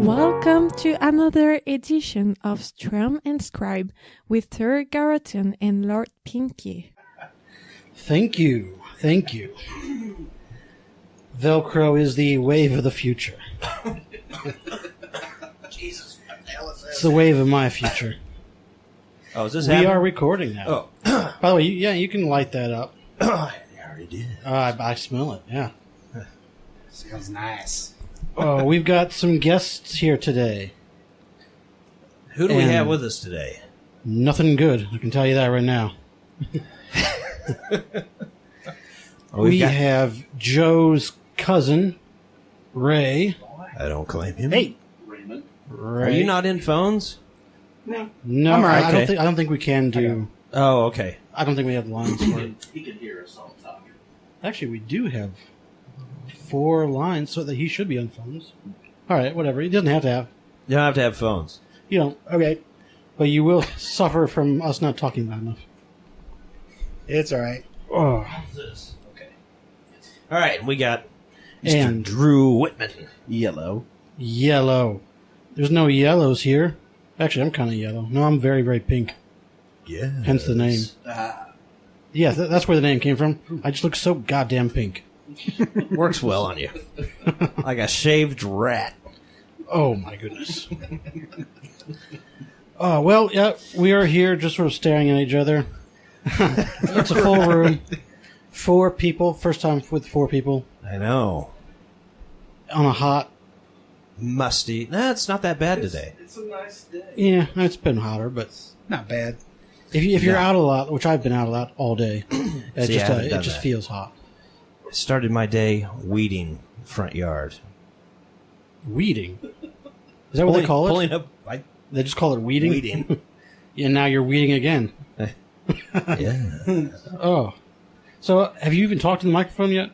Welcome to another edition of Strum and Scribe with Sir Garoton and Lord Pinky. Thank you. Thank you. Velcro is the wave of the future. Jesus, what the hell is that? It's the wave of my future. Oh, is this We happening? are recording now. Oh. By the way, you can light that up. I already did. I smell it, yeah. Smells nice. Oh, we've got some guests here today. Who do we And have with us today? Nothing good, I can tell you that right now. We have Joe's cousin, Ray. I don't claim him. Hey, Ray. Are you not in phones? No, I'm all right. I don't think we can do. Oh, okay. I don't think we have lines for it. He can hear us all talking. Actually, we do have 4 lines, so that he should be on phones. All right, whatever. He doesn't have to have. You don't have to have phones. You don't. Okay. But you will suffer from us not talking loud enough. it's all right. Oh. How's this? Okay. All right, we got Mr. And Drew Wittman. Yellow. yellow. There's no yellows here. Actually, I'm kind of yellow. No, I'm very, very pink. Yeah. Hence the name. Yeah, that's where the name came from. I just look so goddamn pink. Works well on you. Like a shaved rat. Oh, my goodness. Oh, well, yeah, we are here just sort of staring at each other. It's a full room. 4 people. First time with 4 people. I know. On a hot. Musty. Nah, it's not that bad today. It's a nice day. Yeah, it's been hotter, but Not bad. if you're out a lot, which I've been out a lot all day, it See, I haven't it done just that. feels hot. I started my day weeding front yard. Weeding. Is that what they call it? Pulling up. They just call it weeding? Weeding. Yeah, now you're weeding again. Yeah. Oh. So, have you even talked to the microphone yet?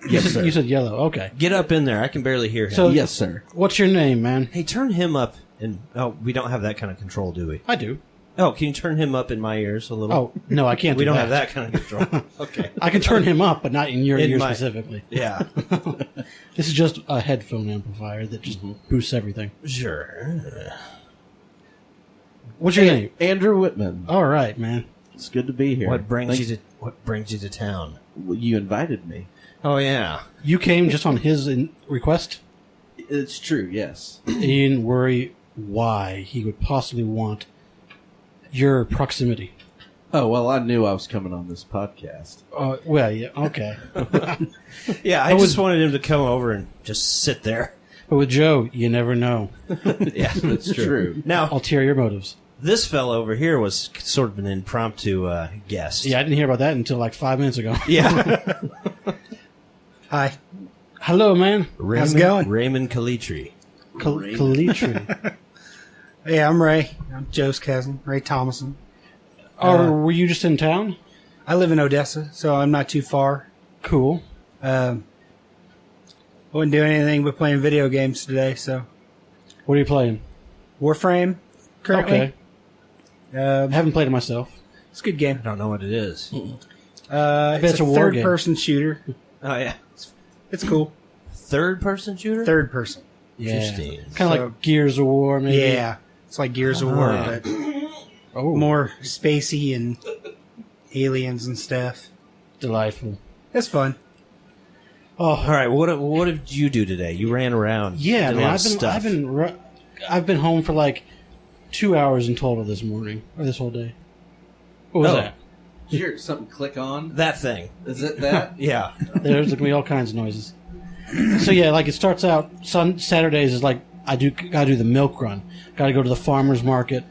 Yes, sir. You said yellow. Okay. Get up in there. I can barely hear him. So, Yes, sir. what's your name, man? Hey, turn him up. And we don't have that kind of control, do we? I do. Oh, can you turn him up in my ears a little? Oh, no, I can't we do don't that. have that kind of control. Okay. I can turn him up, but not in your In ear my- specifically. Yeah. This is just a headphone amplifier that just boosts everything. Sure. What's your name? Andrew Wittman. All right, man. It's good to be here. What brings Thanks- What brings you to town? Well, you invited me. Oh yeah. You came just on his request? It's true, yes. You didn't worry why he would possibly want your proximity. Oh, well, I knew I was coming on this podcast. Well, yeah, okay. Yeah, I just wanted him to come over and just sit there. But with Joe, you never know. Yeah, It's true. Now, Ulterior motives. this fellow over here was sort of an impromptu guest. Yeah, I didn't hear about that until like 5 minutes ago. Yeah. Hi. Hello, man. Raymond, it going? Raymond Calitri. Kalitri. Hey, I'm Ray. I'm Joe's cousin, Ray Thomason. Or were you just in town? I live in Odessa, so I'm not too far. Cool. Wasn't doing anything but playing video games today, so What are you playing? Warframe currently. Okay. I haven't played it myself. It's a good game. I don't know what it is. bet It's it's a a war game. third-person shooter. Oh yeah. It's cool. Third-person shooter. Third person. Yeah. Interesting. Kind of So- like Gears of War, maybe. Yeah, it's like Gears of War, Uh-huh. but Oh, more spacey and aliens and stuff. delightful. It's fun. Oh, All right. What did you do today? You ran around. yeah, did a man. lot of stuff. I've been home for like 2 hours in total this morning or this whole day. What was Oh. that? Did you hear something click on? That thing. Is it that? Yeah. There's going to be all kinds of noises. So yeah, like it starts out. Saturdays is like gotta do the milk run. Got to go to the farmers market.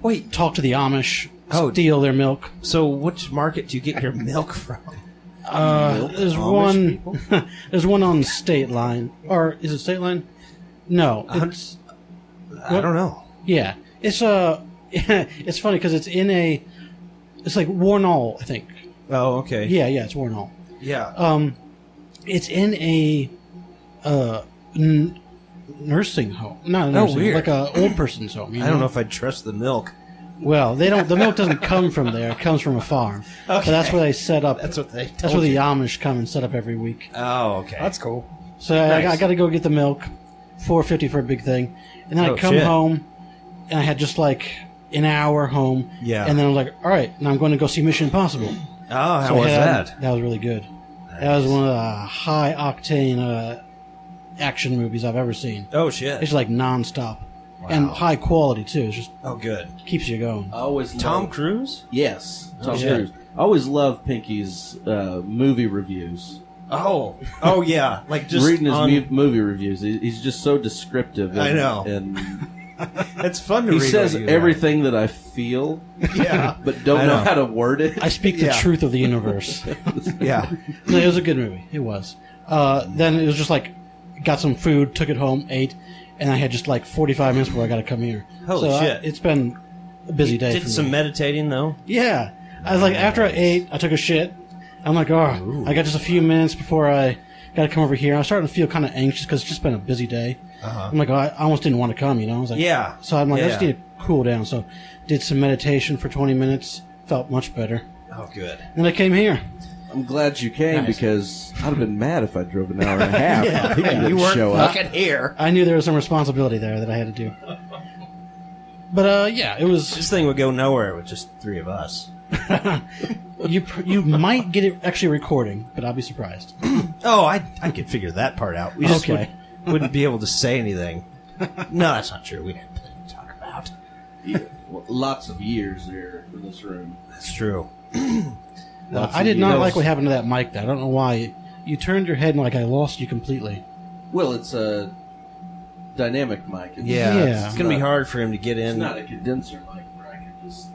Wait. Talk to the Amish. Oh. Steal their milk. So, which market do you get your milk from? There's Amish one. There's one on State Line, or is it State Line? No, it's I don't know. yeah. It's it's funny because it's in a. It's like Warnall, I think. Oh, okay. Yeah, it's Warnall. Yeah. It's in a nursing home. Not a nursing home, weird. like a old person's home. I don't know if I'd trust the milk. Well, they don't. The milk doesn't come from there. It comes from a farm. Okay. So that's where they set up. That's what they. That's where the Amish come and set up every week. Oh, okay. That's cool. So Nice. I got to go get the milk. $4.50 for a big thing, and then Oh, I come shit. home, and I had just like an hour home. Yeah. And then I was like, all right, now I'm going to go see Mission Impossible. Oh, how So I was had- that? That was really good. That was one of the high octane action movies I've ever seen. Oh, shit. It's like nonstop and high quality too. It just Oh, good. keeps you going. I always Tom love- Cruise? Yes, Tom shit. Cruise. I always love Pinky's movie reviews. Oh, yeah. Like just Reading his on, movie reviews, he's just so descriptive. And, I know. and it's fun to he read. says what you write. everything that I feel, Yeah, but don't I know know. how to word it. I speak the Yeah. truth of the universe. Yeah. No, it was a good movie. It was. Then it was just like, got some food, took it home, ate, and I had just like 45 minutes before I got to come here. Holy so shit. It's been a busy day. Did for some me. meditating though. Yeah. I was like, after I ate, I took a shit. I'm like, oh, I got just a few minutes before I got to come over here. I was starting to feel kind of anxious because it's just been a busy day. I'm like, oh, I almost didn't want to come, I was like, Yeah. So I'm like, I just Yeah. need to cool down. So did some meditation for 20 minutes. Felt much better. Oh, good. Then I came here. I'm glad you came Nice. because I'd have been mad if I drove an hour and a half. Yeah. People didn't You weren't show up. fucking here. I knew there was some responsibility there that I had to do. But yeah, it was. This thing would go nowhere with just three of us. You might get it actually recording, but I'll be surprised. Oh, I could figure that part out. We just Okay. wouldn't be able to say anything. No, that's not true. We had to talk about. Well, lots of years there in this room. That's true. Lots I of did not years. like what happened to that mic. There, I don't know why. You turned your head and like I lost you completely. Well, it's a dynamic mic. It's, Yeah. It's going to be not- hard for him to get It's in. not a condenser mic where I can just,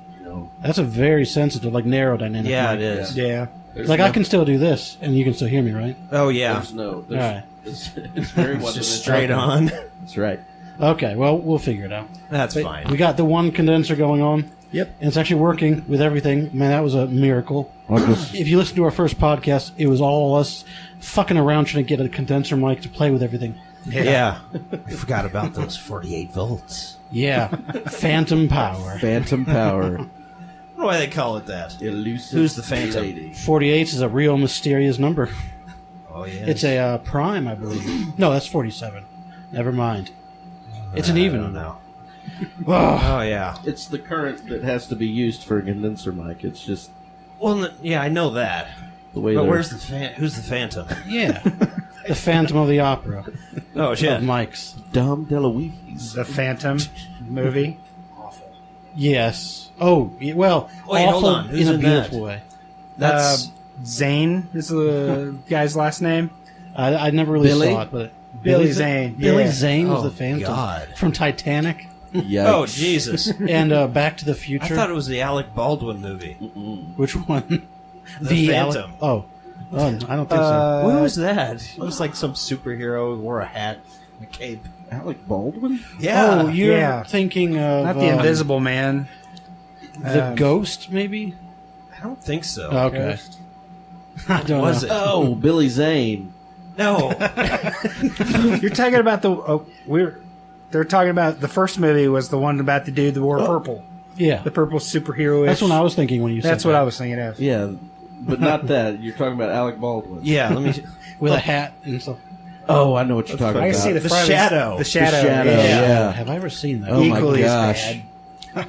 That's a very sensitive, like narrow dynamic. Yeah, mic. it is. Yeah. there's Like no, I can still do this, and you can still hear me, right? Oh, yeah. There's no. There's, All right. it's very It's one just straight on. That's right. Okay, well we'll figure it out. That's But fine. We got the one condenser going on. Yep. And it's actually working with everything. Man, that was a miracle. If you listen to our first podcast, it was all us fucking around trying to get a condenser mic to play with everything. Yeah. I forgot about those 48 volts. Yeah. Phantom power. Phantom power. I don't know why they call it that. Elusive. Who's the Phantom? lady. 48 is a real mysterious number. Oh, yeah. It's a prime, I believe. No, that's 47. Never mind. It's an I even don't number. know. Oh, Oh, yeah. It's the current that has to be used for a condenser mic. It's just Well, yeah, I know that. the way. But they're- where's who's the Phantom? yeah. The Phantom of the Opera Oh, of shit. mics. Dom DeLuise? The Phantom movie. Yes. Oh, well, Wait, hold awful on. Who's in a in beautiful that? way. That's Zane is the guy's last name. I never really Billy? saw it, but Billy Zane. Billy Yeah. Zane was Oh, the Phantom God. from Titanic Yikes. Oh, Jesus. and Back to the I Future. thought it was the Alec Baldwin movie. Which one? The Ale- Phantom. oh, I don't think so. What was that? It was like some superhero who wore a hat and a cape. Alec Baldwin? Yeah. Oh, you're yeah. thinking of Not the Invisible Man. the Ghost, maybe? I don't think so. Okay, I don't Was know. it? Oh, Billy Zane. No. You're talking about the. They're talking about the first movie was the one about the dude that wore purple. Yeah, The purple superhero. that's what I was thinking when you said That's what that. I was thinking of. Yeah, but not that. You're talking about Alec Baldwin. Yeah, let me. with a hat and stuff. Oh, I know what you're talking I about. can see the The front of his- Shadow. The shadow. The Shadow, yeah. Have I ever seen that? Oh my Equally as gosh. bad.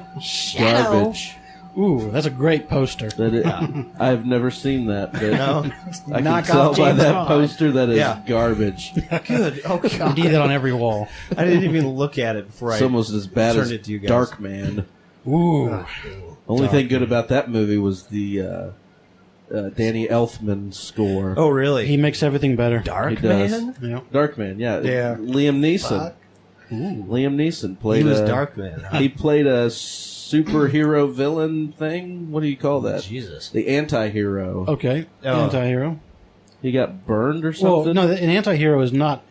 Garbage. Ooh, that's a great poster. That it, I've never seen that, but No. I can Knock tell off by James that Bond. poster that is Yeah. garbage. Good. Oh, You God. need that on every wall. I didn't even look at it before It's almost as bad turned as it to you guys. Darkman. Ooh, Only thing good about that movie was the Danny Elfman score. Oh, really? he makes everything better. Dark He does. Man? Yeah. Darkman, yeah. Yeah. Liam Neeson. Liam Neeson played. He was a, Dark Man. Huh? He played a superhero villain thing. What do you call that? Jesus. The anti-hero. Okay, Oh. anti-hero. He got burned or Well, something. no, an anti-hero is not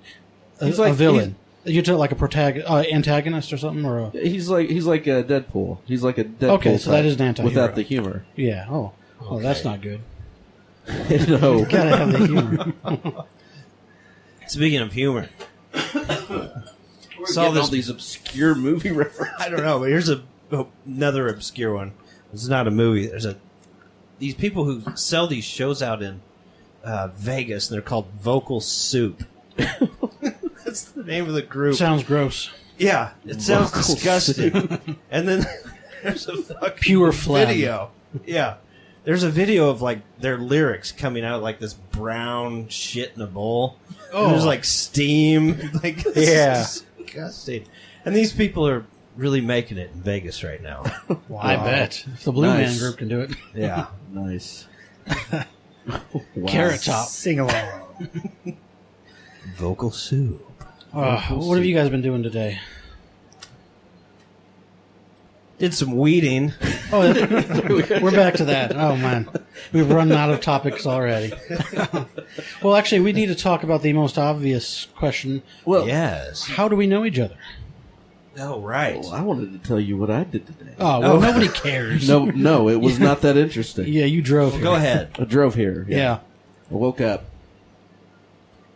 He's a like- villain. You're talking like a antagonist or something, or a, He's like a Deadpool. He's like a Deadpool. Okay, so that type is an anti-hero. without the humor. yeah. Oh, that's not good. No. Gotta have the humor. Speaking of humor, We're Saw getting this- all these obscure movie references. I don't know, but here's another obscure one. This is not a movie. There's these people who sell these shows out in Vegas, and they're called Vocal Soup. That's the name of the group. Sounds gross. Yeah, it sounds disgusting. And then there's a fucking Pure phlegm. video. Yeah. There's a video of like their lyrics coming out like this brown shit in a bowl. Oh. And there's like steam. Like Yeah. it's disgusting. And these people are really making it in Vegas right now. I bet. If the Blue Nice. Man Group can do it. Yeah. Nice. Carrot Top. Sing along. Vocal soup. What have you guys been doing today? Did some weeding. Oh, we're back to that. Oh, man. We've run out of topics already. Well, actually, we need to talk about the most obvious question. Well, Yes. How do we know each other? Oh, right. well, I wanted to tell you what I did today. Oh, well, nobody cares. No, it was not that interesting. Yeah, you drove here. Go ahead. I drove here. Yeah. I woke up.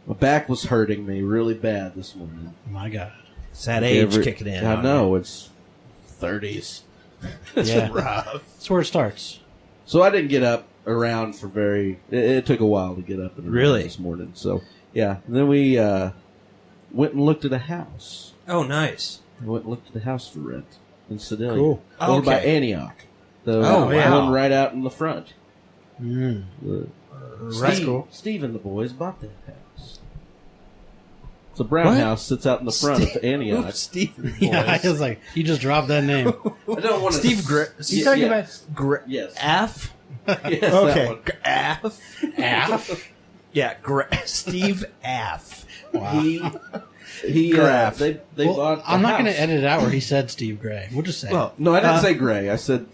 My back was hurting me really bad this morning. My God. It's that age kicking in. I on know, it's 30s. Yeah. Rough. That's where it starts. So I didn't get up around for it took a while to get up and around Really? this morning. So, yeah. And then we went and looked at a house. Oh, nice. I went and looked at a house for rent in Sedalia. Cool. Over by Okay. Antioch. The Oh, wow. one right out in the front. Mm. That's cool. Steve and the boys bought that house. It's a brown What? house sits out in the front of Antioch. Steve. Yeah, I was like, you just dropped that name. I don't want to. Steve You talking about Yes. F? Yes, that Okay. one. F? Aff? Yeah, Steve F. He Graph. they Well, bought. I'm the not going house. to edit it out where he said Steve Gray. We'll just say it. Well, No, I didn't say Gray. I said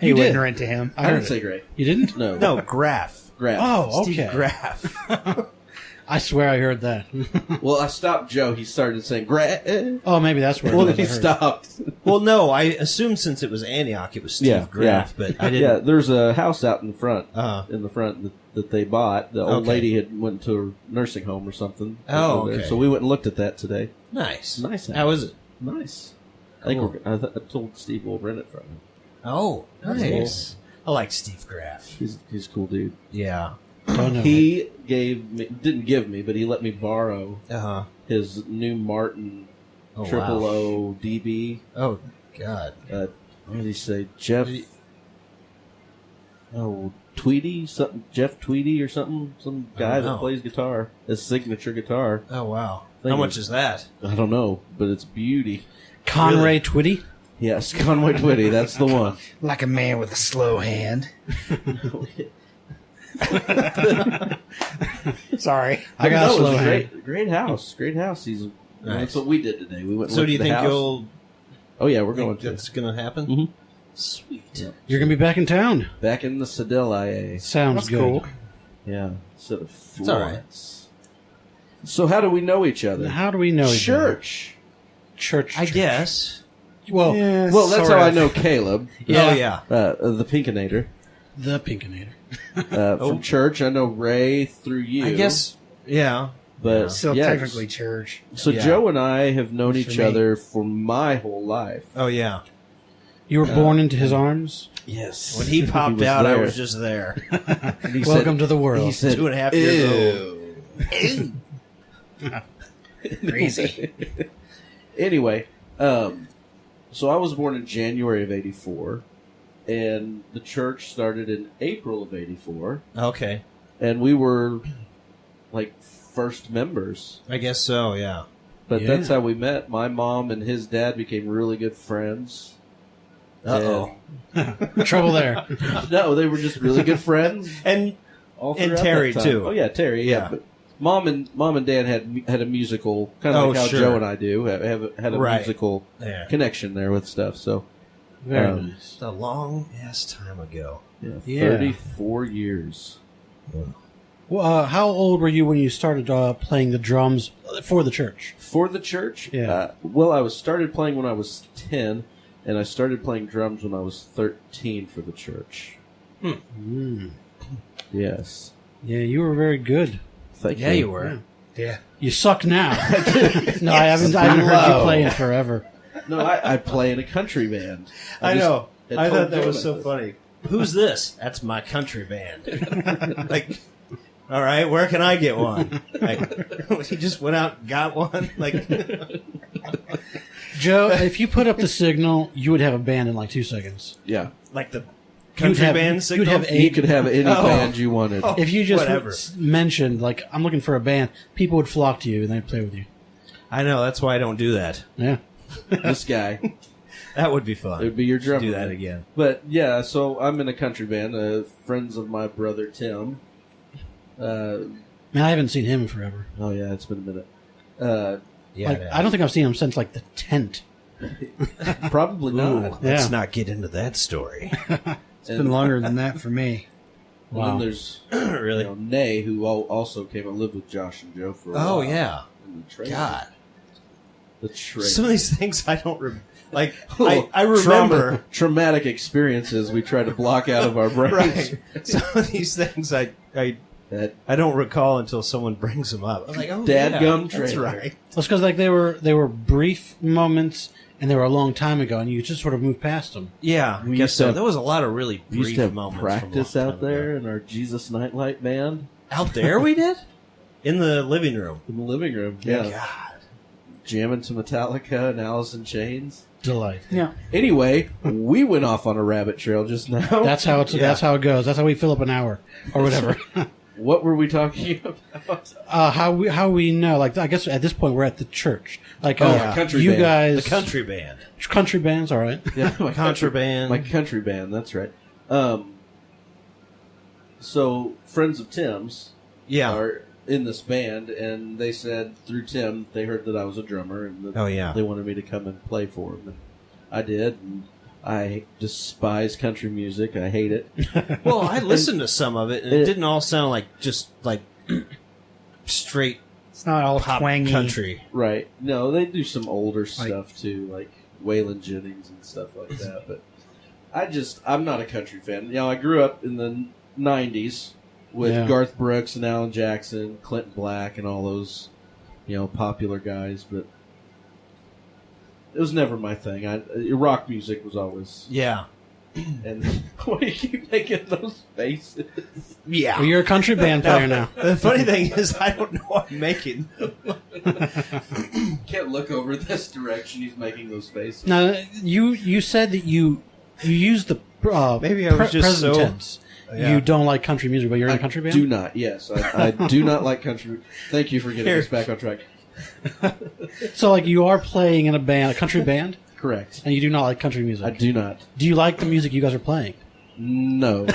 He You wouldn't did. rent to him. I heard didn't it. say Gray. You didn't? No, no, Graph. Graph. Oh, Steve okay. Graph. I swear I heard that. Well, I stopped Joe. He started saying Gray. Oh, maybe that's where Well, it then was. he I heard. stopped. Well, no, I assumed since it was Antioch, it was Steve Graph, but I didn't. Yeah, there's a house out in front. Uh-huh. In the front that they bought. The old Okay. lady had went to a nursing home or something. Oh, over there. okay. So we went and looked at that today. Nice. Nice house. How is it? Nice. Cool. I told Steve we'll rent it from him. Oh, nice. I like Steve Graph. He's a cool dude. Yeah. Don't know. He didn't give me, but he let me borrow Uh-huh. his new Martin Oh, Triple wow. O DB. Oh, God. What did he say? Jeff? Oh, Tweedy? Something? Jeff Tweedy or something? Some guy know. that plays guitar. His signature guitar. Oh, wow. Thank How you. much is that? I don't know, but it's beauty. Conray Really? Twitty? Yes, Conway Twitty. That's the one. Like a man with a slow hand. Sorry. I got a No, it slow was a hand. great house. Great house. Nice. That's what we did today. We went. And So looked do you at the think house. you'll... Oh yeah, we're going think to that's going to happen? Mhm. Sweet. You're going to be back in town. back in the Sedalia. Sounds That's good. cool. Yeah, instead of It's all right. Florence. So how do we know each other? How do we know each other? Church. Church. I guess. Well, Yeah, Well, that's sort how I of. know Caleb, Yeah. Oh, yeah. the Pinkinator. the Pinkinator. From church, I know Ray through you. I guess, yeah. but Still yes. technically church. So Yeah. Joe and I have known For each me. other for my whole life. Oh, yeah. You were born into his arms. Yes. When he popped out, I there. was just there. And he Welcome said- to the world. He said, 2.5 years "Ew." Crazy. Anyway, so I was born in January of '84, and the church started in April of '84, Okay. and we were like first members. I guess so, yeah. But Yeah. that's how we met. My mom and his dad became really good friends. Uh-oh. Trouble there. No, they were just really good friends. And All And throughout Terry, that time. too. Oh yeah, Terry. Yeah, Yeah. but mom and dad had a musical kind of Oh, like how sure. Joe and I do had a Right. musical yeah. connection there with stuff. So Very Um, nice. It's a long ass time ago. yeah, Yeah. 34 years. Well, how old were you when you started playing the drums for the church? For the church, Yeah. well, I started playing when I was 10, and I started playing drums when I was 13 for the church. Mm. Yes, Yeah, you were very good. thank Yeah, you. you were. Yeah. You suck now. No, I haven't heard you Low. play in forever. No, I play in a country band. I just know. had I told thought that Joe was so about funny. Who's this? That's my country band. Like, All right, where can I get one? Like, he just went out and got one. Like, Joe, if you put up the signal, you would have a band in like 2 seconds. Yeah. like the country band signal. You'd have You could have any band you wanted. If you just Whatever. mentioned, like, I'm looking for a band, people would flock to you and they'd play with you. I know, that's why I don't do that. Yeah. This guy. That would be fun. It would be your drummer. Do that again. But yeah, so I'm in a country band. Friends of my brother Tim. Man, I haven't seen him in forever. Oh yeah, it's been a minute. Yeah, Like, I don't think I've seen him since, like, the tent. Probably Ooh, not. let's Yeah. not get into that story. It's been longer than that for me. And then there's Really? Nay, who also came and lived with Josh and Joe for a while. Oh, yeah. In the trailer. God. The trailer. Some of these things I don't remember. Like, Oh, I remember. traumatic experiences we try to block out of our brains. Right. Some of these things I That don't recall until someone brings them up. I'm like, oh, Dadgum yeah, that's trailer. right. That's because, like, they were brief moments and they were a long time ago, and you just sort of moved past them. Yeah, We I guess used to so. have- There was a lot of really we used brief to have moments. practice from a long out time there ago. in our Jesus Nightlight band Out there we did? In the living room. in the living room. Yeah. God. Jamming to Metallica and Alice in Chains. Delight. Yeah. Anyway, we went off on a rabbit trail just now. That's how it's. Yeah. That's how it goes. That's how we fill up an hour or whatever. What were we talking about? How we know? Like, I guess at this point we're at the church. Like, yeah. Country you band. guys, The country band. country bands, all right. Yeah, my Contraband. My country band, that's right. So, friends of Tim's Yeah. are in this band, and they said through Tim, they heard that I was a drummer, and that Oh, yeah. they wanted me to come and play for them. And I did, and I despise country music. I hate it. Well, I listened to some of it, and it didn't all sound like just like straight It's not all pop twangy. country. Right. No, they do some older stuff too, like Waylon Jennings and stuff like that. But I'm not a country fan. You know, I grew up in the 90s with Yeah. Garth Brooks and Alan Jackson, Clinton Black, and all those, popular guys, but it was never my thing. Rock music was always, Yeah. and why do you keep making those faces? Yeah. Well, you're a country band player now. The funny thing is, I don't know what I'm making. Can't look over this direction. He's making those faces. Now, you said that you use the Maybe I was just present so- tense. Yeah. You don't like country music, but you're in a country band. Do not. Yes, I do not like country. Thank you for getting us back on track. So, like, you are playing in a country band, Correct. and you do not like country music. I do not. Do you like the music you guys are playing? No,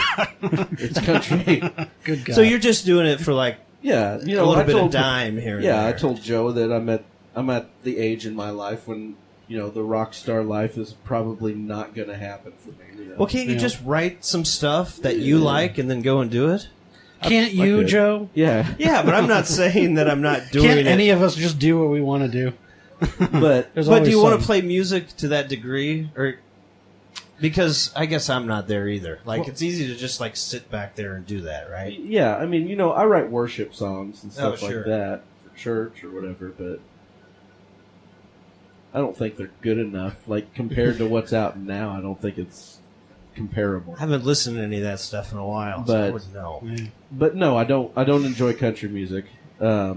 it's country. Good God. So you're just doing it for like Yeah, a little I bit told, of dime here. And Yeah, there. I told Joe that I'm at the age in my life when the rock star life is probably not going to happen for me. Well, can't you Yeah. just write some stuff that you like and then go and do it? Can't I you, could. Joe? Yeah, Yeah, but I'm not saying that I'm not doing Can't it. any of us just do what we want to do? but There's But always do you want to some. play music to that degree, or because I guess I'm not there either. Like Well- it's easy to just like sit back there and do that, right? yeah, I mean, I write worship songs and stuff Oh, sure. like that for church or whatever, but I don't think they're good enough. Like compared to what's out now, I don't think it's comparable. I haven't listened to any of that stuff in a while, so I But- wouldn't know. Yeah. But no, I don't enjoy country music. I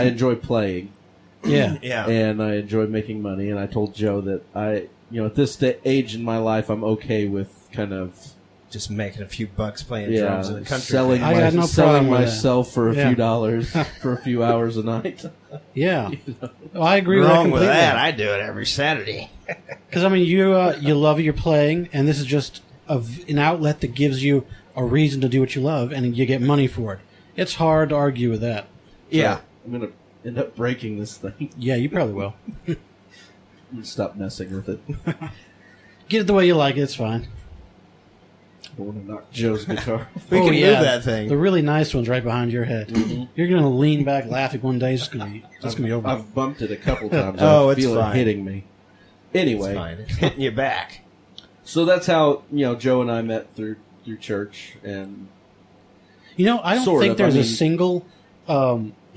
enjoy playing. Yeah. Yeah, And I enjoy making money. And I told Joe that at this age in my life, I'm okay with kind of just making a few bucks playing drums in the country. selling, band. I got no selling problem with that. myself for a Yeah. few dollars for a few hours a night. Yeah. Well, I agree with that Wrong completely. with that. I do it every Saturday. Because, I mean, you love your playing, and this is just an outlet that gives you a reason to do what you love, and you get money for it. It's hard to argue with that. Yeah. So I'm gonna end up breaking this thing. Yeah, you probably will. I'm gonna stop messing with it. Get it the way you like it. It's fine. I want to knock Joe's guitar. We Oh, can yeah. move that thing. The really nice one's right behind your head. You're going to lean back laughing one day. It's going to be over. I've bumped it a couple times. Oh, I it's feel fine. it hitting me. It's Anyway, fine. It's hitting you back. so that's how Joe and I met through church, and I don't Sort think of, there's I a mean- single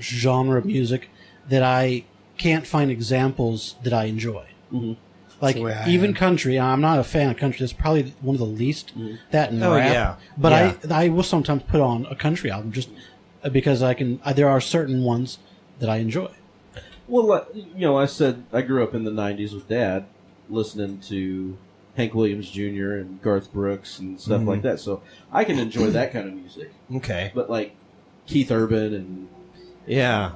genre of music that I can't find examples that I enjoy. Mhm. Like, That's the way I even am. country, I'm not a fan of country. It's probably one of the least, that and Oh, rap. yeah. But Yeah. I will sometimes put on a country album just because there are certain ones that I enjoy. Well, I said I grew up in the '90s with Dad, listening to Hank Williams Jr. and Garth Brooks and stuff like that. So I can enjoy that kind of music. Okay. But like Keith Urban and Yeah.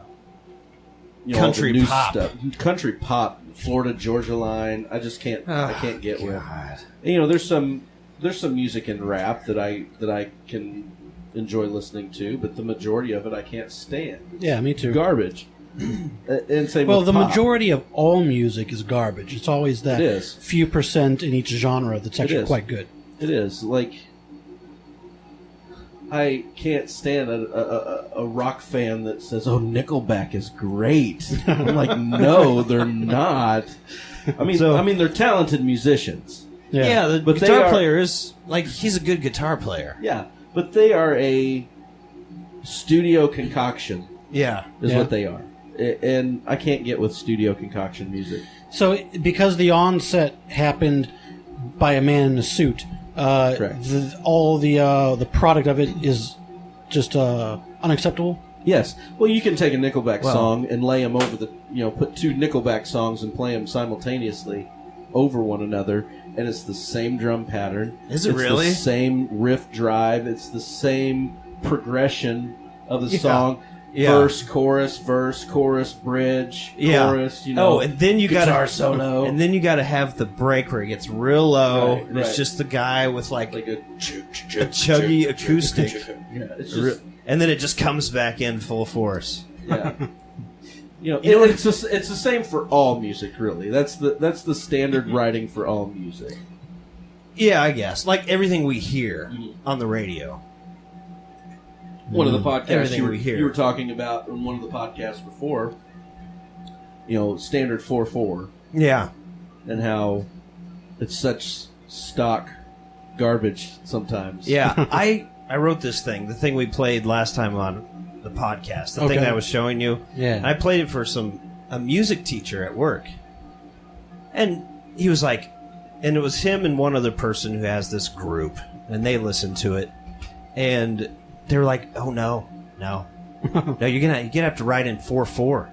all Country the new pop. stuff, country pop, Florida Georgia Line, I just can't. I can't get with. And, there's some music in rap that I can enjoy listening to, but the majority of it I can't stand. Yeah, me too. Garbage. And same Well, with the pop. majority of all music is garbage. It's always that It is. few percent in each genre that's actually is. quite good. It is like I can't stand a rock fan that says, "Oh, Nickelback is great." I'm like, no, they're not. I mean, they're talented musicians. Yeah, the But they guitar are- player is like he's a good guitar player. Yeah, but they are a studio concoction. Yeah. Is Yeah. what they are, and I can't get with studio concoction music. So, because the onset happened by a man in a suit, Correct. all the product of it is just unacceptable. Yes. Well, you can take a Nickelback song and lay them over put two Nickelback songs and play them simultaneously over one another, and it's the same drum pattern. Is it It's really? the same riff drive. It's the same progression of the song. Yeah. Verse, chorus, bridge, Yeah. chorus. Oh, and then you guitar gotta solo, and then you gotta have the break where it gets real low, Right, and it's right. just the guy with like like a chuggy acoustic, yeah. It's just and then it just comes back in full force. yeah. It's the same for all music, really. That's the standard writing for all music. Yeah, I guess like everything we hear on the radio. One of the podcasts Everything you we hear. were talking about in one of the podcasts before, standard 4/4, Yeah, and how it's such stock garbage sometimes. yeah. I wrote this thing, the thing we played last time on the podcast, the thing Okay. that I was showing you. Yeah. And I played it for a music teacher at work, and he was like, and it was him and one other person who has this group, and they listened to it, and they were like, "Oh no, you're gonna have to write in 4/4."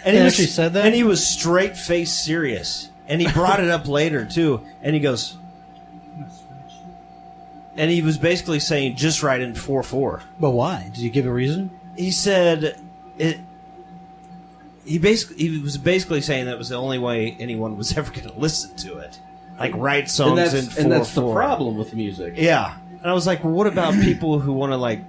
And They actually said that? and he was straight face serious, and he brought it up later too, and he goes, and he was basically saying, "Just write in 4/4." But why? Did you give a reason? He said it. He was basically saying that was the only way anyone was ever going to listen to it, like write songs in 4/4. and that's the problem with music. Yeah, and I was like, well, what about people who want to like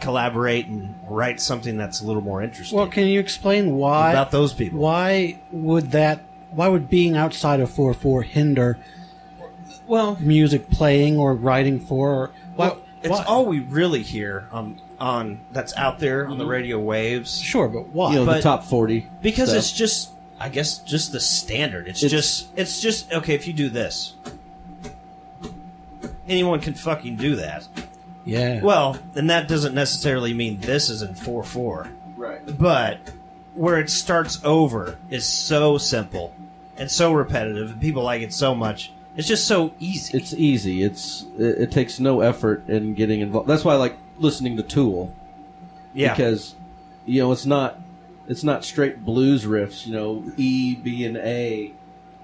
collaborate and write something that's a little more interesting? Well, can you explain why? About those people. Why would being outside of 4/4 hinder Well, music playing or writing for? it's why? all we really hear on that's out there on the radio waves. Sure, but why? The But- top 40. Because stuff. it's just, I guess, just the standard. It's just okay. If you do this, anyone can fucking do that. Yeah. Well, and that doesn't necessarily mean this is in 4/4, Right. but where it starts over is so simple and so repetitive, and people like it so much. It's just so easy. It's easy. It takes no effort in getting involved. That's why I like listening to Tool. yeah, Because it's not straight blues riffs, E, B, and A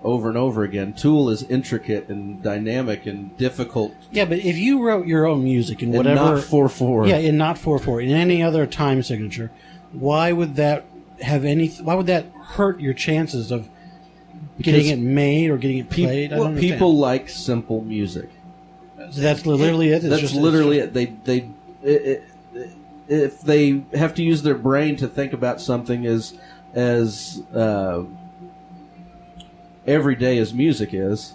over and over again. Tool is intricate and dynamic and difficult. Yeah, but if you wrote your own music in And whatever, not 4/4. yeah, in not 4/4, in any other time signature, why would that Why would that hurt your chances of getting it made or getting it played? I don't understand. People like simple music. So that's literally it. That's literally it. If they have to use their brain to think about something as everyday as music is,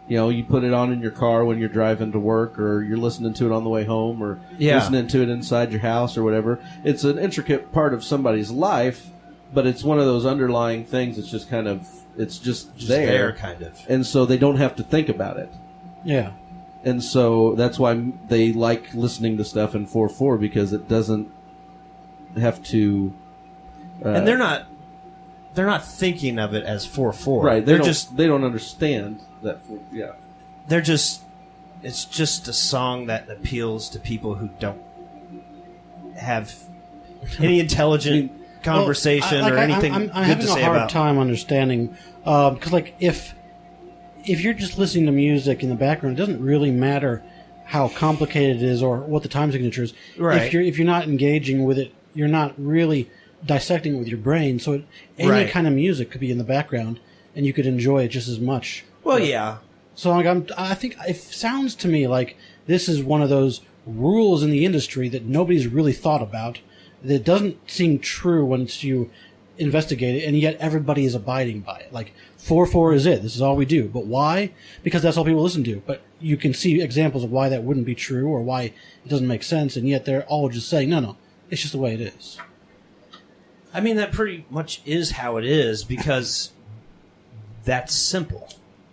you put it on in your car when you're driving to work, or you're listening to it on the way home, or listening to it inside your house or whatever. It's an intricate part of somebody's life, but it's one of those underlying things. It's just kind of just there, kind of. and so they don't have to think about it. Yeah. And so that's why they like listening to stuff in 4/4, because it doesn't have to. And they're they're not thinking of it as 4/4. Right. They don't understand that. Yeah. They're just. It's just a song that appeals to people who don't have any intelligent conversation or anything I'm good having to say a hard about. time understanding because, like, if you're just listening to music in the background, it doesn't really matter how complicated it is or what the time signature is. Right. If you're not engaging with it, you're not really dissecting it with your brain. So any kind of music could be in the background, and you could enjoy it just as much. Well, yeah. So like, I think it sounds to me like this is one of those rules in the industry that nobody's really thought about. That doesn't seem true once you investigate it, and yet everybody is abiding by it. Like 4/4 is it. This is all we do. But why? Because that's all people listen to. But you can see examples of why that wouldn't be true or why it doesn't make sense, and yet they're all just saying, no, it's just the way it is. I mean, that pretty much is how it is because that's simple.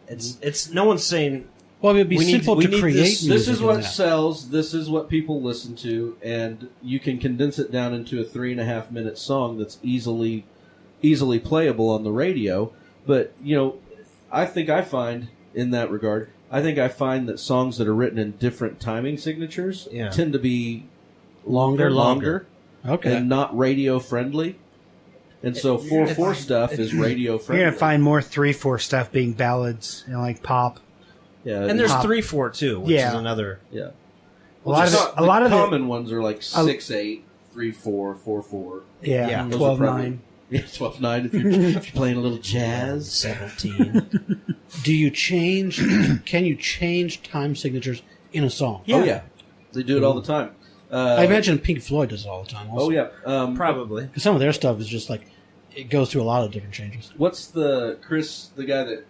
It's no one's saying. Well, it'd be simple to create music. This is what that. sells. This is what people listen to, and you can condense it down into a 3.5-minute song that's easily playable on the radio. But I find in that regard, that songs that are written in different timing signatures tend to be longer, okay, and not radio friendly. And so 4/4 stuff is radio friendly. You're gonna find more 3/4 stuff being ballads and like pop. Yeah, And there's pop. 3/4 too, which is another. Yeah. A lot of the common ones are like 6/8, 3/4, 4/4. Yeah. 12/9. Yeah, 12/9 if you're playing a little jazz. 17. Do you change? Can you change time signatures in a song? Oh yeah, they do it all the time. I imagine Pink Floyd does it all the time. Also. Oh yeah, Probably. Because some of their stuff is just like it goes through a lot of different changes. What's the guy that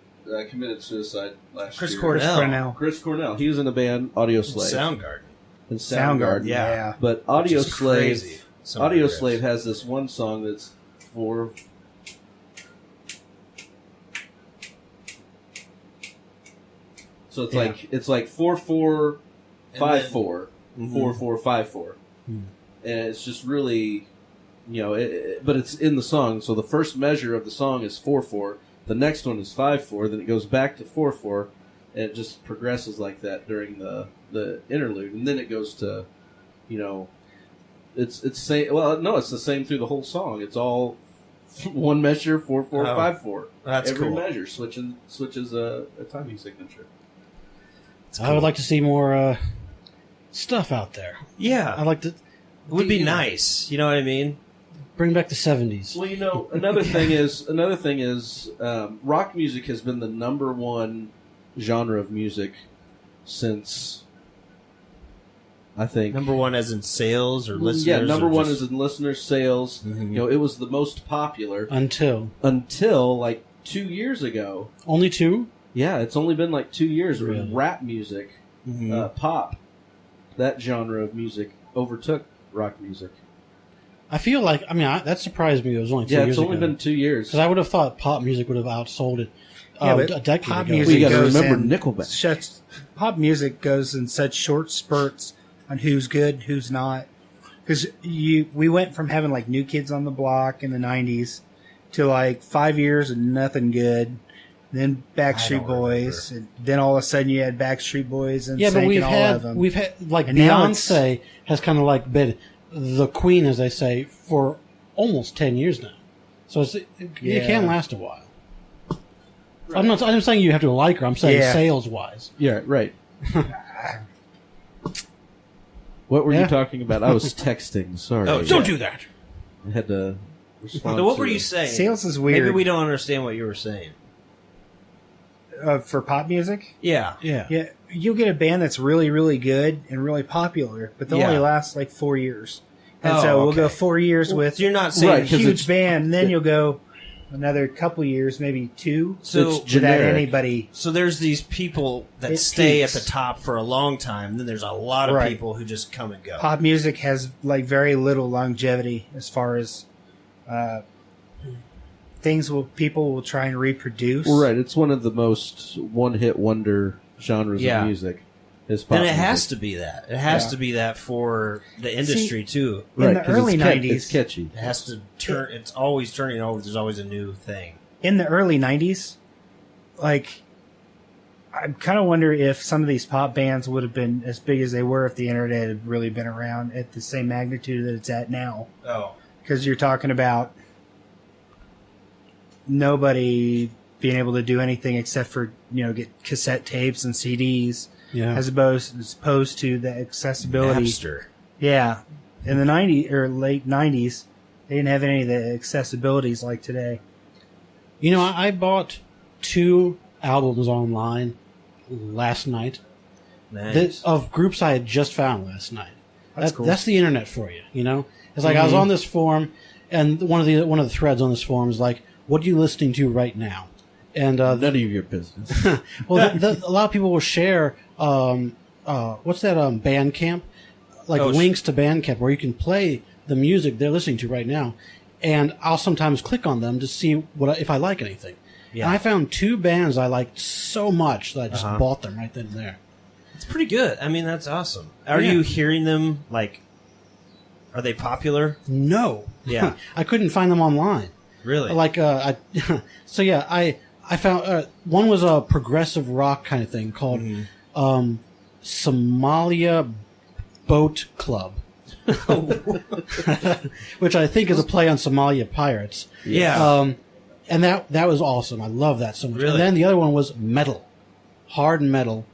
committed suicide last Chris year? Cornell. Chris Cornell. He was in a band, Audio Slave. Soundgarden. And Soundgarden. Yeah. Yeah. But Audio Which is Slave. crazy. Some of the Audio riffs. Slave has this one song that's 4. So it's like 4/4, 5/4, 4/4, 5/4, and it's just really, but it's in the song. So the first measure of the song is 4/4. The next one is 5/4. Then it goes back to 4/4, and it just progresses like that during the interlude, and then it goes to, it's the same through the whole song. It's all one measure, 4/4, 5/4. That's Every cool. measure switches a timing signature. I would like to see more stuff out there. Yeah. I'd like to. It would be nice. You know what I mean? Bring back the 70s. Well, another thing is rock music has been the number one genre of music since, I think, Number one as in sales or listeners? yeah, number or one just- is in listeners, sales. Mhm. It was the most popular Until like 2 years ago. only 2. Yeah, it's only been like 2 years where Really? rap music, pop, that genre of music overtook rock music. I feel like that surprised me. It was only 2 Yeah, years it's only ago. been 2 years. Because I would have thought pop music would have outsold it But a decade pop ago. music We gotta goes remember in Nickelback. pop music goes in such short spurts on who's good, who's not. Because we went from having like New Kids on the Block in the 90s to like 5 years and nothing good. Then Backstreet don't Boys, and then all of a sudden you had Backstreet Boys and Yeah, but and all of them. we've had like And now it's- Beyonce has kind of like been the queen, as they say, for almost 10 years now. So it can last a while. I'm saying you have to like her. I'm saying Yeah. sales wise. Yeah, right. What were Yeah. you talking about? I was texting. Sorry. Oh, Don't do that. I had to respond. So what to were you it. saying? Sales is weird. Maybe we don't understand what you were saying. For pop music? Yeah. Yeah. Yeah, you'll get a band that's really, really good and really popular, but they'll Yeah. only last like 4 years. And Oh, so we'll okay. go 4 years with So you're not saying Right, 'cause huge it's- band, and then you'll go another couple years, maybe 2, So It's without generic. anybody. So there's these people that It stay peaks. at the top for a long time. And then there's a lot of Right. people who just come and go. Pop music has like very little longevity as far as things people will try and reproduce. Well, right. It's one of the most one-hit wonder genres Yeah. of music. Is pop And it music. has to be that. It has to be that for the industry too. In the 'cause early it's 90s, it's catchy. It has to turn. It's always turning over. There's always a new thing. in the early 90s, like, I kind of wonder if some of these pop bands would have been as big as they were if the internet had really been around at the same magnitude that it's at now. Oh, Because you're talking about nobody being able to do anything except for, get cassette tapes and CDs, as opposed to the accessibility. Napster. Yeah. In the 90s or late 90s, they didn't have any of the accessibilities like today. I bought 2 albums online last night Nice. of groups I had just found last night. That's cool. That's the internet for you. It's like I was on this forum, and one of the threads on this forum is like, "What are you listening to right now?" And None of your business. well, a lot of people will share what's that Bandcamp, links to Bandcamp where you can play the music they're listening to right now, and I'll sometimes click on them to see if I like anything. Yeah. And I found 2 bands I liked so much that I just bought them right then and there. It's pretty good. I mean, that's awesome. Are Yeah. you hearing them? Are they popular? No, Yeah. I couldn't find them online. Really? I found one was a progressive rock kind of thing called Somalia Boat Club, which I think is a play on Somalia pirates. Yeah. And that was awesome. I love that so much. Really? And then the other one was metal, hard metal,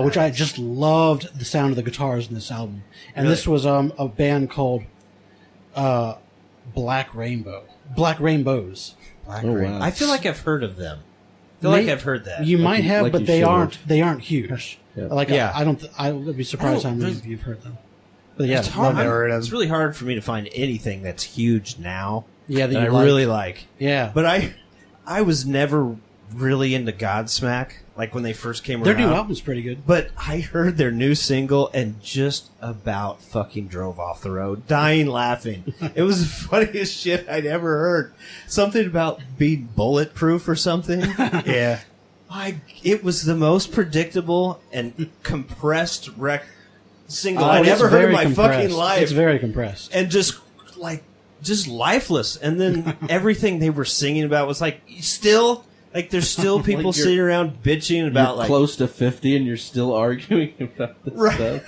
which I just loved the sound of the guitars in this album. And Really? this was a band called Black Rainbows. Black Oh, Rain. wow. I feel like I've heard of them. I feel like I've heard that. You might have, like but you they should aren't. have. They aren't huge. Yeah. I would be surprised how many there's- of you've heard them. But yeah, it's hard. never heard of It's them. really hard for me to find anything that's huge now. Yeah, that I you like. really like. Yeah, But I was never really into Godsmack when they first came their around. new album's pretty good. But I heard their new single and just about fucking drove off the road, dying laughing. It was the funniest shit I'd ever heard. Something about being bulletproof or something. Yeah. It was the most predictable and compressed single Oh, I'd it's ever heard in very my compressed. fucking life. It's very compressed. And just lifeless. And then everything they were singing about was there's still people you're- sitting around bitching about You're close to 50 and you're still arguing about this stuff.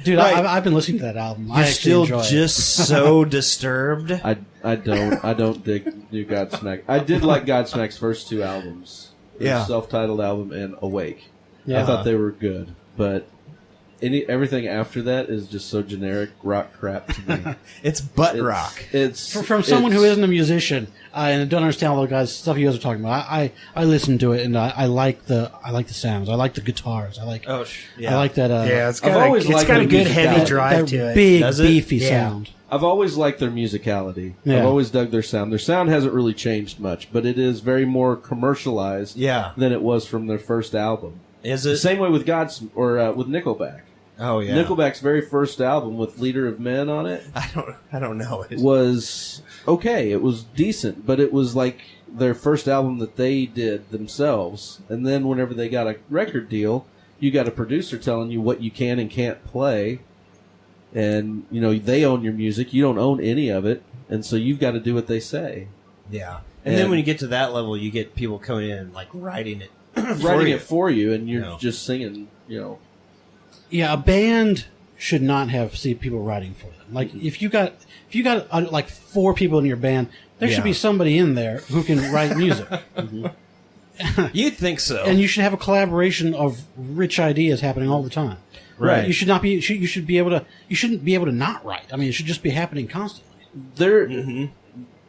Dude, Right. I've been listening to that album. you're I actually still enjoy just so disturbed. I don't dig new Godsmack. I did like Godsmack's first 2 albums. Yeah. The self-titled album and Awake. Yeah. I thought they were good, but everything after that is just so generic rock crap to me. It's butt It's- rock. It's From someone who it's- isn't a musician and don't understand all the guys stuff you guys are talking about. I listen to it and I like the sounds. I like the guitars. I like Yeah. I like that. Yeah, it's I've got always a liked good the heavy musicality. drive that to it. big Does it? beefy Yeah. sound. I've always liked their musicality. Yeah. I've always dug their sound. Their sound hasn't really changed much, but it is very more commercialized Yeah. than it was from their first album. Is The it? same way with with Nickelback. Oh yeah. Nickelback's very first album with Leader of Men on it I don't know. was okay. It was decent, but it was like their first album that they did themselves. And then whenever they got a record deal, you got a producer telling you what you can and can't play. And, they own your music. You don't own any of it. And so you've got to do what they say. Yeah. And then when you get to that level, you get people coming in and writing it. Writing it for you, and you're No. just singing, Yeah, a band should not have people writing for them. Like if you got 4 people in your band, there Yeah. should be somebody in there who can write music. You'd think so. And you should have a collaboration of rich ideas happening all the time. Right. You should not be. You should be able to. You shouldn't be able to not write. I mean, it should just be happening constantly.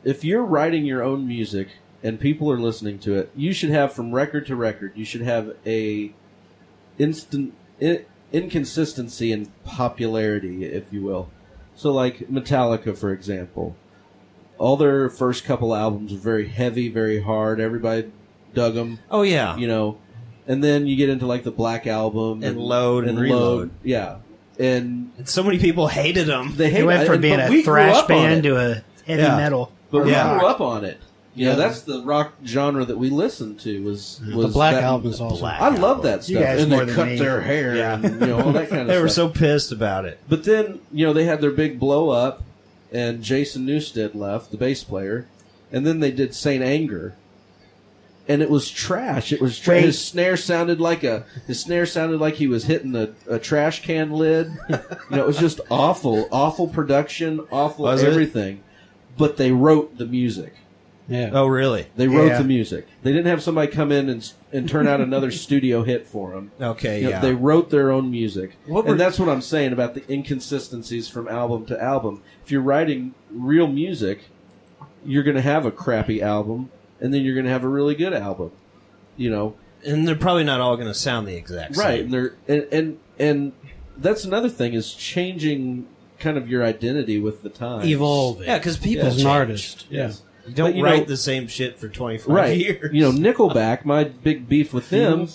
If you're writing your own music and people are listening to it, you should have from record to record. You should have a inconsistency in popularity, if you will. So, like Metallica, for example, all their first couple albums were very heavy, very hard. Everybody dug them. oh yeah. And then you get into the Black Album And Load and Reload. Yeah, and And so many people hated them. they It went from being but a we grew thrash up on band it. to a heavy Yeah. metal. But we Yeah. grew up on it. Yeah, that's the rock genre that we listened to. Was the Black that, Album is awesome. I love that You stuff. guys And more they than cut me. their hair and all that kind of They stuff. were so pissed about it. But then, they had their big blow up, and Jason Newsted left, the bass player, and then they did Saint Anger, and it was trash. It was trash. His snare sounded like he was hitting a trash can lid. It was just awful production, awful Was it? everything. But they wrote the music. Yeah. Oh, really? They wrote the music. They didn't have somebody come in and turn out another studio hit for them. Okay, yeah. They wrote their own music. What were- And that's what I'm saying about the inconsistencies from album to album. If you're writing real music, you're going to have a crappy album, and then you're going to have a really good album. And they're probably not all going to sound the exact same. Right. And they're and that's another thing is changing kind of your identity with the times. Evolving. Yeah, because people as an change. artist. Yes. You don't But, write the same shit for 25 years. Nickelback, my big beef with them.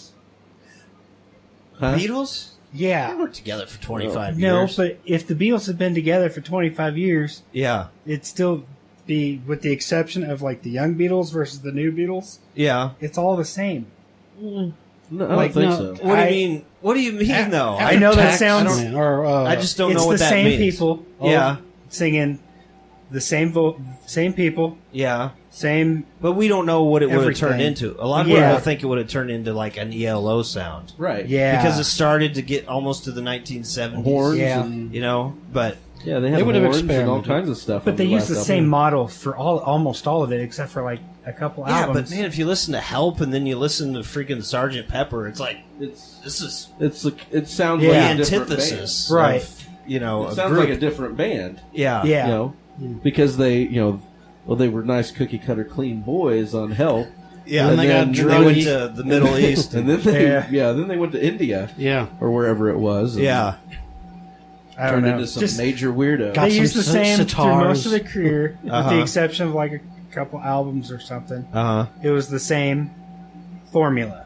Huh? Beatles? They Yeah. worked together for 25 No, years. but if the Beatles had been together for 25 years, Yeah. it'd still be, with the exception of like the young Beatles versus the new Beatles, Yeah. it's all the same. No, I don't Like, think no, so. What do I- you mean? What do you mean, though? I know that Tax, sounds- man, or, I just don't it's know the what that same means. people. Yeah. Singing the same same people, Yeah. same. But we don't know what it would have turned Everything. into. A lot of Yeah. people think it would have turned into like an ELO sound. Right. Yeah. Because it started to get almost to the 1970s. Horns Yeah. and But yeah, they They have would have horns and all experimented. kinds of stuff. But on they use last the album. same model for almost all of it, except for like a couple yeah, albums. but man, if you listen to Help and then you listen to freaking Sergeant Pepper, it's like It's this is it sounds Yeah. like the a different antithesis, band. Right. of, It a sounds group. like a different band. yeah, Yeah. Because they they were nice cookie cutter clean boys on Help. yeah. And they got they went druggy. to the Middle East, And then they Yeah. then they went to India Yeah. or wherever it was. And yeah, I don't turned know. into some Just, major weirdo. Got they some use the same through sitars. most of their career, with Uh-huh. the exception of like a couple albums or something. uh huh. It was the same formula,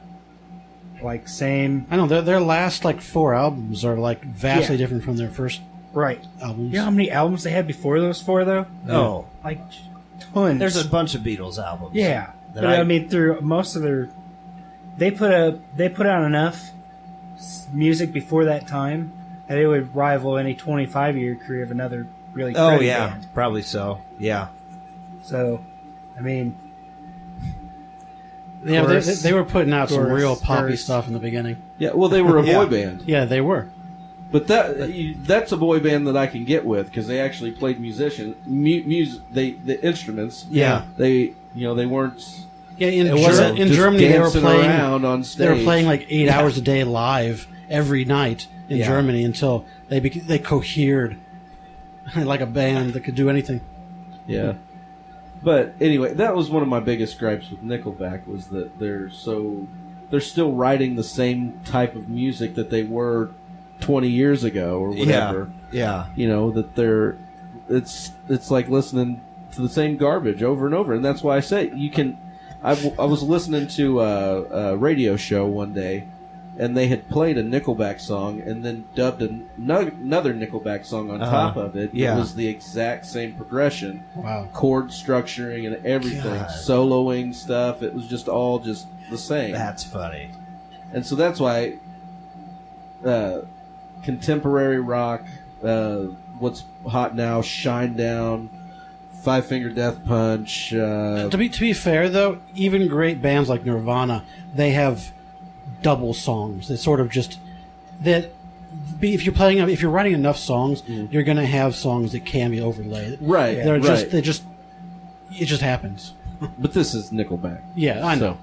like same. I know their last like 4 albums are like vastly Yeah. different from their first Right. albums. You know how many albums they had before those 4 though? Oh, Like tons. there's a bunch of Beatles albums. yeah. that But I mean, through most of their, they put out enough music before that time that it would rival any 25-year career of another really Oh credited yeah, band. probably so. Yeah, So, I mean, Yeah, Chorus, they were putting out some chorus, real poppy verse. stuff in the beginning. Yeah, well, they were a Yeah. boy band, Yeah, they were. but that's a boy band that I can get with because they actually played music. The instruments. yeah. They they weren't. Yeah, in, It wasn't in just Germany they were dancing playing around on stage. They were playing like 8 hours a day live every night in Yeah. Germany until they cohered like a band that could do anything. Yeah. But anyway, that was one of my biggest gripes with Nickelback was that they're still writing the same type of music that they were 20 years ago or whatever. Yeah. That it's like listening to the same garbage over and over, and that's why I say I was listening to a radio show one day, and they had played a Nickelback song and then dubbed another Nickelback song on top of it. Yeah. It was the exact same progression. Wow. Chord structuring and everything, God. soloing stuff. It was just all just the same. That's funny. And so that's why contemporary rock, what's hot now, Shine Down, Five Finger Death Punch. To be fair though, even great bands like Nirvana, they have double songs. They sort of just that. If you're writing enough songs, you're going to have songs that can be overlaid. Right, They're right. it just happens. But this is Nickelback. Yeah, I know.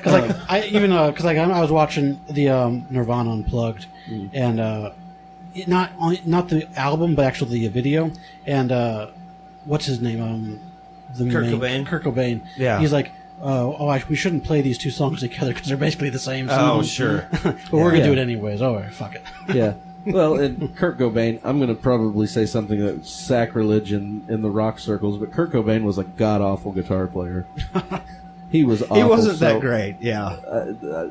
So, Because I was watching the Nirvana Unplugged, and not the album, but actually the video. And what's his name? Kurt Cobain? Kurt Cobain. Yeah. He's like, we shouldn't play these 2 songs together because they're basically the same song. Oh, sure. But we're gonna do it anyways. Oh, fuck it. yeah. Well, and Kurt Cobain, I'm going to probably say something that's sacrilege in the rock circles, but Kurt Cobain was a god-awful guitar player. He was awful. He wasn't So, that great. Yeah.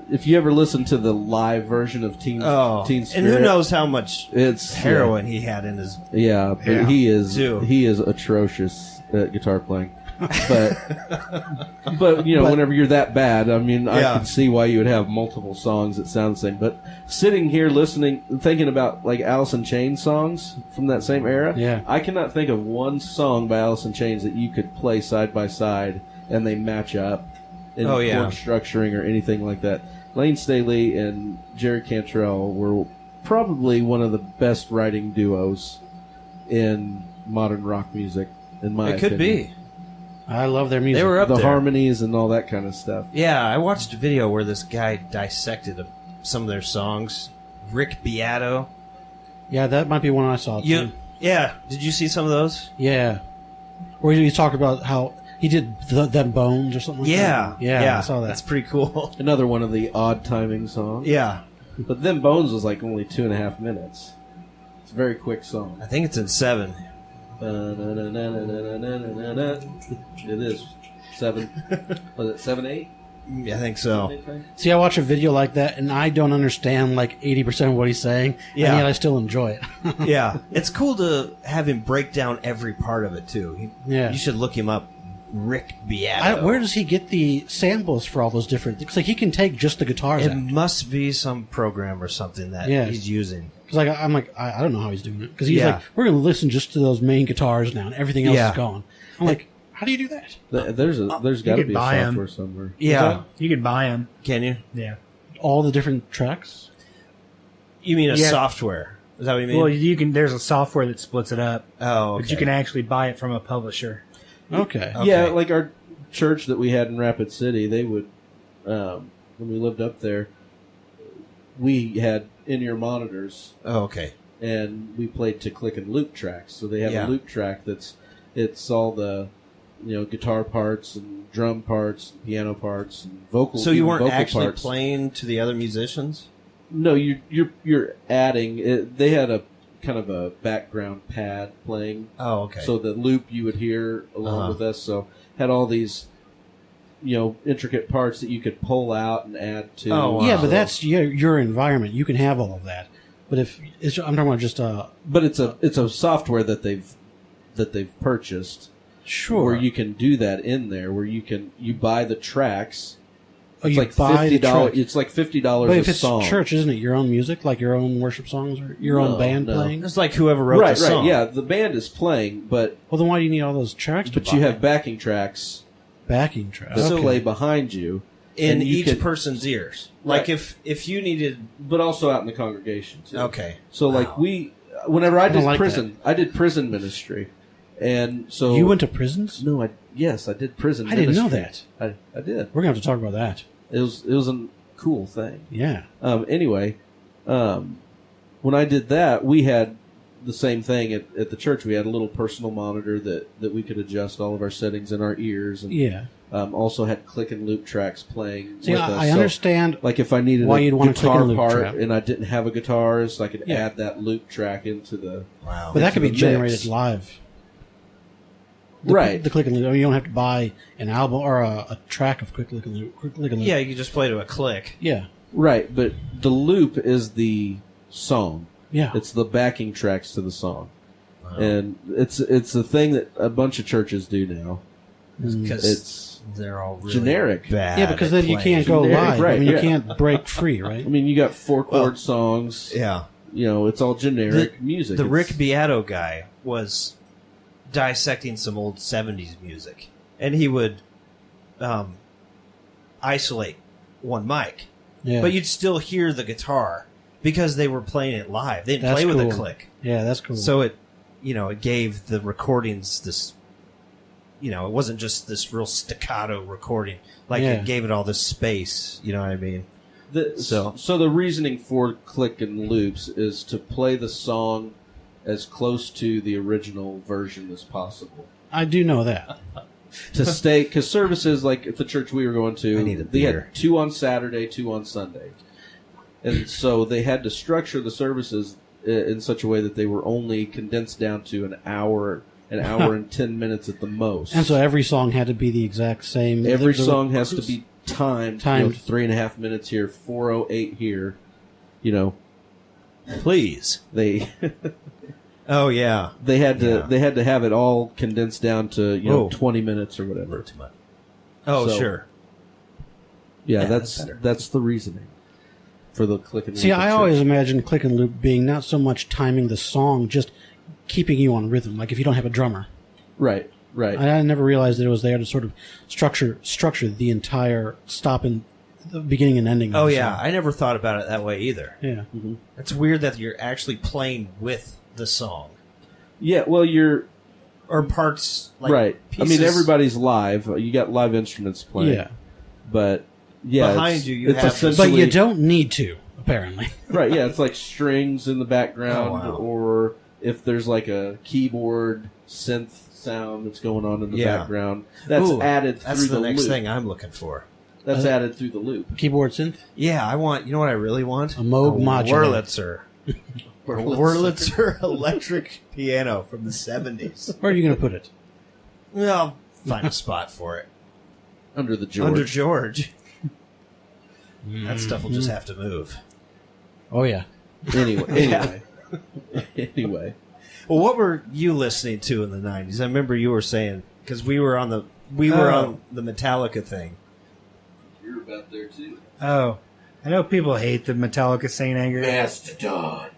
if you ever listen to the live version of Teen And Spirit, who knows how much it's heroin he had in his. Yeah, but Yeah. he is Too. he is atrocious at guitar playing. But you know, whenever you're that bad, I mean, I can see why you would have multiple songs that sound the same. But sitting here listening, thinking about like Alice in Chains songs from that same era, I cannot think of one song by Alice in Chains that you could play side by side and they match up in chord structuring or anything like that. Lane Staley and Jerry Cantrell were probably one of the best writing duos in modern rock music, in my opinion. It could be. I love their music. They were up the there. harmonies and all that kind of stuff. Yeah, I watched a video where this guy dissected some of their songs. Rick Beato. Yeah, that might be one I saw, too. Yeah, did you see some of those? Yeah. Where he talked about how he did them Bones or something like that. Yeah, I saw that. That's pretty cool. Another one of the odd timing songs. Yeah. But Them Bones was like only 2.5 minutes. It's a very quick song. I think it's in 7. It is 7. Was it 7/8? I think so. See, I watch a video like that, and I don't understand like 80% of what he's saying, and yet I still enjoy it. Yeah. It's cool to have him break down every part of it, too. You should look him up. Rick Beato. Where does he get the samples for all those different things? Like, he can take just the guitars It out. must be some program or something that he's using. Because I'm like, I don't know how he's doing it. Because he's like, we're going to listen just to those main guitars now, and everything else is gone. I'm like, how do you do that? There's got to be a software somewhere. Yeah. You could buy them. Can you? Yeah. All the different tracks? You mean a software? Is that what you mean? Well, you can. There's a software that splits it up. Oh, okay. But you can actually buy it from a publisher. Okay. Yeah, like our church that we had in Rapid City, they would, when we lived up there, we had in-ear monitors. Oh, okay. And we played to click and loop tracks. So they have a loop track it's all the, guitar parts and drum parts, and piano parts, and vocal. So you weren't actually parts. playing to the other musicians? No, you're adding. They had a kind of a background pad playing. Oh, okay. So the loop you would hear along with us. So had all these, intricate parts that you could pull out and add to. Oh, wow. Yeah, but that's your environment. You can have all of that. But I'm talking about just but it's a software that they've purchased. Sure. Where you can do that in there, where you buy the tracks. It's like $50. It's like $50 but if a it's song. church, isn't it your own music, like your own worship songs or your own band playing? It's like whoever wrote the song. Right, yeah. The band is playing, but well, then why do you need all those tracks? But you have backing tracks. Backing tracks that play behind you in each person's ears. Like if you needed, but also out in the congregation too. Okay. So like whenever I did prison, I did prison ministry, and so you went to prisons. No, Yes, I did prison. I didn't know that. I did. We're gonna have to talk about that. It was a cool thing. Yeah. Anyway, when I did that, we had the same thing at the church. We had a little personal monitor that we could adjust all of our settings in our ears. And, also had click and loop tracks playing. See, with us. I understand. Like if I needed why you'd want guitar a click and loop part track. and I didn't have a guitarist, I could add that loop track into the. Wow. But that could be generated live. Right. The click and loop. You don't have to buy an album or a track of click and loop. Yeah, you just play to a click. Yeah. Right, but the loop is the song. Yeah. It's the backing tracks to the song. Wow. And it's a thing that a bunch of churches do now. Because they're all really generic. Bad. Yeah, because then you can't go live. Right, I mean, you can't break free, right? I mean, you got 4-chord songs. Yeah. It's all generic music. The Rick Beato guy was dissecting some old 70s music. And he would isolate one mic. Yeah. But you'd still hear the guitar because they were playing it live. They didn't play with a click. Yeah, that's cool. So it gave the recordings this, it wasn't just this real staccato recording. Like it gave it all this space. You know what I mean? So the reasoning for click and loops is to play the song as close to the original version as possible. I do know that. To stay, because services like at the church we were going to, they had 2 on Saturday, 2 on Sunday. And so they had to structure the services in such a way that they were only condensed down to an hour and 10 minutes at the most. And so every song had to be the exact same. Every song has to be timed. 3.5 minutes here, 4:08 here. Please. They. Oh yeah, They had to have it all condensed down to 20 minutes or a whatever. little too much. Oh So- sure. Yeah, Yeah, that's that's better. that's the reasoning for the click and loop. See, I at always church. imagined click and loop being not so much timing the song, just keeping you on rhythm. Like if you don't have a drummer, Right. I never realized that it was there to sort of structure the entire stop and the beginning and ending. of Oh the yeah, song. I never thought about it that way either. Yeah. It's weird that you're actually playing with the song Yeah, well, you're or parts. Like right. Pieces. I mean, everybody's live. You got live instruments playing. Yeah. But yeah, Behind it's- you, you it's have- essentially But you don't need to, apparently. right. Yeah, it's like strings in the background, Oh, wow. or if there's like a keyboard synth sound that's going on in the Yeah. background, that's Ooh, added That's through the next loop. thing I'm looking for. That's added through the loop. Keyboard synth. Yeah, I want. You know what I really want? A Moog modulator. Wurlitzer. Wurlitzer electric piano from the 70s. Where are you going to put it? Well, find a spot for it. Under the George. Under George. That stuff will just have to move. Oh yeah. Anyway. Anyway. Well, what were you listening to in the 90s? I remember you were saying, because we were on the Metallica thing. You're about there too. Oh, I know people hate the Metallica Saint Anger. Mastodon.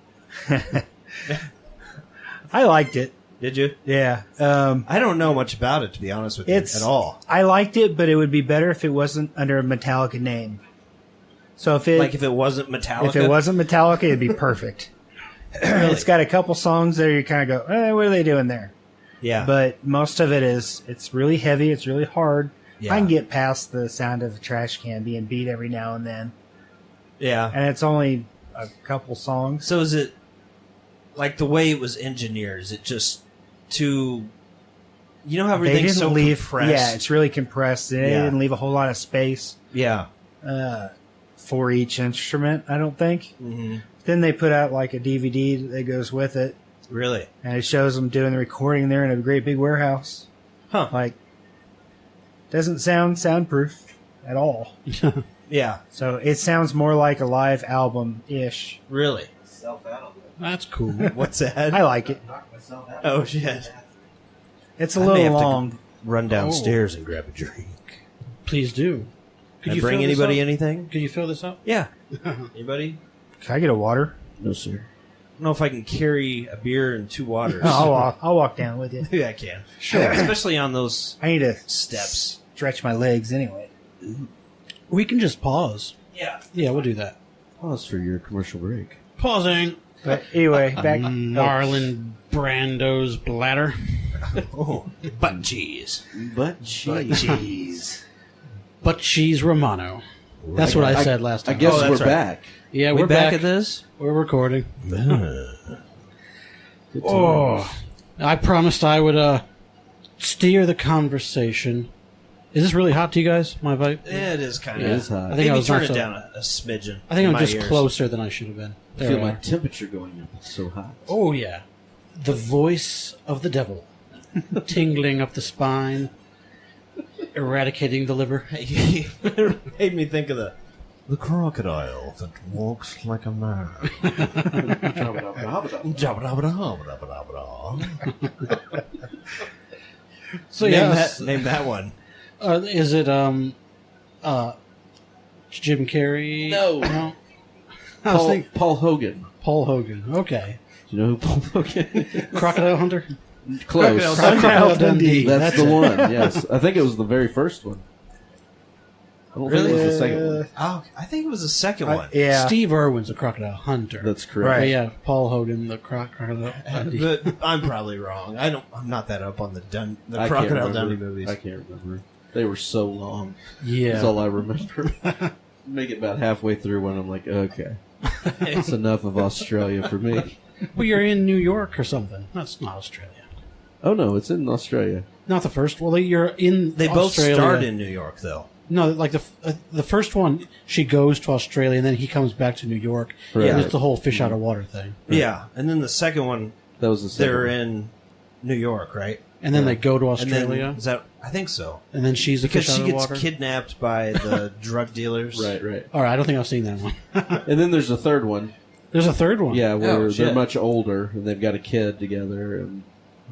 I liked it. Did you? Yeah. I don't know much about it, to be honest with you, It's at all. I liked it, but it would be better if it wasn't under a Metallica name. So if If it wasn't Metallica? if it wasn't Metallica, it'd be perfect. It's got a couple songs there you kind of go, what are they doing there? Yeah. But most of it it's really heavy, it's really hard. Yeah. I can get past the sound of a trash can being beat every now and then. yeah. And it's only a couple songs. So is it, like the way it was engineered, is it just too... You know how They everything's didn't so leave, compressed? yeah, it's really compressed. They Yeah. didn't leave a whole lot of space Yeah. for each instrument, I don't think. Mm-hmm. Then they put out like a DVD that goes with it, Really? and it shows them doing the recording there in a great big warehouse. Huh. Like, doesn't sound soundproof at all. Yeah. So it sounds more like a live album ish. Really? Self out. That's cool. What's that? I like it. Knock myself out. Oh, shit. It's a I may little have to long. Run downstairs and grab a drink. Please do. Can I bring anybody anything? Could you fill this up? Yeah. Anybody? Can I get a water? No, sir. I don't know if I can carry a beer and 2 waters. I'll walk down with you. Yeah, I can. Sure. Especially on those I need to steps. stretch my legs anyway. We can just pause. Yeah. Yeah, we'll do that. Pause for your commercial break. Pausing. But anyway, back. Marlon Brando's bladder. Oh, butt cheese. But Jeez. But she's Romano. That's what I said last time. I guess Oh, we're that's right. back. Yeah, We we're back back. at this? We're recording. Good Oh, times. I promised I would steer the conversation. Is this really hot to you guys? My vibe? It is kind It of. is hot. I think Maybe I was turn not it so- down a smidgen. I think in I'm my just ears. closer than I should have been. I There feel we my are. temperature going up. It's so hot. Oh yeah, the voice of the devil, tingling up the spine, eradicating the liver. It made me think of the crocodile that walks like a man. So name, yes, name that one. is it Jim Carrey? No. I was thinking Paul Hogan. Paul Hogan. Okay, Do you know who Paul Hogan is? Crocodile Hunter. Close. Crocodile Dundee. That's the it. one, yes. I think it was the very first one. I don't think it was the second one. Oh, I think it was the second one. Yeah. Steve Irwin's a Crocodile Hunter. That's correct. But Right. yeah, Paul Hogan, the Crocodile Dundee. But I'm probably wrong. I'm not that up on the I can't Crocodile remember. Dundee movies. I can't remember. They were so long. Yeah. That's all I remember. Make it about halfway through when I'm like, okay, that's enough of Australia for me. Well, you're in New York or something. That's not Australia. Oh no, it's in Australia. Not the first. Well, you're in. They both Australia. starred in New York, though. No, like the first one, she goes to Australia and then he comes back to New York. Right. And it's the whole fish out of water thing. Yeah, and then the second one, That was the second they're one. in New York, right? And then they go to And then Australia, is that? I think so. and then she's the Because fish she out of gets water. kidnapped by the drug dealers. Right, right. All right, I don't think I've seen that one. And then there's a third one There's a third one. Yeah, where Oh, shit. they're much older and they've got a kid together, and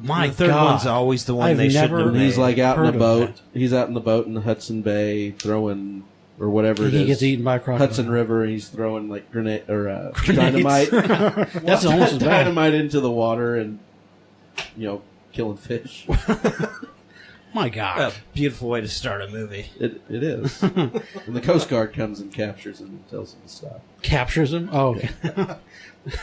My the third God. one's always the one I've they shouldn't never have he's made. like out in Heard the of boat. that. He's out in the boat in the Hudson Bay throwing or whatever it He is. gets eaten by a crocodile. Hudson River, and he's throwing like grenade or dynamite, That's almost as bad. dynamite into the water, and killing fish. My God. A beautiful way to start a movie. It is. And the Coast Guard comes and captures him and tells him to stop. Captures him? Oh, okay.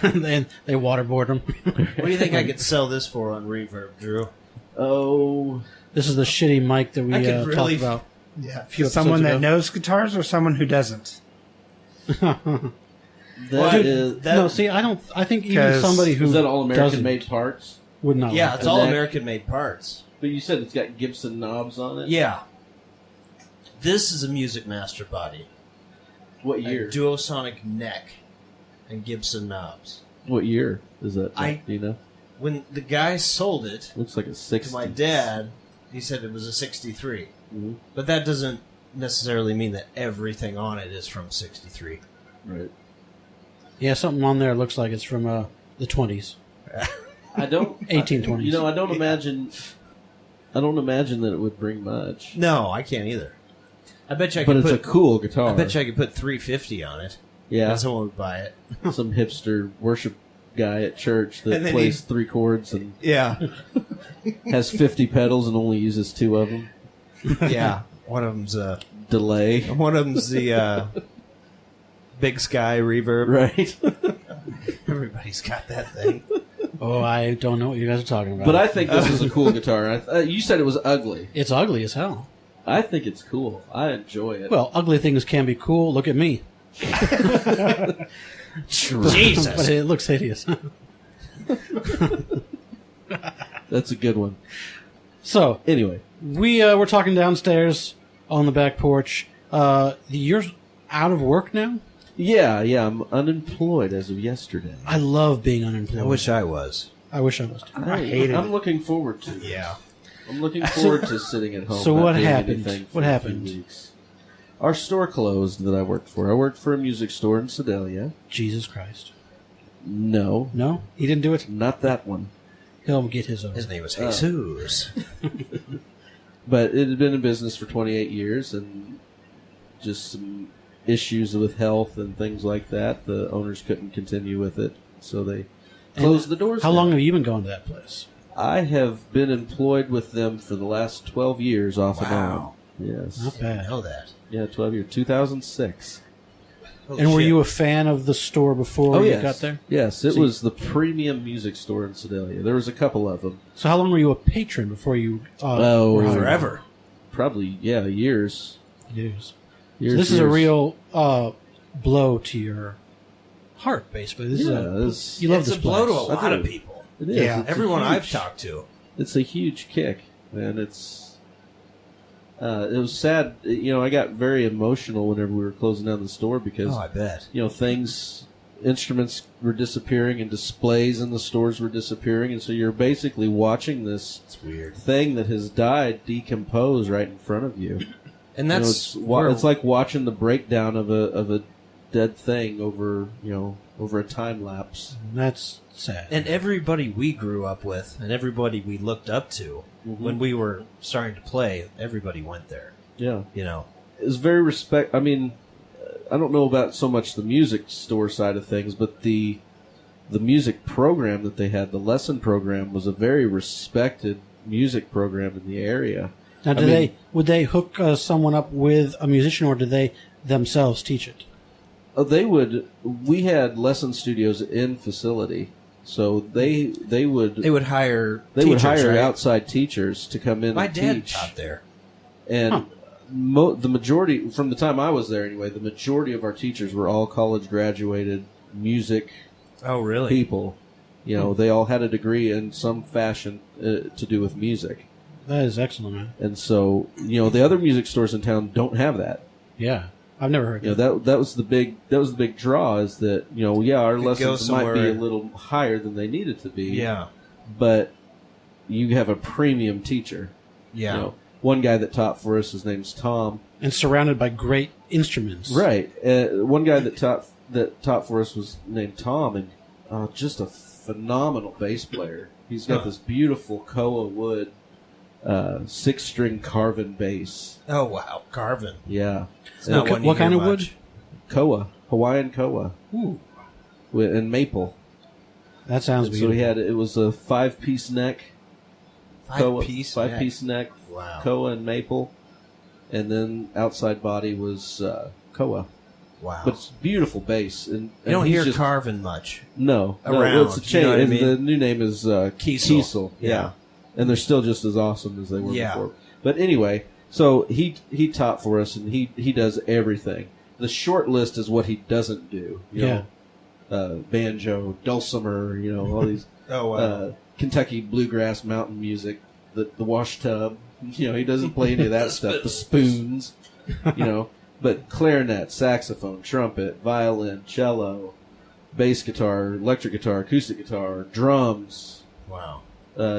Then they waterboard him. What do you think I could sell this for on Reverb, Drew? Oh, This is the shitty mic that we I could talked really- about. Yeah. Few Someone episodes that ago. knows guitars or someone who doesn't? that Dude, is. No, see, I think even 'Cause- somebody who Is that all American doesn't made parts? would not. Yeah, like it's that. all neck. American-made parts. But you said it's got Gibson knobs on it. Yeah. This is a Music Master body. What A year? duosonic neck and Gibson knobs. What year is that? I- Do you know? When the guy sold it Looks like a 60. to my dad, he said it was a 63. Mhm. But that doesn't necessarily mean that everything on it is from 63. Right. Yeah, something on there looks like it's from the 20s. I don't. 1820s. I don't imagine. I don't imagine that it would bring much. No, I can't either. I bet you I But could it's put a cool guitar. I bet you I could put $350 on it. Yeah. And someone would buy it. Some hipster worship guy at church that And then plays 3 chords and Yeah. has 50 pedals and only uses 2 of them. Yeah. One of them's Delay. the Big Sky reverb. Right. Everybody's got that thing. Oh, I don't know what you guys are talking about. But I think this is a cool guitar. You said it was ugly. It's ugly as hell. I think it's cool. I enjoy it. Well, ugly things can be cool. Look at me. Jesus. But it looks hideous. That's a good one. So, Anyway. we were talking downstairs on the back porch. You're out of work now? Yeah, I'm unemployed as of yesterday. I love being unemployed. I wish I was. I wish I was. I hate it. I'm looking forward to it. Yeah. I'm looking forward to sitting at home. So not what doing happened? anything for What a few happened? weeks. Our store closed that I worked for. I worked for a music store in Sedalia. Jesus Christ. No, No? He didn't do it? not that one. He'll get his own. His name was Jesus. But it had been in business for 28 years, and just some issues with health and things like that. The owners couldn't continue with it, so they closed the doors. How down. long have you been going to that place? I have been employed with them for the last 12 years, off and Wow. on. Yes. Not I bad. know that. Yeah, 12 years. 2006. Holy And were shit. you a fan of the store before you yes. got there? Yes, it So you- was the premium music store in Sedalia. There was a couple of them. So how long were you a patron before you Oh, were hired? Forever. Probably, years. Years. Years, So this is a years. real blow to your heart, basically. This Yeah, is you love It's this a blow to a place. I lot do. of people. It is. Yeah. It's a Everyone I've huge- talked to. It's a huge kick, and it was sad. I got very emotional whenever we were closing down the store because Oh, I bet. instruments were disappearing and displays in the stores were disappearing, and so you're basically watching this It's weird. thing that has died decompose right in front of you. And that's it's like watching the breakdown of a dead thing over a time lapse. That's sad. and everybody we grew up with and everybody we looked up to when we were starting to play, everybody went there. Yeah, It it's very respect. I mean, I don't know about so much the music store side of things, but the music program that they had, the lesson program, was a very respected music program in the area. Now, would they hook someone up with a musician, or did they themselves teach it? They would. We had lesson studios in facility, so they would hire they teachers, would hire right? outside teachers to come in My and dad teach. taught there. And the majority, from the time I was there anyway, the majority of our teachers were all college graduated music Oh, really? people. They all had a degree in some fashion to do with music. That is excellent, man. And so, the other music stores in town don't have that. Yeah, I've never heard That was the big draw, is that our Could go lessons might be somewhere- a little higher than they needed to be. Yeah. But you have a premium teacher. Yeah. One guy that taught for us, his name's Tom. And surrounded by great instruments. Right. One guy that that taught for us was named Tom, and just a phenomenal bass player. He's got this beautiful koa wood 6-string carven bass. Oh wow, carven. Yeah. It's not one you what kind hear of wood? much. Koa, Hawaiian koa, Ooh, and maple. that sounds So beautiful. he had, it was a 5-piece neck, five-piece neck, Wow. koa and maple, and then outside body was koa. Wow. But it's beautiful bass. And you don't he's hear just, carven much. No, around, it's a you change. know what I and mean? the new name is Kiesel. Yeah. And they're still just as awesome as they were Yeah. before. But anyway, so he taught for us, and he does everything. The short list is what he doesn't do. You know, banjo, dulcimer, you know, all these Oh wow. Kentucky bluegrass mountain music, the wash tub. You know, he doesn't play any of that stuff. The spoons, you know. But clarinet, saxophone, trumpet, violin, cello, bass guitar, electric guitar, acoustic guitar, drums. Wow.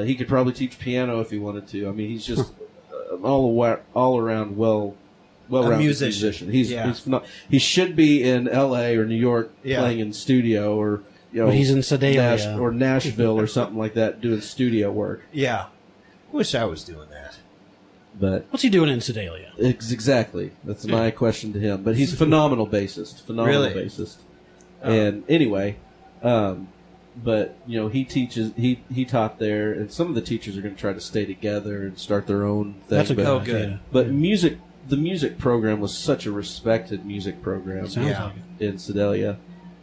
He could probably teach piano if he wanted to. I mean, he's just all around well-rounded musician. He's he should be in L.A. or New York playing in studio, or you know, But he's in Sedalia. or Nashville or something like that doing studio work. Yeah. Wish I was doing that. But What's he doing in Sedalia? exactly, that's my question to him. But he's a phenomenal bassist, Really? bassist. And anyway, but you know, he teaches. He taught there, and some of the teachers are going to try to stay together and start their own thing. That's a good Oh, idea. good. But the music program was such a respected music program Sounds Yeah. like it. in Sedalia,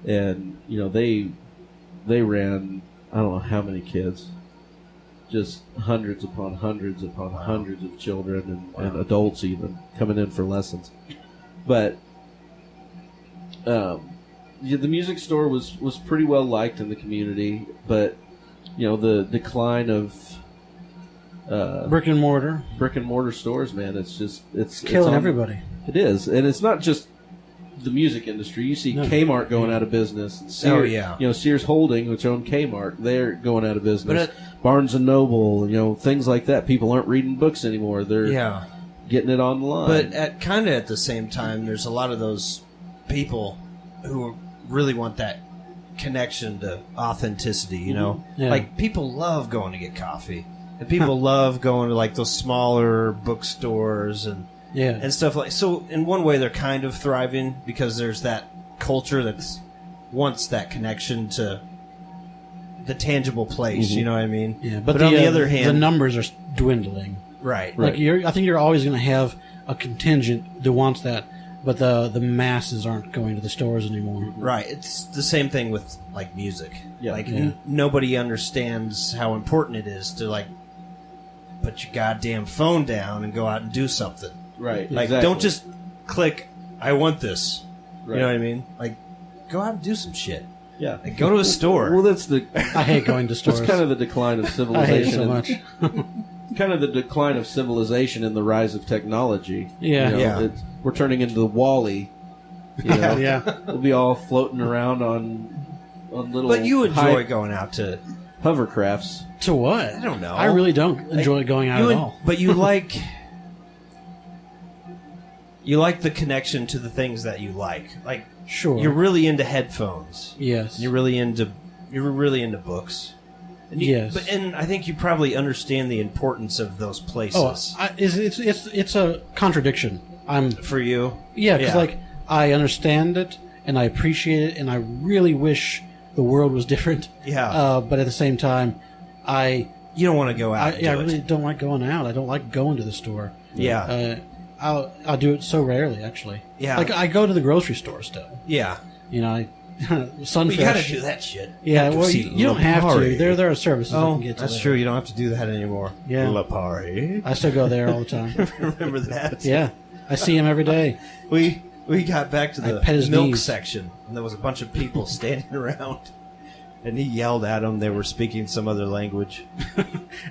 and you know they ran, I don't know how many kids, just hundreds upon hundreds upon hundreds of children and adults even coming in for lessons. But the music store was pretty well liked in the community, but you know, the decline of Brick and mortar. stores, man, it's Killing on- everybody. It is, and it's not just the music industry. You see No. Kmart going out of business. And Sears, Oh, yeah. You know, Sears Holding, which owned Kmart, they're going out of business. But Barnes and Noble, you know, things like that. People aren't reading books anymore. They're Yeah. getting it online. But at kind of at the same time, there's a lot of those people who really want that connection to authenticity. You know, Yeah. like people love going to get coffee, and people love going to like those smaller bookstores and Yeah. stuff like. So in one way, they're kind of thriving because there's that culture that's wants that connection to the tangible place. You know what I mean? Yeah, But on the other hand, the numbers are dwindling. right. Like I think you're always going to have a contingent that wants that, but the masses aren't going to the stores anymore. Right. It's the same thing with like music. Yeah. Like Yeah. nobody understands how important it is to like put your goddamn phone down and go out and do something. right, Like exactly. don't just click I want this. Right. You know what I mean? Like go out and do some shit. Yeah. Like go to a store. Well, that's the I hate going to stores. that's kind of the decline of I civilization. hate it so and- much. Kind of the decline of civilization and the rise of technology. Yeah. You know, Yeah. we're turning into the Wall-E. You know? Yeah. We'll be all floating around on little. But you enjoy high going out to hovercrafts. To what? I don't know. I really don't enjoy going out you at all. But you like the connection to the things that you like. Like Sure. you're really into headphones. Yes. You're really into books. And Yes. and I think you probably understand the importance of those places. It's a contradiction. For you, Because like I understand it and I appreciate it and I really wish the world was different. Yeah. But at the same time, I you don't want to go out. and do I it. really don't like going out. I don't like going to the store. Yeah. I'll do it so rarely actually. Yeah. Like I go to the grocery store still. Yeah. You know, Sunfresh. Well, you got to do that shit. Yeah, Have to well, see you don't have to. Lipari. There are services you Oh, can get to that's there. true. You don't have to do that anymore. Yeah. Lipari. I still go there all the time. Remember that? Yeah, I see him every day. We got back to I the pet his milk knees. section, and there was a bunch of people standing around, and he yelled at them. They were speaking some other language.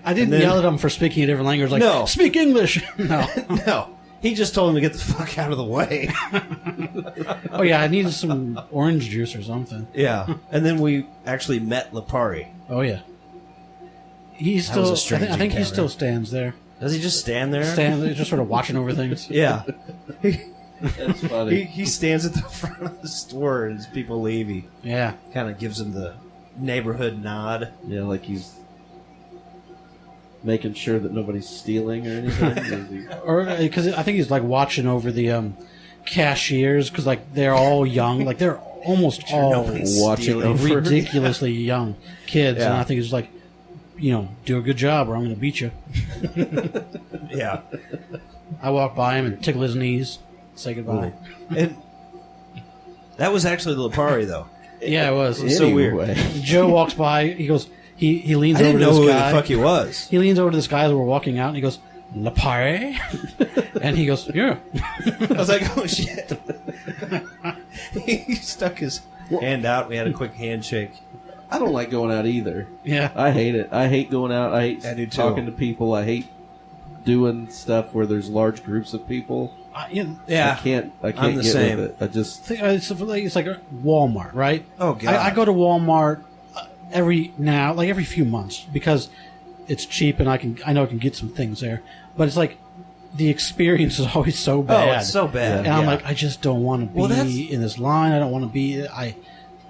I didn't then- yell at him for speaking a different language. Like, No. speak English. No. No, he just told him to get the fuck out of the way. Oh yeah, I needed some orange juice or something. Yeah, and then we actually met Lipari. Oh yeah. He's That was still. a strange I think he encounter. still stands there. Does he just stand there? Just sort of watching over things. Yeah. That's funny. He stands at the front of the store, and as people leave, he kind of gives them the neighborhood nod. Yeah, like he's making sure that nobody's stealing or anything. Or because I think he's like watching over the cashiers because like they're all young, like they're almost all watching over ridiculously young kids, and I think it's like, do a good job or I'm going to beat you. Yeah. I walk by him and tickle his knees, say goodbye. And that was actually the Lipari, though. Yeah, it was. So weird. Joe walks by. He goes. He leans I didn't over to know this who guy. the fuck he was. He leans over to this guy as we're walking out, and he goes, "Lipari," and he goes, "Yeah." I was like, oh shit. He stuck his hand out. We had a quick handshake. I don't like going out either. Yeah. I hate it. I hate going out. I hate talking to people. I hate doing stuff where there's large groups of people. I can't I'm the get same. with it. I just it's like Walmart, right? Oh god. I go to Walmart every few months because it's cheap and I know I can get some things there. But it's like the experience is always so bad. Oh, it's so bad. And I'm like, I just don't want to be in this line. I don't want to be. I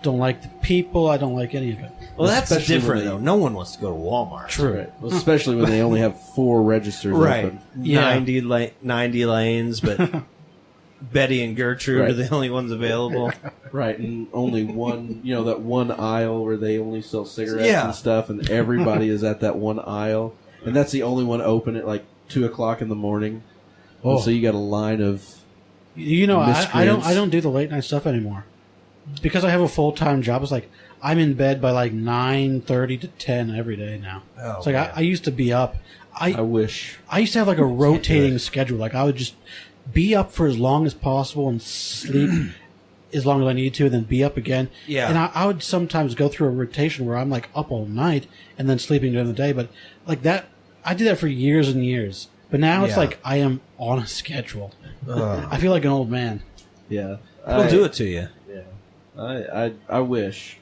don't like the people. I don't like any of it. Well, that's Especially different, when though. No one wants to go to Walmart. True. Well, especially when they only have 4 registers open. Yeah. 90 lanes, but Betty and Gertrude are the only ones available. Right, and only one, that one aisle where they only sell cigarettes and stuff, and everybody is at that one aisle. And that's the only one open at like 2 o'clock in the morning. Oh. So you got a line of I don't do the late night stuff anymore. Because I have a full-time job, it's like I'm in bed by like 9:30 to 10 every day now. Oh, it's like I used to be up. I wish. I used to have like a rotating schedule. Like I would just be up for as long as possible and sleep as long as I need to, and then be up again. Yeah. And I would sometimes go through a rotation where I'm like up all night and then sleeping during the day. But like that, I did that for years and years. But now it's like I am on a schedule. I feel like an old man. Yeah. It'll do it to you. Yeah. I wish.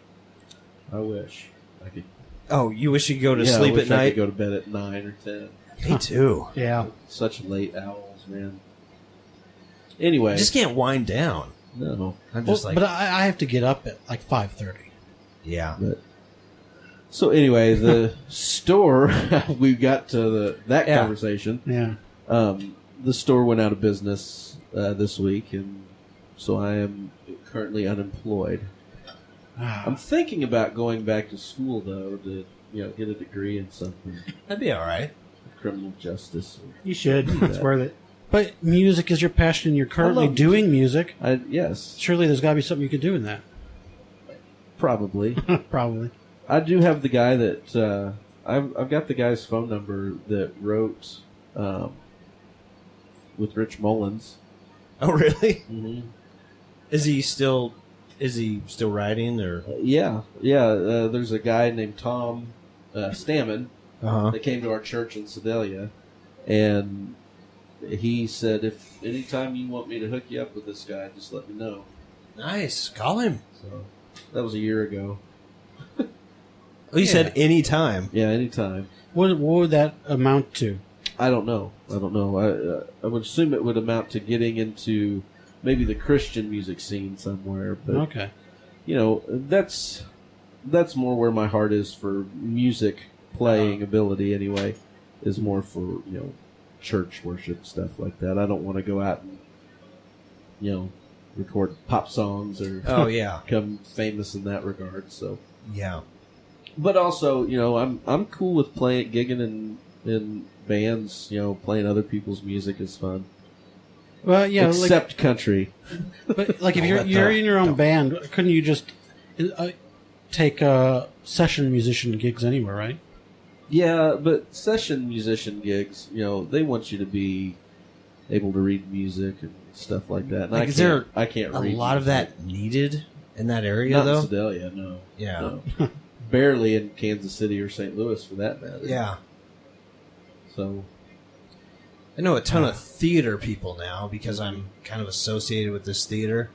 I could. Oh, you wish you could go to sleep at I night? could go to bed at 9 or 10. Me too. Yeah. Such late owls, man. Anyway. I just can't wind down. No. I'm just But I have to get up at like 5:30. Yeah. So anyway, the store, we got to that conversation. Yeah. The store went out of business this week, and so I am currently unemployed. I'm thinking about going back to school, though, to get a degree in something. That'd be all right. Criminal justice. You should. It's worth it. But music is your passion, and you're currently doing music. Yes. Surely there's got to be something you could do in that. Probably. Probably. I do have the guy that I've got the guy's phone number that wrote with Rich Mullins. Oh, really? Mm-hmm. Is he still writing or? Yeah. There's a guy named Tom Stammen that came to our church in Sedalia, and he said, if anytime you want me to hook you up with this guy, just let me know. Nice. Call him. So that was a year ago. Oh, you said anytime. Yeah, anytime. What would that amount to? I don't know. I would assume it would amount to getting into maybe the Christian music scene somewhere. But, okay. That's more where my heart is for music playing ability anyway, is more for, church worship, stuff like that. I don't want to go out and, record pop songs or become famous in that regard. So yeah. But also, I'm cool with gigging in bands. Playing other people's music is fun. Well, yeah, except country. But like, if you're in your own band, couldn't you just take session musician gigs anywhere, right? Yeah, but session musician gigs, they want you to be able to read music and stuff like that. And I can't read a lot of that needed in that area, Not though? in Sedalia, no. Yeah. No. Barely in Kansas City or St. Louis, for that matter. Yeah. So I know a ton of theater people now because I'm kind of associated with this theater,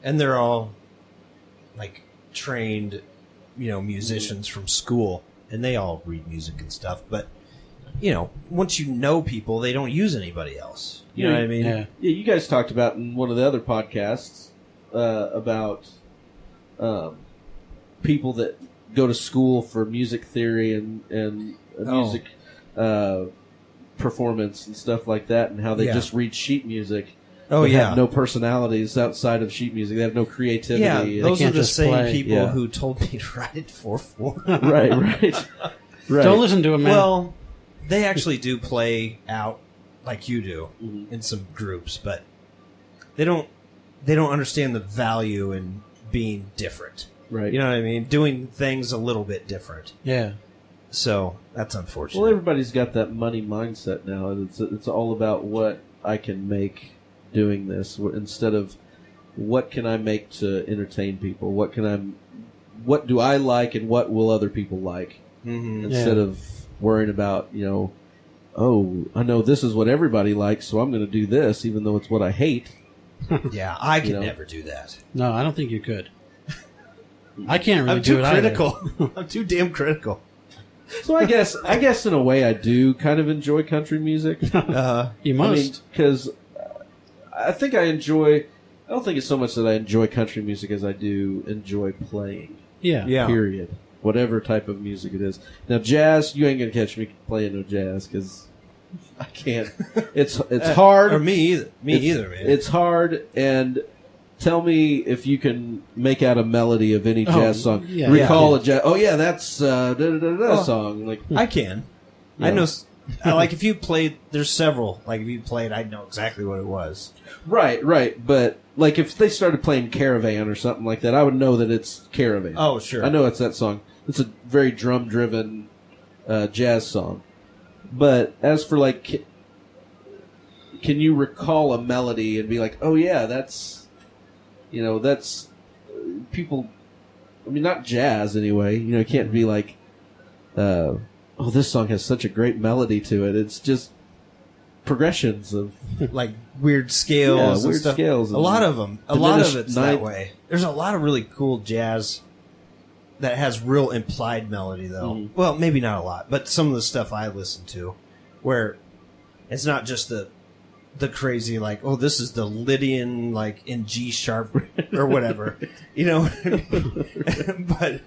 and they're all like trained, musicians from school, and they all read music and stuff. But once you know people, they don't use anybody else. You know what I mean? Yeah. Yeah, you guys talked about in one of the other podcasts about people that go to school for music theory and music performance and stuff like that, and how they just read sheet music. Oh, but yeah. have no personalities outside of sheet music. They have no creativity. Yeah, those are can't the just same play. people Yeah. who told me to write it 4/4. Right. Don't listen to him, man. Well, they actually do play out like you do in some groups, but they don't understand the value in being different. Right. You know what I mean? Doing things a little bit different. yeah. So that's unfortunate. Well, everybody's got that money mindset now. It's all about what I can make doing this instead of what can I make to entertain people. What do I like and what will other people like? Instead of worrying about oh, I know this is what everybody likes, so I'm going to do this, even though it's what I hate. Yeah, I could never do that. No, I don't think you could. I can't really I'm too do it critical. I'm too damn critical. So I guess in a way I do kind of enjoy country music. You must. Because I think I enjoy. I don't think it's so much that I enjoy country music as I do enjoy playing. Yeah. Period. Whatever type of music it is. Now jazz, you ain't gonna catch me playing no jazz because I can't. It's hard. Or me either. Man. It's hard, and tell me if you can make out a melody of any jazz song. yeah. Recall a jazz. Oh yeah, that's song. Like I can. Yeah. I know. Like if you played, there's several. Like if you played, I'd know exactly what it was. right. But like if they started playing Caravan or something like that, I would know that it's Caravan. Oh sure. I know it's that song. It's a very drum-driven jazz song. But as for like, can you recall a melody and be like, oh yeah, that's people. I mean, not jazz anyway. It can't be like, oh, this song has such a great melody to it. It's just progressions of like weird scales. weird and stuff. scales. A lot of them. A lot of Diminished it's ninth. that way. There's a lot of really cool jazz that has real implied melody, though. Well, maybe not a lot, but some of the stuff I listen to, where it's not just the crazy like, oh, this is the Lydian like in G sharp or whatever, But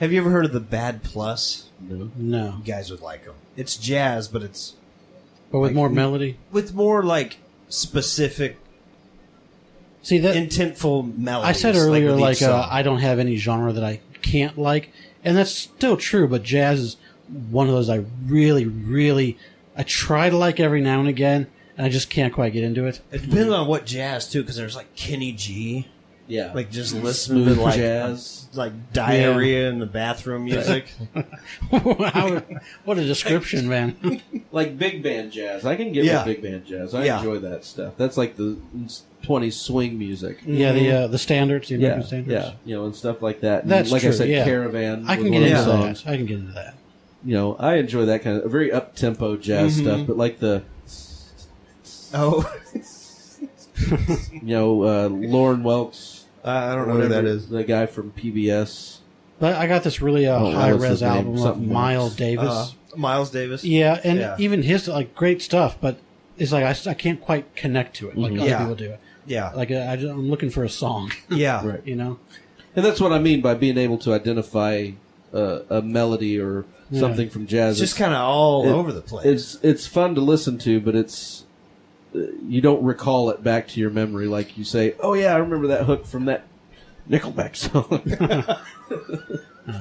have you ever heard of the Bad Plus? No. You guys would like them. It's jazz, but it's But with more melody? with more like specific, See, that intentful melodies. I said earlier, with each song. I don't have any genre that I can't like. And that's still true, but jazz is one of those I really, really, I try to like every now and again, and I just can't quite get into it. It depends on what jazz too, because there's like Kenny G, Yeah. like just listening Smooth to like jazz. like diarrhea in the bathroom music. What a description, man. Like big band jazz. I can get Yeah. with big band jazz. I Yeah. enjoy that stuff. That's like the 20s swing music. Yeah, the standards, the American standards. Yeah, and stuff like that. And That's like true, I said, yeah. Caravan. I can was get one into of the that. songs. I can get into that. I enjoy that kind of very up tempo jazz stuff. But like the Oh, Lauren Welks. I don't know who that is. The guy from PBS. But I got this really what's high-res his name? album of Something Miles Welks. Davis. Miles Davis. Yeah, and Yeah. even his great stuff, but it's like I can't quite connect to it like other Yeah. people do. Yeah, Like I'm looking for a song, yeah, Right. you know. And that's what I mean by being able to identify a melody or something from jazz. It's just kind of all over the place. It's fun to listen to, but it's you don't recall it back to your memory like you say, oh yeah, I remember that hook from that Nickelback song.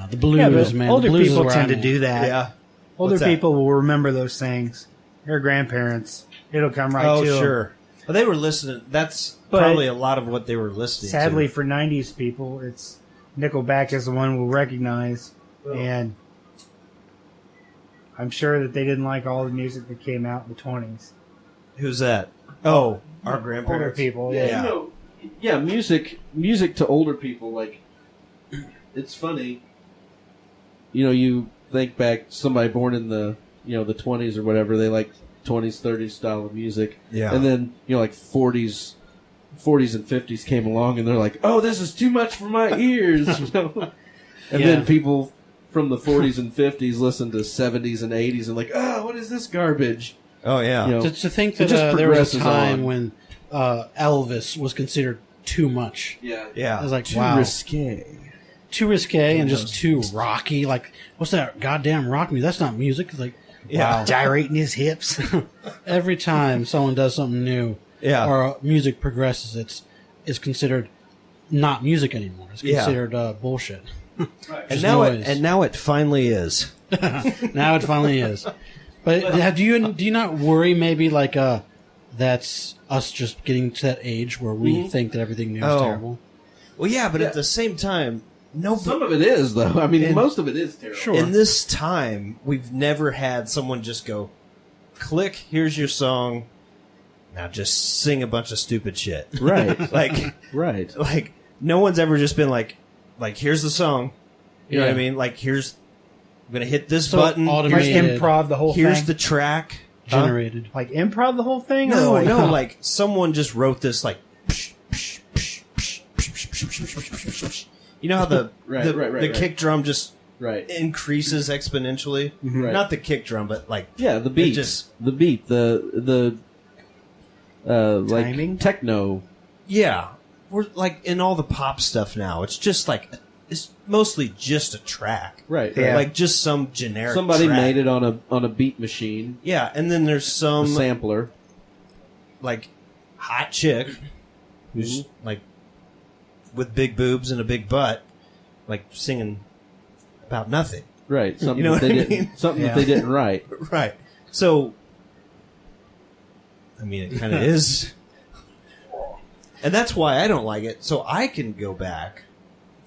The blues, but man. older the blues people is where tend I'm to at. do that. Yeah. Older What's that? people will remember those things. Their grandparents, it'll come right Oh, to 'em. sure. Well, they were listening. That's But probably a lot of what they were listening Sadly to. for 90s people, it's Nickelback is the one we'll recognize. And I'm sure that they didn't like all the music that came out in the 20s. Who's that? Oh, our Older grandparents. people, Yeah. Yeah. Music to older people, like it's funny. You think back, somebody born in the the 20s or whatever, they like 20s, 30s style of music. Yeah. And then, like 40s and 50s came along and they're like, oh, this is too much for my ears. And Yeah. then people from the 40s and 50s listen to 70s and 80s and like, what is this garbage? Oh yeah. You know, To think it that just there was a progresses time on. when Elvis was considered too much. Yeah. Yeah. I was like, Too wow. risque. Too risque and just too rocky. Like, what's that goddamn rock music? That's not music. It's like, Yeah. wow. Gyrating his hips. Every time someone does something new Yeah. or music progresses, it's considered not music anymore. It's Yeah. considered bullshit. And Just now noise. now it finally is. Now it finally is. But do you not worry maybe like that's us just getting to that age where we think that everything new is Oh. terrible? Well, yeah, but at the same time, Some of it is, though. I mean, most of it is terrible. Sure. in this time, we've never had someone just go, click, here's your song. Now just sing a bunch of stupid shit. Right. like, Right. like no one's ever just been like, here's the song. You know what I Yeah. mean? Like, I'm going to hit this So button. Like automated, improv the whole Here's thing. the track. generated. Like improv the whole thing? No, or like, no, like someone just wrote this like. You know how the Right, the, right, right, the right. kick drum just Right. increases exponentially? Right. Not the kick drum, but like Yeah, the beat. just- the beat. The like Timing? techno. yeah, we're like in all the pop stuff now. It's just like it's mostly just a track, Right. Yeah. Like just some generic. Somebody track. made it on a beat machine, Yeah, and then there's a some sampler. like hot chick who's like with big boobs and a big butt, like singing about nothing. Right. Something You know that they what I didn't. mean? Something Yeah. that they didn't write. Right. So, I mean, it kind of is. And that's why I don't like it. So I can go back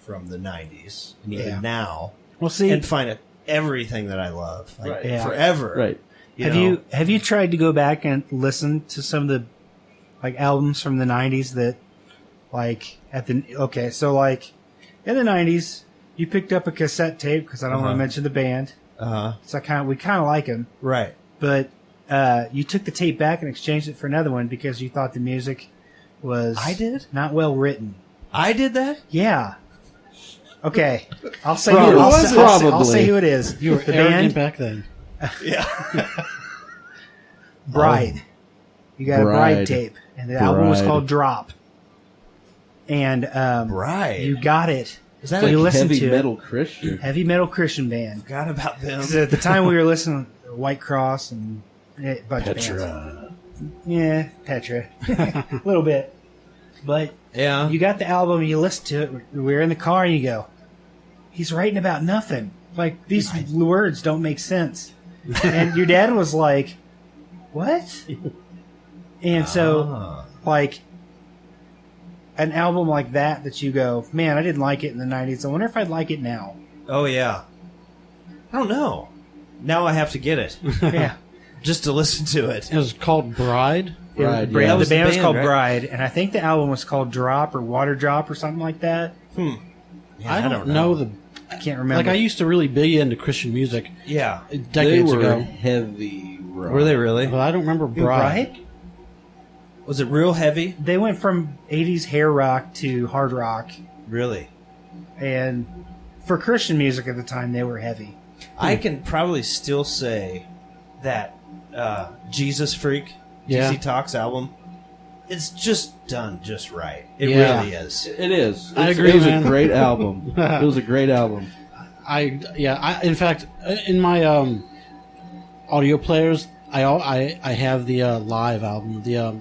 from the 90s and even Yeah. now well, see, and find everything that I love. Like, Right. Yeah. forever. Right. have you tried to go back and listen to some of the like albums from the 90s that like so like in the 90s you picked up a cassette tape because I don't want to mention the band. Uh-huh. So we kind of like them, Right. but you took the tape back and exchanged it for another one because you thought the music was I did? not well written. I did that? Yeah. Okay. I'll say Probably. who, I'll say Probably. who it is. You were the arrogant band back then. Yeah. Bride. You got a Bride. Bride tape, and the album was Bride. called Drop. And Right. you got it. Is that So a you listened Heavy to metal Christian. it. Heavy metal Christian band. forgot about them? 'Cause at the time we were listening to White Cross and a bunch of bands. Yeah, Petra. A little bit. But Yeah. you got the album and you listen to it. We were in the car and you go, he's writing about nothing. Like, these words don't make sense. And your dad was like, what? And so, like, an album like that you go, man, I didn't like it in the 90s. I wonder if I'd like it now. Oh, yeah. I don't know. Now I have to get it Yeah. just to listen to it. It was called Bride. Bride, The yeah. That was the band was band, called right? Bride, and I think the album was called Drop or Water Drop or something like that. Yeah, I don't know the. I can't remember. Like I used to really be into Christian music Yeah. They decades were ago, heavy rock. Were they really? but I don't remember Who, Bride. Bride? Was it real heavy? They went from 80s hair rock to hard rock, Really? and for Christian music at the time, they were heavy. I can probably still say that Jesus Freak, Yeah. GZ Talks album, it's just done just right. It Yeah. really is. It is. I It's- agree, It was man. a great album. It was a great album. In fact, in my audio players, I have the live album, the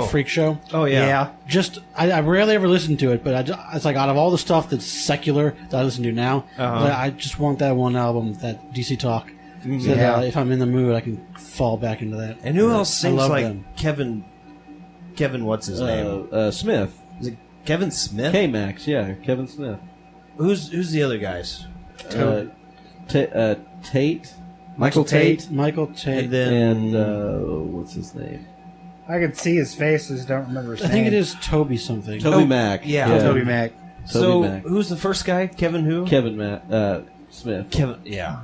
Freak Show. Oh, yeah. Just I rarely ever listen to it, but it's like out of all the stuff that's secular that I listen to now, I just want that one album, that DC Talk. So that, Yeah. if I'm in the mood, I can fall back into that. And who else I sings love like them. Kevin, what's his name? Smith. Is it Kevin Smith? K-Max, yeah. Kevin Smith. Who's the other guys? Tate. Michael Tate. Michael Tate. And then And what's his name? I could see his face, I just don't remember his I name. think it is Toby something. Toby Mac. yeah. Toby Mac. so Mac. who's the first guy? Kevin who? Kevin Smith. Kevin. Yeah.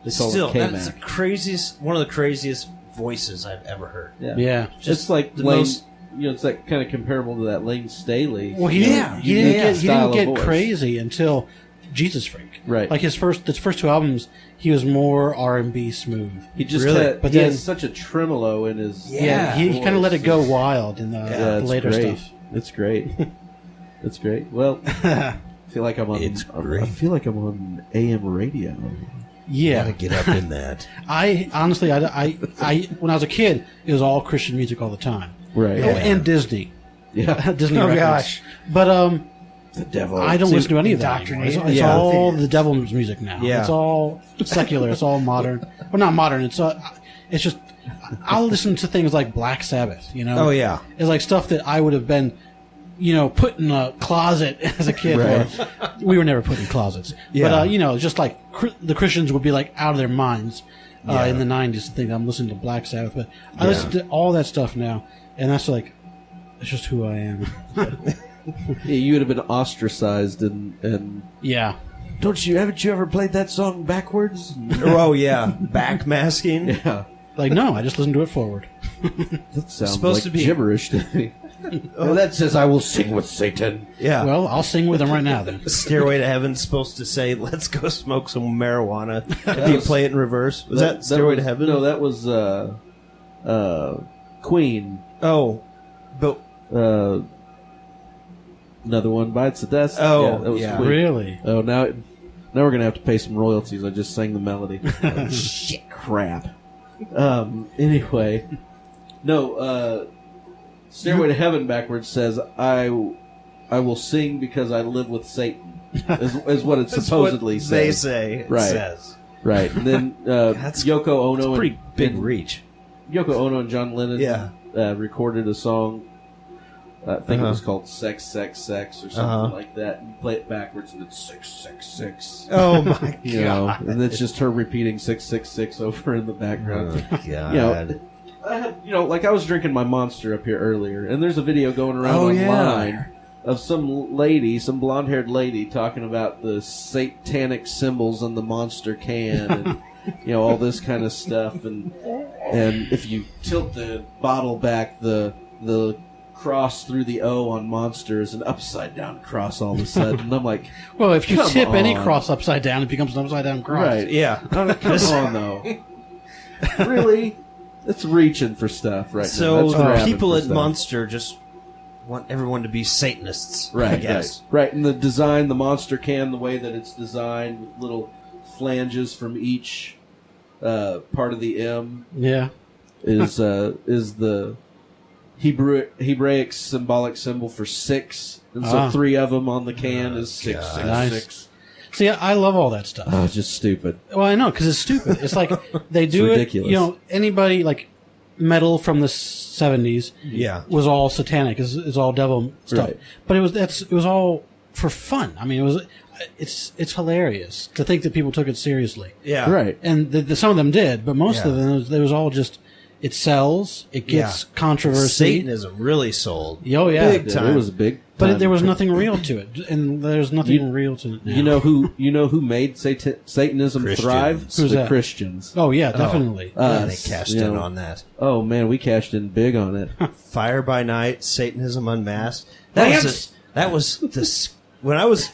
They call Still, him that's the K-Mac. craziest, one of the craziest voices I've ever heard. Yeah. Yeah. Just like the Lane, most- it's like kind of comparable to that Lane Staley. Well, he Yeah. didn't Yeah. get Style of voice. crazy until Jesus freak. Right. Like his first 2 albums, he was more R&B smooth. He just Really? had, But he then- has such a tremolo in his Yeah, he kind of let it go wild in the it's later great. stuff. It's great. It's great. Well, I feel like I'm on. It's I great. feel like I'm on AM radio. Yeah, Gotta get up in that. I honestly, I when I was a kid, it was all Christian music all the time. Right. Oh, and Disney. Yeah. Disney Oh, records. gosh. But The devil. I don't listen to any of that anymore. It's indoctrinated. Yeah. all the devil's music now. Yeah. It's all secular. It's all modern. Well, not modern. It's just I'll listen to things like Black Sabbath. You know. Oh, yeah. It's like stuff that I would have been, put in a closet as a kid. Right. We were never put in closets. Yeah. But just like the Christians would be like out of their minds Yeah. in the '90s to think I'm listening to Black Sabbath. But I listen to all that stuff now, and that's like, it's just who I am. Yeah, you would have been ostracized and Yeah. haven't you ever played that song backwards? Oh, yeah. Backmasking. Yeah. Like, no, I just listen to it forward. That sounds Supposed like to be- gibberish to me. Oh, that says I will sing with Satan. Yeah. Well, I'll sing with them right now then. Stairway to Heaven's supposed to say, let's go smoke some marijuana. If you play it in reverse. Was that Stairway to Heaven? No, that was Queen. Oh. But, Another one bites the dust. Oh, yeah, that was yeah. Queen. Really? Oh, now we're gonna have to pay some royalties. I just sang the melody. Oh, shit, crap. Anyway, no. Stairway to Heaven backwards says, "I will sing because I live with Satan." Is what it that's supposedly what they says. say. It Right. says. Right, and then That's Yoko Ono Pretty big and reach. Yoko Ono and John Lennon Yeah. recorded a song. I think it Uh-huh. was called "Sex, Sex, Sex" or something Uh-huh. like that. You play it backwards, and it's 666. Oh, my You know, and it's just her repeating 666 over in the background. God. Like I was drinking my Monster up here earlier, and there's a video going around Oh, yeah. online of some lady, some blonde-haired lady, talking about the satanic symbols on the Monster can, and all this kind of stuff. And if you tilt the bottle back, the cross through the O on Monster is an upside down cross all of a sudden. And I'm like, Well, if you Come tip any on. cross upside down, it becomes an upside down cross. right? Yeah. Come on, though. Really? It's reaching for stuff right So now. That's grabbing people for at stuff. Monster just want everyone to be Satanists. Right, I guess. right. And the design, the Monster can, the way that it's designed with little flanges from each part of the M Yeah. is the Hebraic symbolic symbol for 6, and so 3 of them on the can is 666. Nice. See, I love all that stuff. Oh, it's just stupid. Well, I know, because it's stupid. It's like they do it. ridiculous. Anybody like metal from the '70s Yeah. was all satanic. It's all devil stuff. Right. But it was all for fun. I mean, it's hilarious to think that people took it seriously. Yeah. Right. And some of them did, but most Yeah. of them it was all just it sells, it gets controversy. Satanism really sold. Oh yeah, Big time. It was a big. but time there was for- nothing real to it, and there's nothing real to it now. You know who made Satanism Christians. thrive? Who's the that? Christians. Oh yeah, definitely. Yeah, they Us, cashed you in know. on that. Oh man, we cashed in big on it. Fire by Night, Satanism Unmasked. Lance! That was this. When I was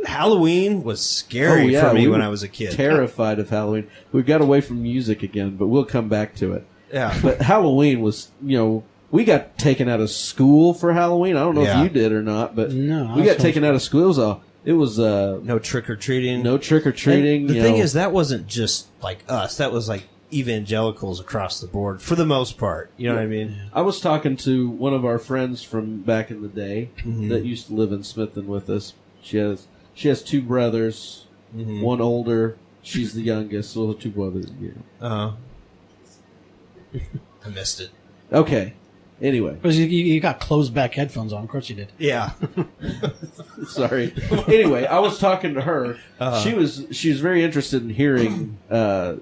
Halloween was scary Oh, yeah, for me we when were I was a kid. Terrified of Halloween. We got away from music again, but we'll come back to it. Yeah. But Halloween was, we got taken out of school for Halloween. I don't know Yeah. if you did or not, but No, I we was got taken out of school. It was No trick or treating. no trick or treating. The thing is, that wasn't just like us. That was like evangelicals across the board for the most part. You know what I mean? I was talking to one of our friends from back in the day that used to live in Smithton with us. She has 2 brothers, one older. She's the youngest, so 2 brothers. Yeah. Uh-huh. I missed it. Okay. Anyway, Because you got closed back headphones on. Of course you did. Yeah. sorry. Anyway, I was talking to her. She was very interested in hearing. I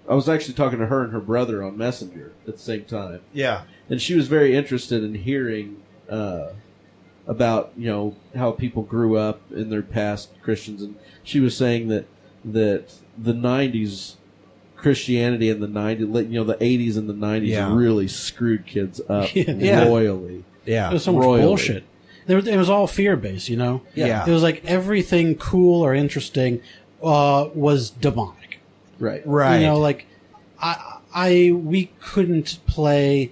was actually talking to her and her brother on Messenger at the same time, Yeah. and she was very interested in hearing about how people grew up in their past Christians, and she was saying that the 90s Christianity in the 90s, the 80s and the 90s Yeah. really screwed kids up Yeah. royally. Yeah. It was so much Royally. bullshit. It was all fear-based, you know? Yeah. It was like everything cool or interesting was demonic. Right. Right. You know, like, we couldn't play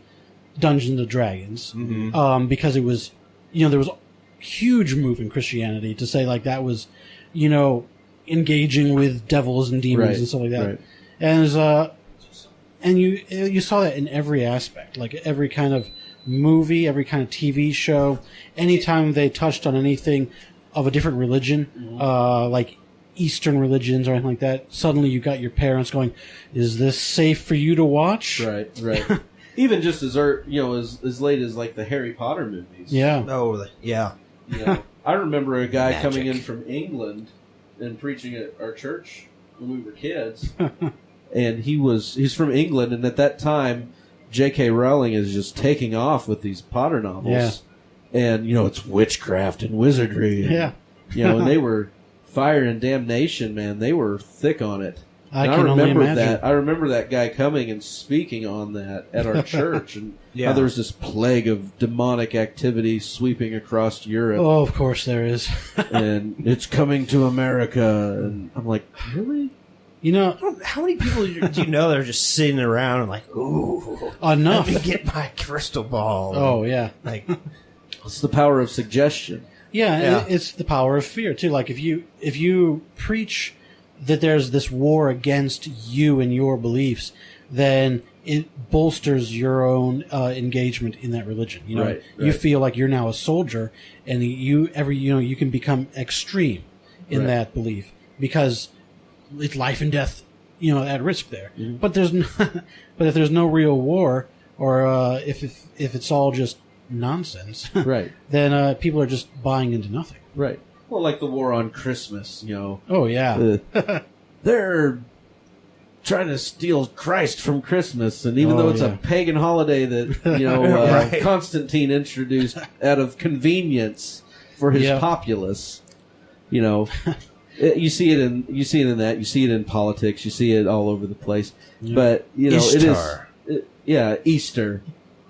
Dungeons and Dragons because it was, you know, there was a huge move in Christianity to say, like, that was, you know, engaging with devils and demons and stuff like that. Right. And you saw that in every aspect, like every kind of movie, every kind of TV show. Anytime they touched on anything of a different religion, like Eastern religions or anything like that, suddenly you got your parents going, "Is this safe for you to watch?" Right. Even just as as late as like the Harry Potter movies. Yeah. Oh, yeah. You know, I remember a guy coming in from England and preaching at our church when we were kids. And he's from England, and at that time, J.K. Rowling is just taking off with these Potter novels. Yeah. And, you know, it's witchcraft and wizardry. And, you know, and they were fire and damnation, man. They were thick on it. I can only imagine. I remember that guy coming and speaking on that at our church, and how there was this plague of demonic activity sweeping across Europe. Oh, of course there is. And it's coming to America. And I'm like, really? You know, how many people do you know that are just sitting around and like, ooh, enough. Let me get my crystal ball. Oh, yeah. Like, it's the power of suggestion. Yeah. It's the power of fear too. Like if you preach that there's this war against you and your beliefs, then it bolsters your own engagement in that religion. You know, you feel like you're now a soldier, and you can become extreme in that belief because it's life and death, you know, at risk there. But if there's no real war, or if it's all just nonsense, then people are just buying into nothing. Right. Well, like the war on Christmas, you know. Oh yeah. They're trying to steal Christ from Christmas, and even though it's a pagan holiday that, you know, Constantine introduced out of convenience for his populace, you know. You see it in that. You see it in politics. You see it all over the place. Yeah. But you know, Ishtar. Easter.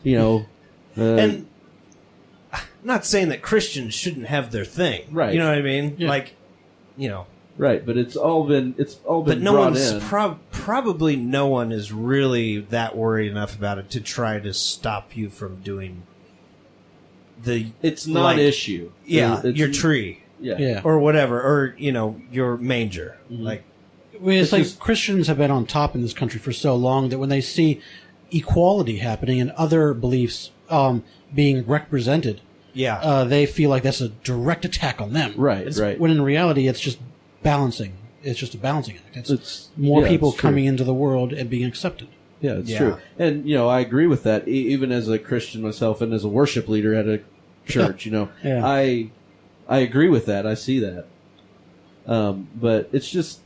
You know, and I'm not saying that Christians shouldn't have their thing. Right. You know what I mean? Yeah. Like, you know. Right. But it's all been but no brought one's in. Probably no one is really that worried enough about it to try to stop you from doing the. It's not an issue. Yeah, it's your tree. Yeah. Or whatever, or, you know, your manger. Like, it's like Christians have been on top in this country for so long that when they see equality happening and other beliefs being represented, they feel like that's a direct attack on them. Right. When in reality, it's just balancing. It's just a balancing act. It's more people coming into the world and being accepted. Yeah, it's true. And, you know, I agree with that. Even as a Christian myself and as a worship leader at a church, you know, I agree with that. I see that. But it's just,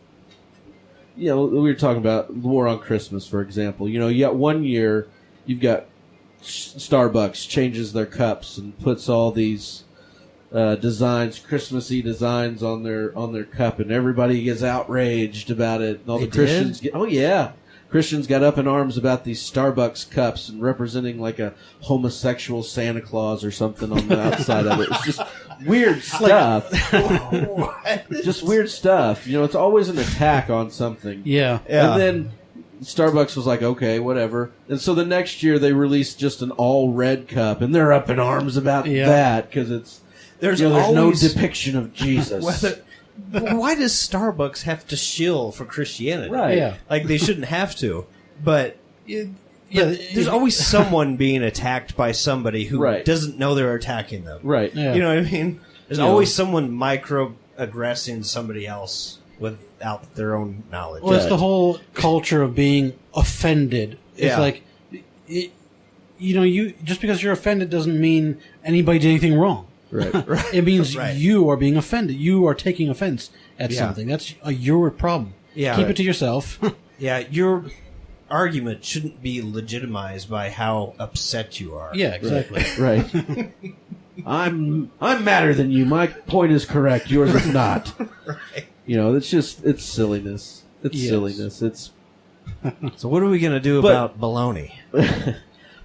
you know, we were talking about the war on Christmas, for example. You know, you got one year, you've got Starbucks changes their cups and puts all these designs, Christmassy designs on their cup, and everybody gets outraged about it. And all the Christians Christians got up in arms about these Starbucks cups and representing like a homosexual Santa Claus or something on the outside of it. It's just weird stuff. Just weird stuff. You know, it's always an attack on something. Yeah. And then Starbucks was like, okay, whatever. And so the next year they released just an all red cup, and they're up in arms about that because there's no depiction of Jesus. Why does Starbucks have to shill for Christianity? Right. Yeah. Like, they shouldn't have to. But there's always someone being attacked by somebody who doesn't know they're attacking them. Right. Yeah. You know what I mean? There's always someone microaggressing somebody else without their own knowledge. Well, it's the whole culture of being offended. It's like, you know, just because you're offended doesn't mean anybody did anything wrong. Right. It means you are being offended. You are taking offense at something. That's your problem. Yeah. Keep it to yourself. Your argument shouldn't be legitimized by how upset you are. Yeah, exactly. Right. I'm madder than you. My point is correct. Yours is not. You know, it's silliness. It's silliness. So what are we going to do about baloney?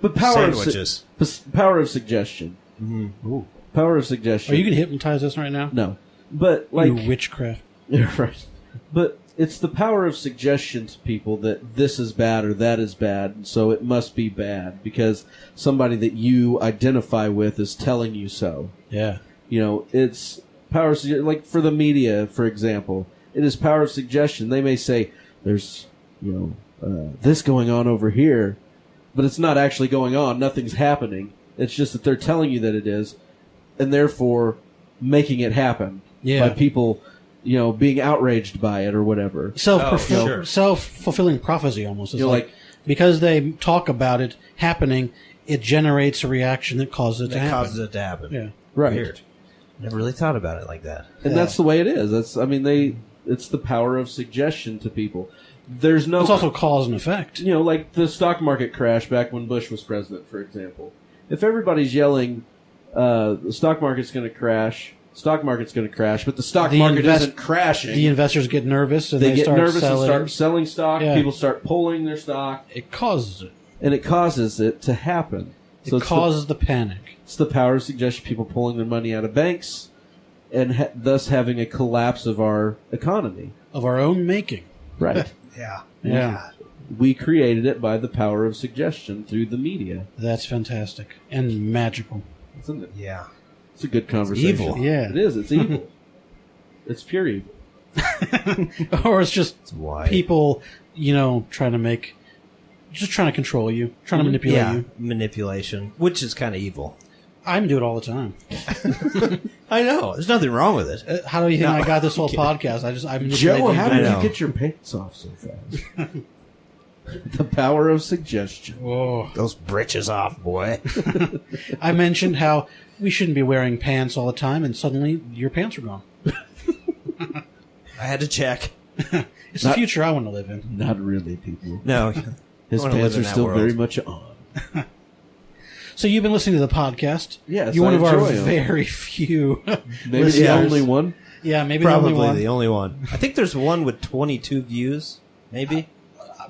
But power Sandwiches. Power of suggestion. Mm-hmm. Power of suggestion. Are you going to hypnotize us right now? No. But, like... You witchcraft. Yeah, right. But it's the power of suggestion to people that this is bad or that is bad, so it must be bad because somebody that you identify with is telling you so. Yeah. You know, it's power of like for the media, for example, it is power of suggestion. They may say there's, this going on over here, but it's not actually going on. Nothing's happening. It's just that they're telling you that it is, and therefore making it happen by people, being outraged by it or whatever. Self-fulfilling prophecy almost. It's like because they talk about it happening, it generates a reaction that causes it to happen. Yeah. Right. Weird. Never really thought about it like that. And that's the way it is. It's the power of suggestion to people. There's no. It's also cause and effect. Like the stock market crash back when Bush was president, for example. If everybody's yelling, the stock market's going to crash, but the stock market isn't crashing. The investors get nervous and they get start nervous selling. and start selling stock. Yeah. People start pulling their stock. It causes it. And it causes it to happen. It causes the panic. It's the power of suggestion, people pulling their money out of banks and thus having a collapse of our economy. Of our own making. Right. Yeah. We created it by the power of suggestion through the media. That's fantastic. And magical. Isn't it? Yeah. It's a good conversation. It's evil. Yeah. It is. It's evil. It's pure evil. Or it's just people, trying to control you, trying to manipulate you. Manipulation, which is kind of evil. I do it all the time. I know. There's nothing wrong with it. How do you think I got this whole podcast? I manipulated Joe, how did know. you get your pants off so fast? The power of suggestion. Oh. Those britches off, boy. I mentioned how we shouldn't be wearing pants all the time, and suddenly your pants are gone. I had to check. It's the future I want to live in. Not really, people. No. His pants are still very much on. So you've been listening to the podcast. Yes, You're one I of our enjoy 'em. very few Maybe the listeners. only one. Yeah, maybe Probably the only one. I think there's one with 22 views, maybe.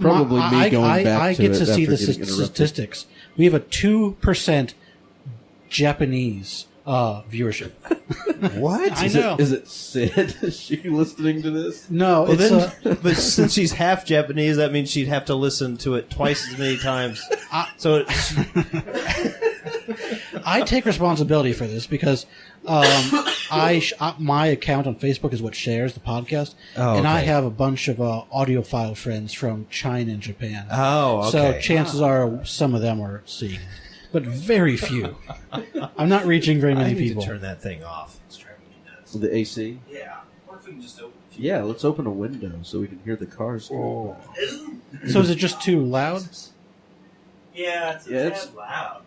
Probably me going back I to get it to see after the getting interrupted. statistics. We have a 2% Japanese viewership. What? I know. Is it Sid? Is she listening to this? No, it's But since she's half Japanese, that means she'd have to listen to it twice as many times. I take responsibility for this because my account on Facebook is what shares the podcast, and I have a bunch of audiophile friends from China and Japan. Oh, okay. So chances are some of them are seeing it, but very few. I'm not reaching very many I need people. to turn that thing off. It's driving me nuts. The AC? Yeah. What if we can just open it? Yeah, let's open a window so we can hear the cars. So is it just too loud? Yeah, it's loud.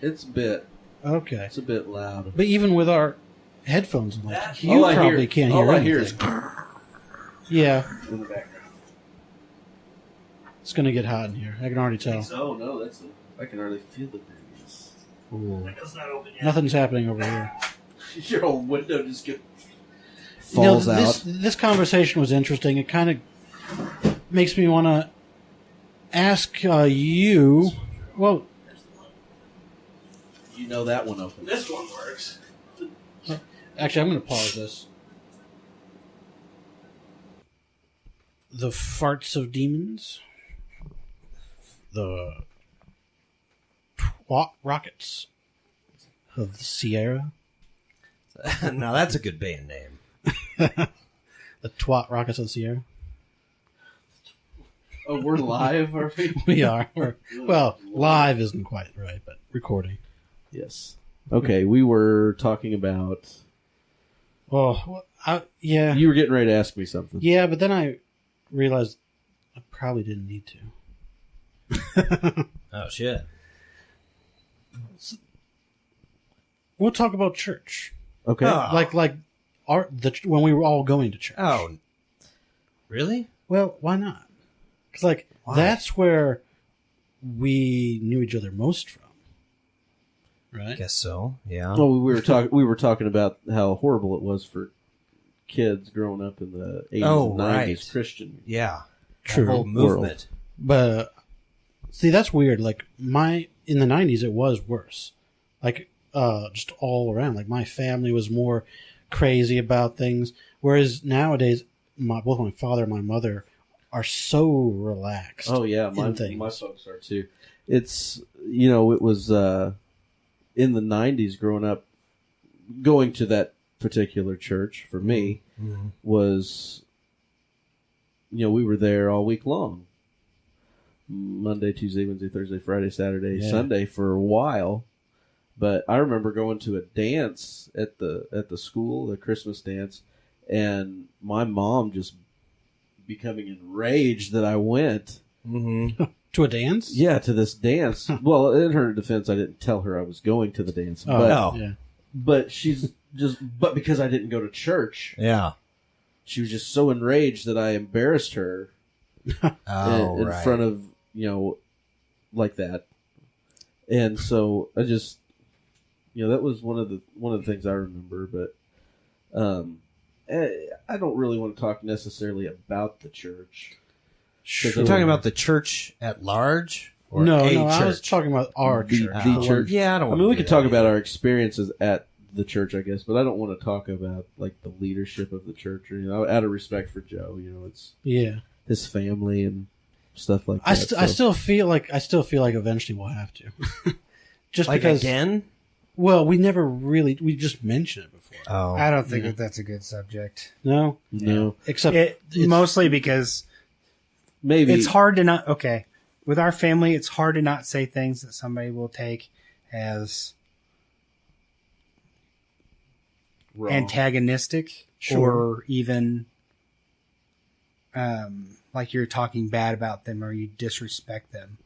It's a bit. Okay. It's a bit loud. But even with our headphones, That- you All I probably hear- can't hear all I anything. hear is Yeah, in the background. it's going to get hot in here. I can already tell. Oh no, I can hardly feel the breeze. Window's not open yet. Nothing's happening over here. Your old window just falls out. This conversation was interesting. It kind of makes me want to ask you. Well, You know that one open. This one works. actually, I'm going to pause this. The farts of demons. The twat rockets of the Sierra. Now that's a good band name. The twat rockets of the Sierra. Oh, we're live, are we? We are. Well, live isn't quite right, but recording. Yes. Okay, we were talking about. Oh, yeah. You were getting ready to ask me something. Yeah, but then I realized I probably didn't need to. Oh, shit. We'll talk about church. Okay. Like when we were all going to church. Oh. Really? Well, why not? Because, that's where we knew each other most from. Right? I guess so, yeah. Well, we were talking about how horrible it was for kids growing up in the 80s and 90s right. Christian. Yeah. True. The whole movement. But, see, that's weird. In the 90s, it was worse. just all around. Like my family was more crazy about things, whereas nowadays, both my father and my mother are so relaxed. Oh yeah, my folks are too. It's it was in the 90s growing up, going to that particular church for me was, we were there all week long. Monday, Tuesday, Wednesday, Thursday, Friday, Saturday, Sunday for a while. But I remember going to a dance at the school, the Christmas dance, and my mom just becoming enraged that I went. Mm-hmm. To a dance? Yeah, to this dance. Well, in her defense, I didn't tell her I was going to the dance. But she's but because I didn't go to church. Yeah. She was just so enraged that I embarrassed her in front of, like that. And so I just, that was one of the things I remember, but I don't really want to talk necessarily about the church. Sure. You're talking about the church at large? Or No, church? I was talking about our church. The church. Yeah, I don't want we can talk about our experiences at the church, I guess, but I don't want to talk about like the leadership of the church or out of respect for Joe. It's his family and stuff like that. I still feel like eventually we'll have to. Just like because again? Well, we just mentioned it before. Oh, I don't think that's a good subject. No. Except mostly because maybe it's hard to not. Okay, with our family, it's hard to not say things that somebody will take as wrong. Antagonistic, or even like you're talking bad about them or you disrespect them.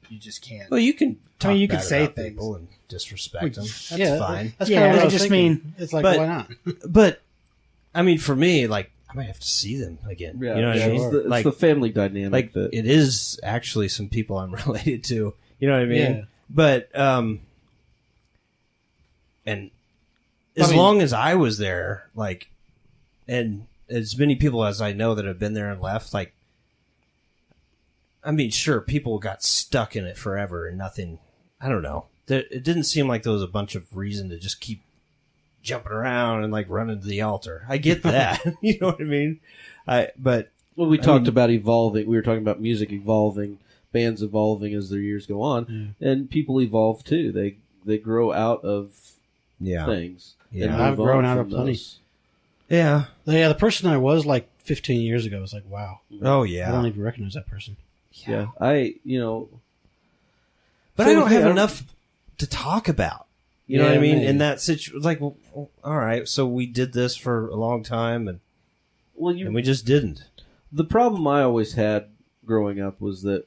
You just can't. Well, you can. You can say things and disrespect them. That's fine. That's kind of what I just mean. It's like, why not? But I mean, for me, like I might have to see them again. Yeah, you know what I mean? It's the family dynamic. Like that it is actually some people I'm related to. You know what I mean? Yeah. But and as long as I was there, like, and as many people as I know that have been there and left, like, I mean, sure, people got stuck in it forever and nothing. I don't know. It didn't seem like there was a bunch of reason to just keep jumping around and like running to the altar. I get that. You know what I mean? We talked about evolving. We were talking about music evolving, bands evolving as their years go on, and people evolve too. They grow out of things. Yeah, I've grown out of plenty. Yeah. The person I was like 15 years ago was like, wow. Oh yeah. I don't even recognize that person. Yeah. But I don't have enough to talk about. You know what I mean? In that situation, like, well, all right, so we did this for a long time, and we just didn't. The problem I always had growing up was that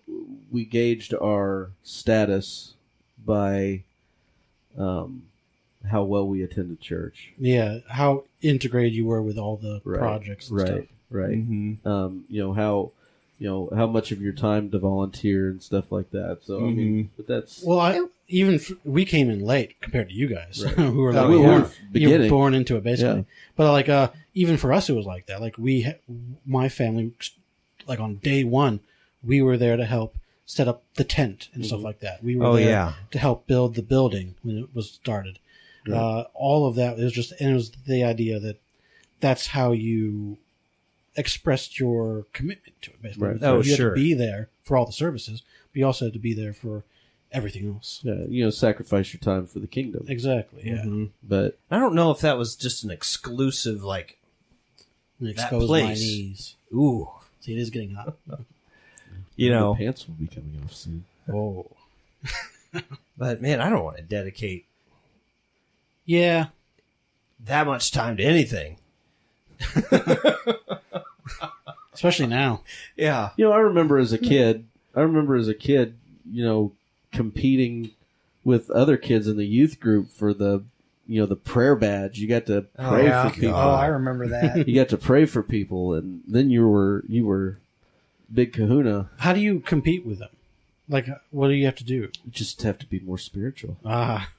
we gauged our status by how well we attended church. Yeah, how integrated you were with all the projects and stuff. Right. Mm-hmm. How much of your time to volunteer and stuff like that. So I mean, but that's we came in late compared to you guys, right. who were you were born into it basically. Yeah. But like even for us, it was like that. Like my family, like on day one, we were there to help set up the tent and stuff like that. We were there to help build the building when it was started. Right. All of that was it was the idea that that's how you expressed your commitment to it, basically. Right. So you had to be there for all the services, but you also had to be there for everything else. Yeah, sacrifice your time for the kingdom. Exactly, yeah. Mm-hmm. But I don't know if that was just an exclusive, like, expose place. My knees. Ooh. See, it is getting hot. My pants will be coming off soon. Oh. But, man, I don't want to dedicate that much time to anything. Especially now. Yeah. I remember as a kid, competing with other kids in the youth group for the prayer badge. You got to pray for people. Oh, I remember that. You got to pray for people, and then you were big kahuna. How do you compete with them? Like, what do you have to do? You just have to be more spiritual. Ah.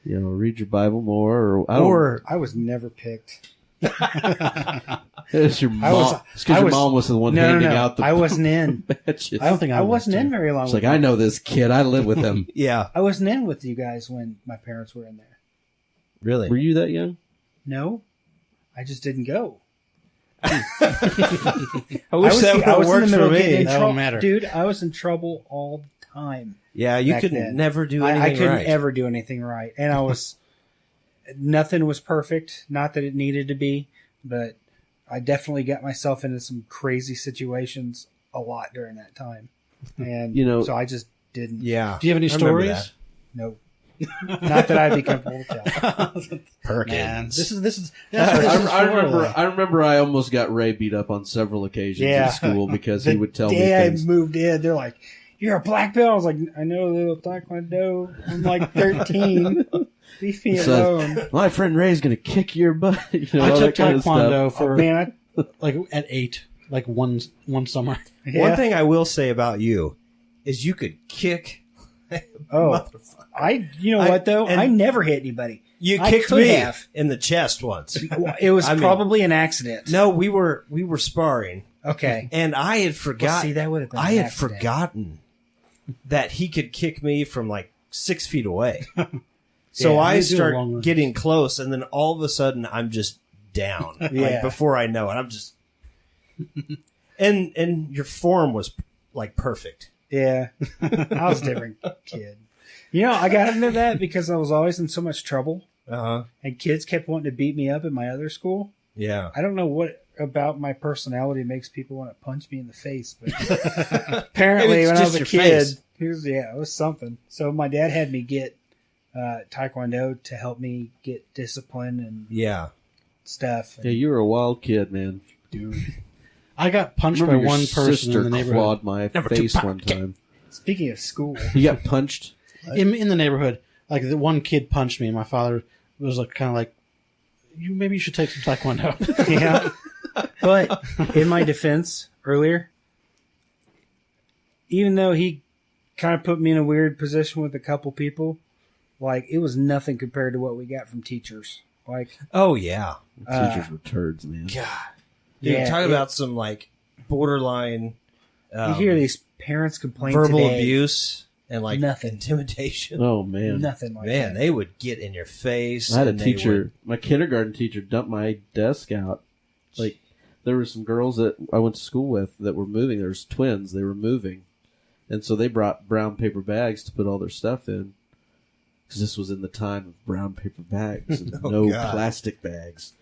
Read your Bible more, or I was never picked. It's your mom. It's because your mom was the one handing out the I wasn't in. badges. I don't think I wasn't in very long. It's like, I know this kid. I live with him. Yeah. I wasn't in with you guys when my parents were in there. Really? Were you that young? No, I just didn't go. I wish that would have worked for me. That don't matter. Dude, I was in trouble all the time. Yeah, you back could then. never do I anything couldn't right. ever do anything right. And I was, nothing was perfect. Not that it needed to be, but I definitely got myself into some crazy situations a lot during that time. And, so I just didn't. Yeah. Do you have any I remember stories? that. No. Not that I'd be comfortable to tell. Perkins. Man, this is. I remember I almost got Ray beat up on several occasions Yeah. in school because he would tell me The day things. I moved in, they're like, "You're a black belt." I was like, "I know a little taekwondo. I'm like 13. Leave me alone." My friend Ray's gonna kick your butt. I all took that kind of stuff. taekwondo for Man, like at 8, like one summer. One thing I will say about you is you could kick. You know what though? and- I never hit anybody. You I kicked could me have. in the chest once. It was I mean- probably an accident. No, we were sparring, Okay. and I had Well, forgotten. see, that would have been I an had accident. forgotten that he could kick me from like 6 feet away. So Yeah, I you do a start long range. getting close, and then all of a sudden I'm just down. Yeah. Like before I know it, I'm just. And your form was like perfect. Yeah. I was a different kid. I got into that because I was always in so much trouble, and kids kept wanting to beat me up at my other school. Yeah. I don't know what about my personality makes people want to punch me in the face, but apparently Maybe it's when I was just a your kid, face. it was something. So my dad had me get taekwondo to help me get discipline and Yeah. stuff. Yeah, you were a wild kid, man. Dude, I got punched by Remember your one person sister in the neighborhood. clawed my face one time. Speaking of school, You got punched. In the neighborhood, like the one kid punched me, and my father was like, kind of like, maybe you should take some taekwondo. yeah. But in my defense earlier, even though he kind of put me in a weird position with a couple people, like it was nothing compared to what we got from teachers. Like, Oh yeah. Teachers were turds, man. God. Dude, Yeah, talk it- about some like borderline you hear these parents complain verbal today, abuse and like Nothing. intimidation. Oh man. nothing like Man, that. they would get in your face. I had a and they teacher, would- my kindergarten teacher dumped my desk out. Like, there were some girls that I went to school with that were moving. There was twins. They were moving. And so they brought brown paper bags to put all their stuff in. Because this was in the time of brown paper bags and Oh, no God. plastic bags.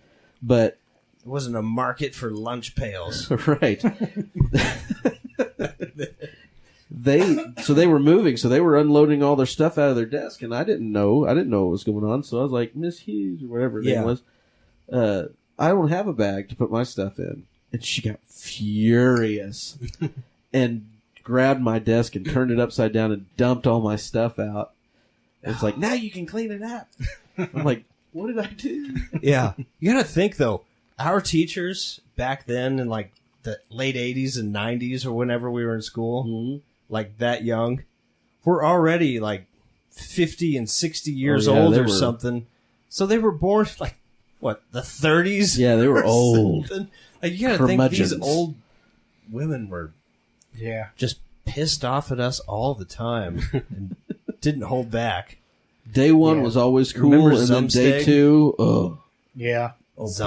But, There wasn't a market for lunch pails. right. They were moving, so they were unloading all their stuff out of their desk, and I didn't know what was going on. So I was like, Miss Hughes or whatever her Yeah. name was, I don't have a bag to put my stuff in, and she got furious and grabbed my desk and turned it upside down and dumped all my stuff out. And it's like, now you can clean it up. I'm like, what did I do? Yeah. You got to think, though, our teachers back then in like the late 80s and 90s or whenever we were in school, Mhm. like that young, were already like 50 and 60 years Oh, yeah, old they or were- something. So they were born like, what, the 30s? Yeah, they were or old. something? Like, you got to think these Curmudgeons. old women were Yeah. just pissed off at us all the time and didn't hold back. Day one Yeah. was always cool, Remember and then day Zumsteg? two, oh, Yeah.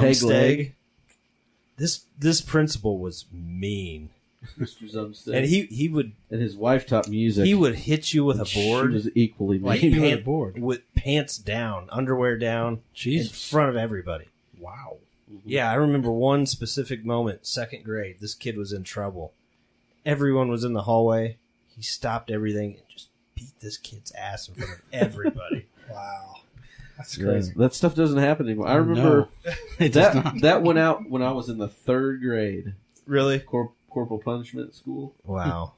peg leg. This principal was mean, Mr. Zumsteg. and he would and his wife taught music. he would hit you with a She board, was equally like mean. you with a pant- board? with pants down, underwear down, in Jesus. front of everybody. Wow. Yeah, I remember one specific moment, second grade. This kid was in trouble. Everyone was in the hallway. He stopped everything and just beat this kid's ass in front of everybody. Wow. That's Yeah, crazy. that stuff doesn't happen anymore. I remember It does not. that went out when I was in the third grade. Really? Corporal punishment at school. Wow.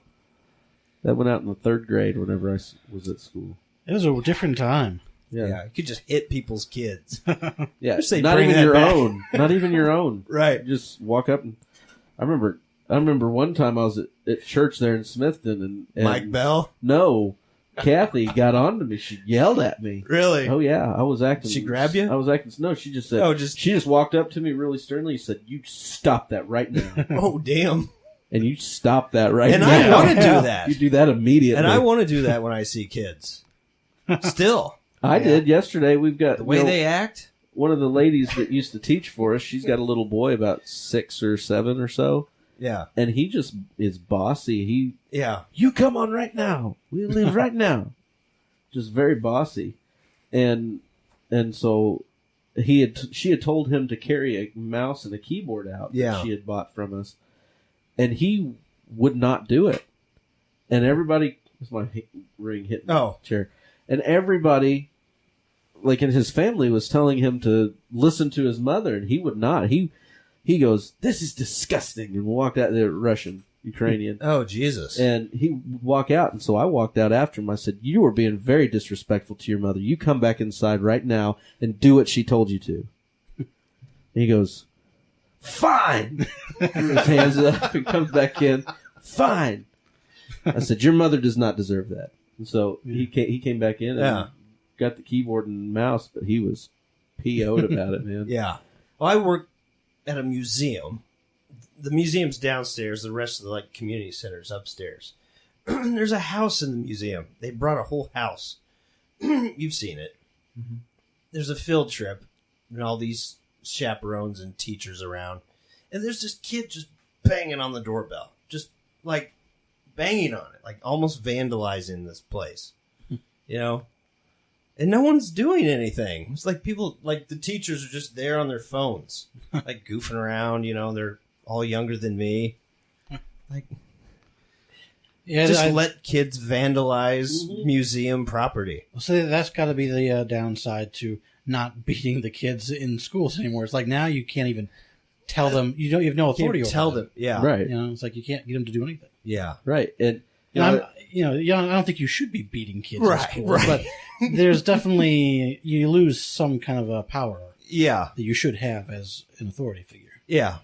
That went out in the third grade whenever I was at school. It was a different time. Yeah. Yeah, You could just hit people's kids. yeah. Wish they'd Not bring even that your back. own. Not even your own. Right. You just walk up and I remember one time I was at church there in Smithton and Mike Bell? No, Kathy got on to me. She yelled at me. Really? Oh yeah, I was acting. Did she grab you? I was acting. No, she just said. Oh, she just walked up to me really sternly. And said, "You stop that right now." Oh, damn. And you stop that right And now. I want to do that. You do that immediately. And I want to do that when I see kids. Still. I did yesterday. We've got The way they act. One of the ladies that used to teach for us, she's got a little boy about 6 or 7 or so. Yeah. And he just is bossy. Yeah. You come on right now. We leave right now. Just very bossy. And so she had told him to carry a mouse and a keyboard out that she had bought from us. And he would not do it. And everybody, this my ring hitting the chair. And everybody, like in his family, was telling him to listen to his mother, and he would not. He goes, "This is disgusting," and walked out there, Russian, Ukrainian. Oh, Jesus. And he would walk out, and so I walked out after him. I said, "You are being very disrespectful to your mother. You come back inside right now and do what she told you to." And he goes, "Fine." Threw his hands up and comes back in. "Fine." I said, "Your mother does not deserve that." And so he came back in and got the keyboard and mouse, but he was PO'd about it, man. Yeah. Well, I work at a museum. The museum's downstairs. The rest of the community center's upstairs. There's a house in the museum. They brought a whole house. You've seen it. Mm-hmm. There's a field trip and all these chaperones and teachers around. And there's this kid just banging on the doorbell. Just banging on it. Almost vandalizing this place. You know? And no one's doing anything. It's people, the teachers are just there on their phones. Goofing around, they're all younger than me. Let kids vandalize museum property. So that's got to be the downside to not beating the kids in schools anymore. It's now you can't even tell them. You have no authority over tell them. Yeah. Right. It's you can't get them to do anything. Yeah. Right. And I don't think you should be beating kids in school, but there's definitely, you lose some kind of power that you should have as an authority figure. Yeah.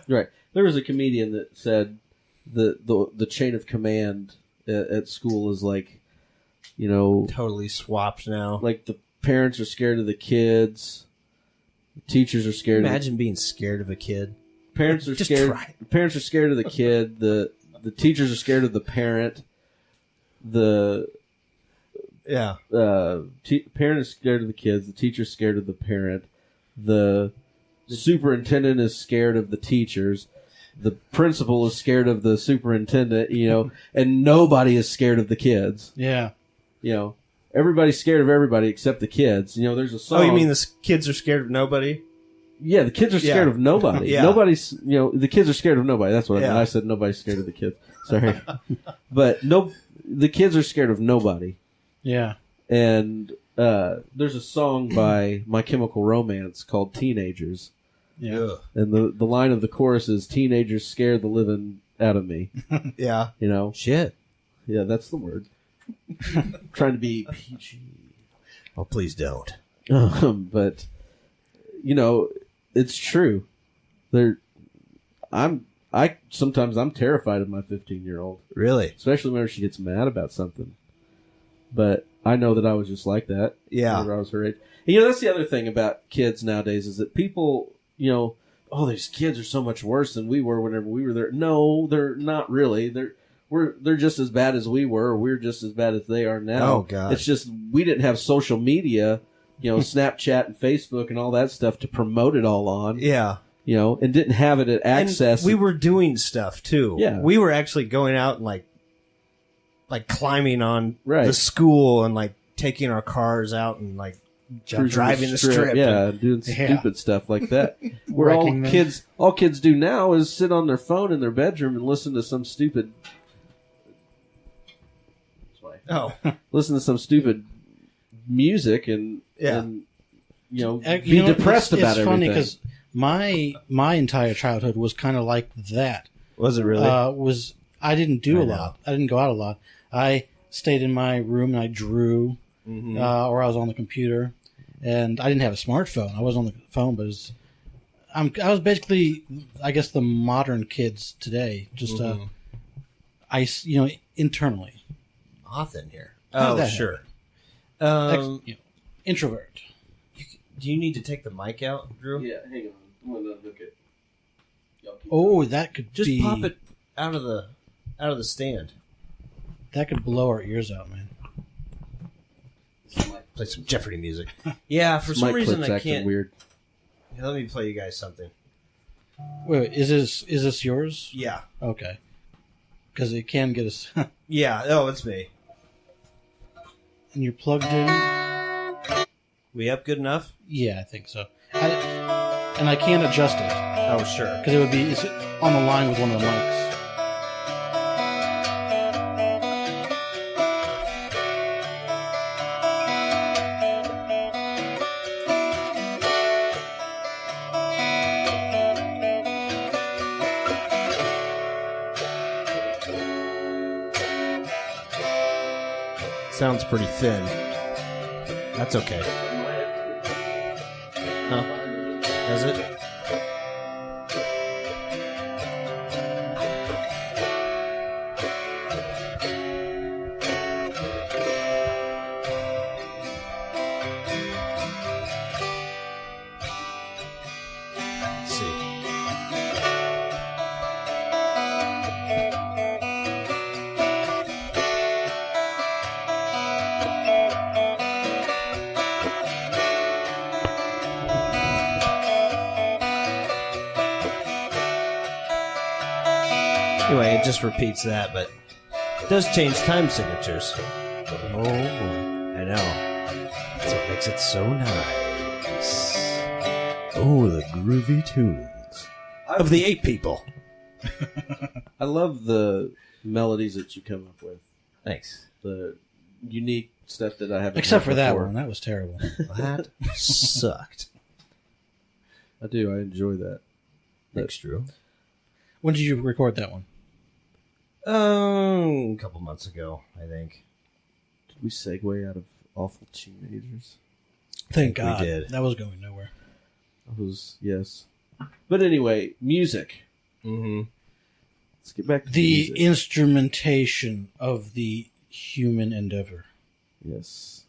Right. There was a comedian that said the chain of command at school is totally swapped now. The parents are scared of the kids. The teachers are scared. Imagine being scared of a kid. Parents are scared. Parents are scared of the kid. The teachers are scared of the parent. The parent is scared of the kids. The teacher's scared of the parent. The superintendent is scared of the teachers. The principal is scared of the superintendent. And nobody is scared of the kids. Yeah. Everybody's scared of everybody except the kids. There's a song. Oh, you mean the kids are scared of nobody? Yeah, the kids are scared of nobody. Yeah. Nobody's, the kids are scared of nobody. That's what I meant. I said nobody's scared of the kids. Sorry. But the kids are scared of nobody. Yeah. And there's a song by My Chemical Romance called Teenagers. Yeah. And the line of the chorus is, "Teenagers scare the living out of me." Yeah. Shit. Yeah, that's the word. Trying to be PG. Oh, please don't. But, it's true. Sometimes I'm terrified of my 15-year-old. Really? Especially whenever she gets mad about something. But I know that I was just like that. Yeah. Whenever I was her age. And, that's the other thing about kids nowadays is that people, oh, these kids are so much worse than we were whenever we were there. No, they're not really. They're just as bad as we were. Or we're just as bad as they are now. Oh, God. It's just we didn't have social media, Snapchat and Facebook and all that stuff to promote it all on. Yeah. And didn't have it at access. And we were doing stuff too. Yeah. We were actually going out and like climbing on Right. the school and taking our cars out and driving the strip. Yeah, doing stupid stuff like that. Where all kids do now is sit on their phone in their bedroom and listen to some stupid listen to some stupid music and be depressed about everything. It's funny because my entire childhood was kind of like that. Was it really? I didn't do a lot. I didn't go out a lot. I stayed in my room and I drew, or I was on the computer, and I didn't have a smartphone. I was on the phone, but I was basically, I guess, the modern kids today. Just internally. Off in here. How did Oh, that sure. Introvert. Do you need to take the mic out, Drew? Yeah, hang on. I'm gonna unhook it. Oh, that could Just be... pop it out of the stand. That could blow our ears out, man. Play some Jeopardy music. Yeah, for some Mic reason clip's I acting can't. weird. Let me play you guys something. Wait, is this yours? Yeah. Okay. Because it can get us... Yeah. Oh, it's me. And you're plugged in? We up good enough? Yeah, I think so. And I can't adjust it. Oh, sure. Because it would be it's on the line with one of the mics. Sounds pretty thin. That's okay. Huh? Does it? Let's see. Anyway, it just repeats that, but it does change time signatures. Oh, boy. I know. That's what makes it so nice. Oh, the groovy tunes of the 8 people. I love the melodies that you come up with. Thanks. The unique stuff that I haven't Except heard for that before. one. That was terrible. That sucked. I do. I enjoy that. Thanks, Drew. When did you record that one? A couple months ago, I think. Did we segue out of awful teenagers? Thank we God. did. That was going nowhere. I was, yes. But anyway, music. Mm-hmm. Let's get back to The music. instrumentation of the human endeavor. Yes.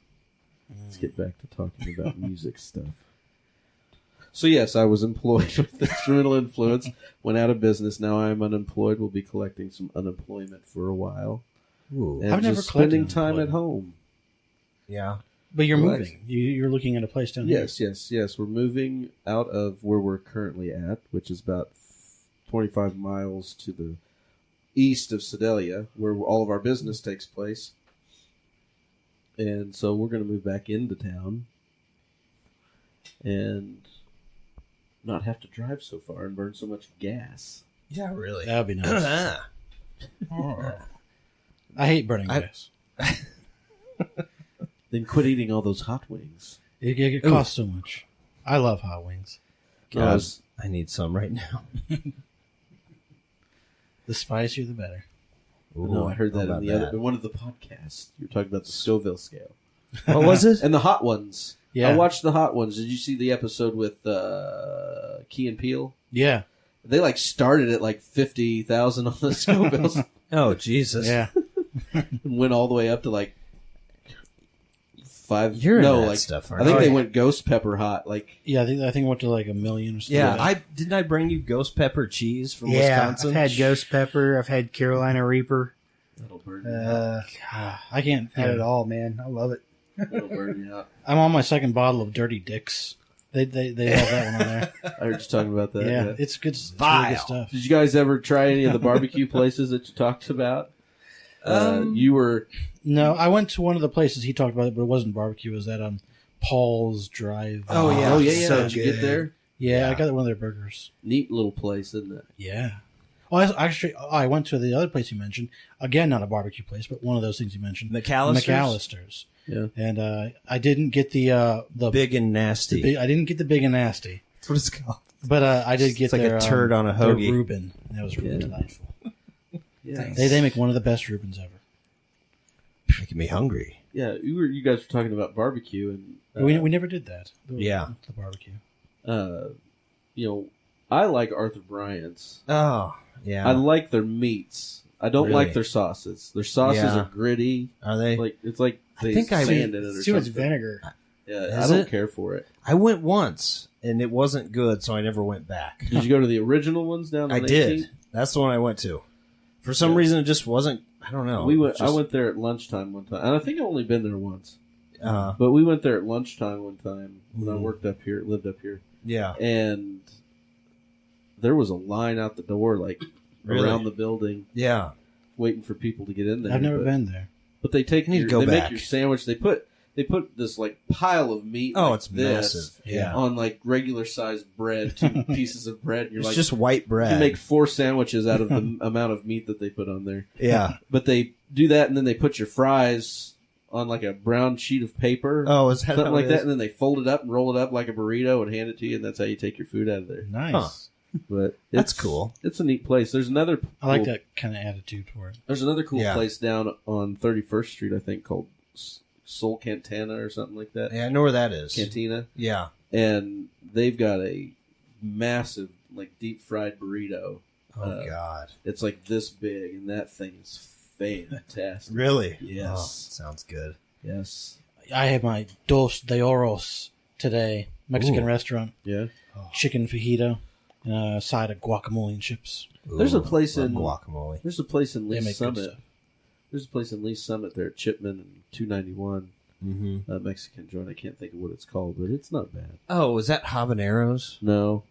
Let's get back to talking about music stuff. So yes, I was employed with Instrumental Influence, went out of business. Now I'm unemployed. We'll be collecting some unemployment for a while. Ooh. And I've never just collected spending time at unemployment. home. Yeah. But you're Right. moving. You're looking at a place down Yes. We're moving out of where we're currently at, which is about 25 miles to the east of Sedalia, where all of our business takes place. And so we're going to move back into town and not have to drive so far and burn so much gas. Yeah, really. here. That would be nice. I hate burning gas. Then quit eating all those hot wings. It costs so much. I love hot wings. God, I need some right now. The spicier, the better. No, I heard that how in about in one of the podcasts. You were talking about the Scoville scale. What was it? And the hot ones. Yeah. I watched the hot ones. Did you see the episode with Key and Peele? Yeah. They started at 50,000 on the Scovilles Oh, Jesus. Yeah. and went all the way up to 5. You're no, into that stuff, aren't I think you? they went ghost pepper hot. Yeah, I think it went to $1 million or something. Yeah, like that. didn't I bring you ghost pepper cheese from Yeah, Wisconsin? I've had Ghost Pepper. I've had Carolina Reaper. That'll burn you out. I can't. Had it all, man. I love it. That'll burn you out. I'm on my second bottle of Dirty Dicks. They have that one on there. I heard you talking about that. Yeah, it's good. It's really Vile. good stuff. Did you guys ever try any of the barbecue places that you talked about? You were No, I went to one of the places he talked about it, but it wasn't barbecue. It was that on Paul's Drive. Oh, yeah. Oh yeah. So Did you get good. there? Yeah, I got one of their burgers. Neat little place, isn't it? Yeah. Oh, I went to the other place you mentioned. Again, not a barbecue place, but one of those things you mentioned. McAllister's? McAllister's. Yeah. And I didn't get the Big and nasty. big. I didn't get the big and nasty, That's what it's called. but I did get It's like their a turd on a their hoagie. Reuben. That was really Yeah. delightful. Yeah. They make one of the best Reubens ever. Making me hungry. Yeah. You guys were talking about barbecue and We never did that. Yeah. The barbecue. I like Arthur Bryant's. Oh, yeah. I like their meats. I don't Really? like their sauces. Their sauces Yeah. are gritty. Are they? Like it's like they think I- sand in it or It's too much something. vinegar. Yeah, I Is don't it? care for it. I went once and it wasn't good, so I never went back. Did you go to the original ones down? I on did. 18th? That's the one I went to. For some reason, it just wasn't. I don't know. We went. I Just- went there at lunchtime one time, and I think I've only been there once. Uh, But we went there at lunchtime one time when I Mhm. worked up here, lived up here, yeah. and there was a line out the door, like Really? around the building, Yeah. waiting for people to get in there. I've never but, been there. But they take You need your, to go they back. make your sandwich. They put this like pile of meat. Oh, like it's this massive. Yeah. on like regular sized bread, 2 pieces of bread. And you're It's like, just white bread. you make 4 sandwiches out of the amount of meat that they put on there. yeah. But they do that, and then they put your fries on like a brown sheet of paper, Oh, is that something how like it that, is? and then they fold it up and roll it up like a burrito and hand it to you, and that's how you take your food out of there. Nice. Huh. But That's it's- cool. It's a neat place. There's another. I like cool- that kind of attitude for it. There's another cool Yeah. place down on 31st Street, I think, called Soul Cantana or something like that. Yeah, I know where that is. Cantina, Yeah. and they've got a massive, like deep fried burrito. Oh God. It's like this big, and that thing is fantastic. Really? Yes. Oh, sounds good. Yes. I had my Dos de Oros today, Mexican Ooh. restaurant. Yeah. Chicken fajita and a side of guacamole and chips. There's a place love in- guacamole. There's a place in They Lee make good Summit. stuff. There's a place in Lee Summit there at Chipman and 291. Mm-hmm. A Mexican joint. I can't think of what it's called, but it's not bad. Oh, is that habaneros? No.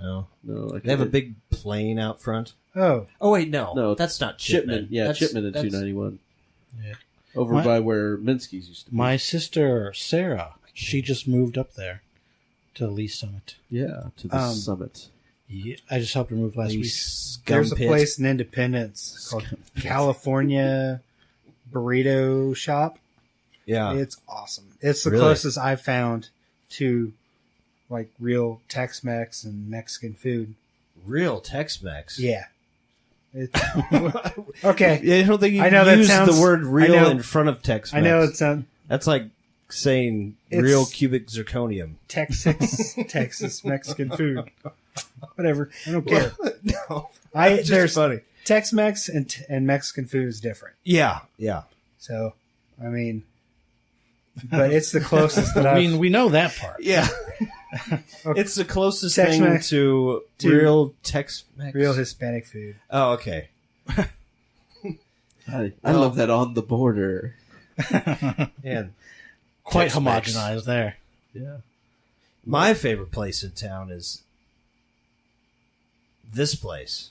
No. I They have a can't- big plane out front. Oh, Oh wait, no, No, that's not Chipman. Chipman. Yeah, That's- Chipman and that's- 291. Yeah. Over My- by where Minsky's used to be. My sister, Sarah, she just moved up there to the Lee Summit. Yeah, to the summit. Yeah, I just helped her move last You week. scum there's a pit. place in Independence called California Burrito Shop. Yeah. It's awesome. It's the Really? closest I've found to like real Tex-Mex and Mexican food. Real Tex-Mex. Yeah. It's, okay. I don't think you I know that use sounds- the word I real know- in front of Tex-Mex. I know it's That's like saying It's- real cubic zirconium. Texas Mexican food. Whatever. I don't care. No. There's funny. Tex-Mex and Mexican food is different. Yeah. Yeah. So, I mean, but it's the closest that I I've mean, we know that part. Yeah. It's the closest Tex-Mex thing to real Tex-Mex. real Hispanic food. Oh, okay. I love that on the border. And Quite Tex-Mex. homogenized there. Yeah. my favorite place in town is this place.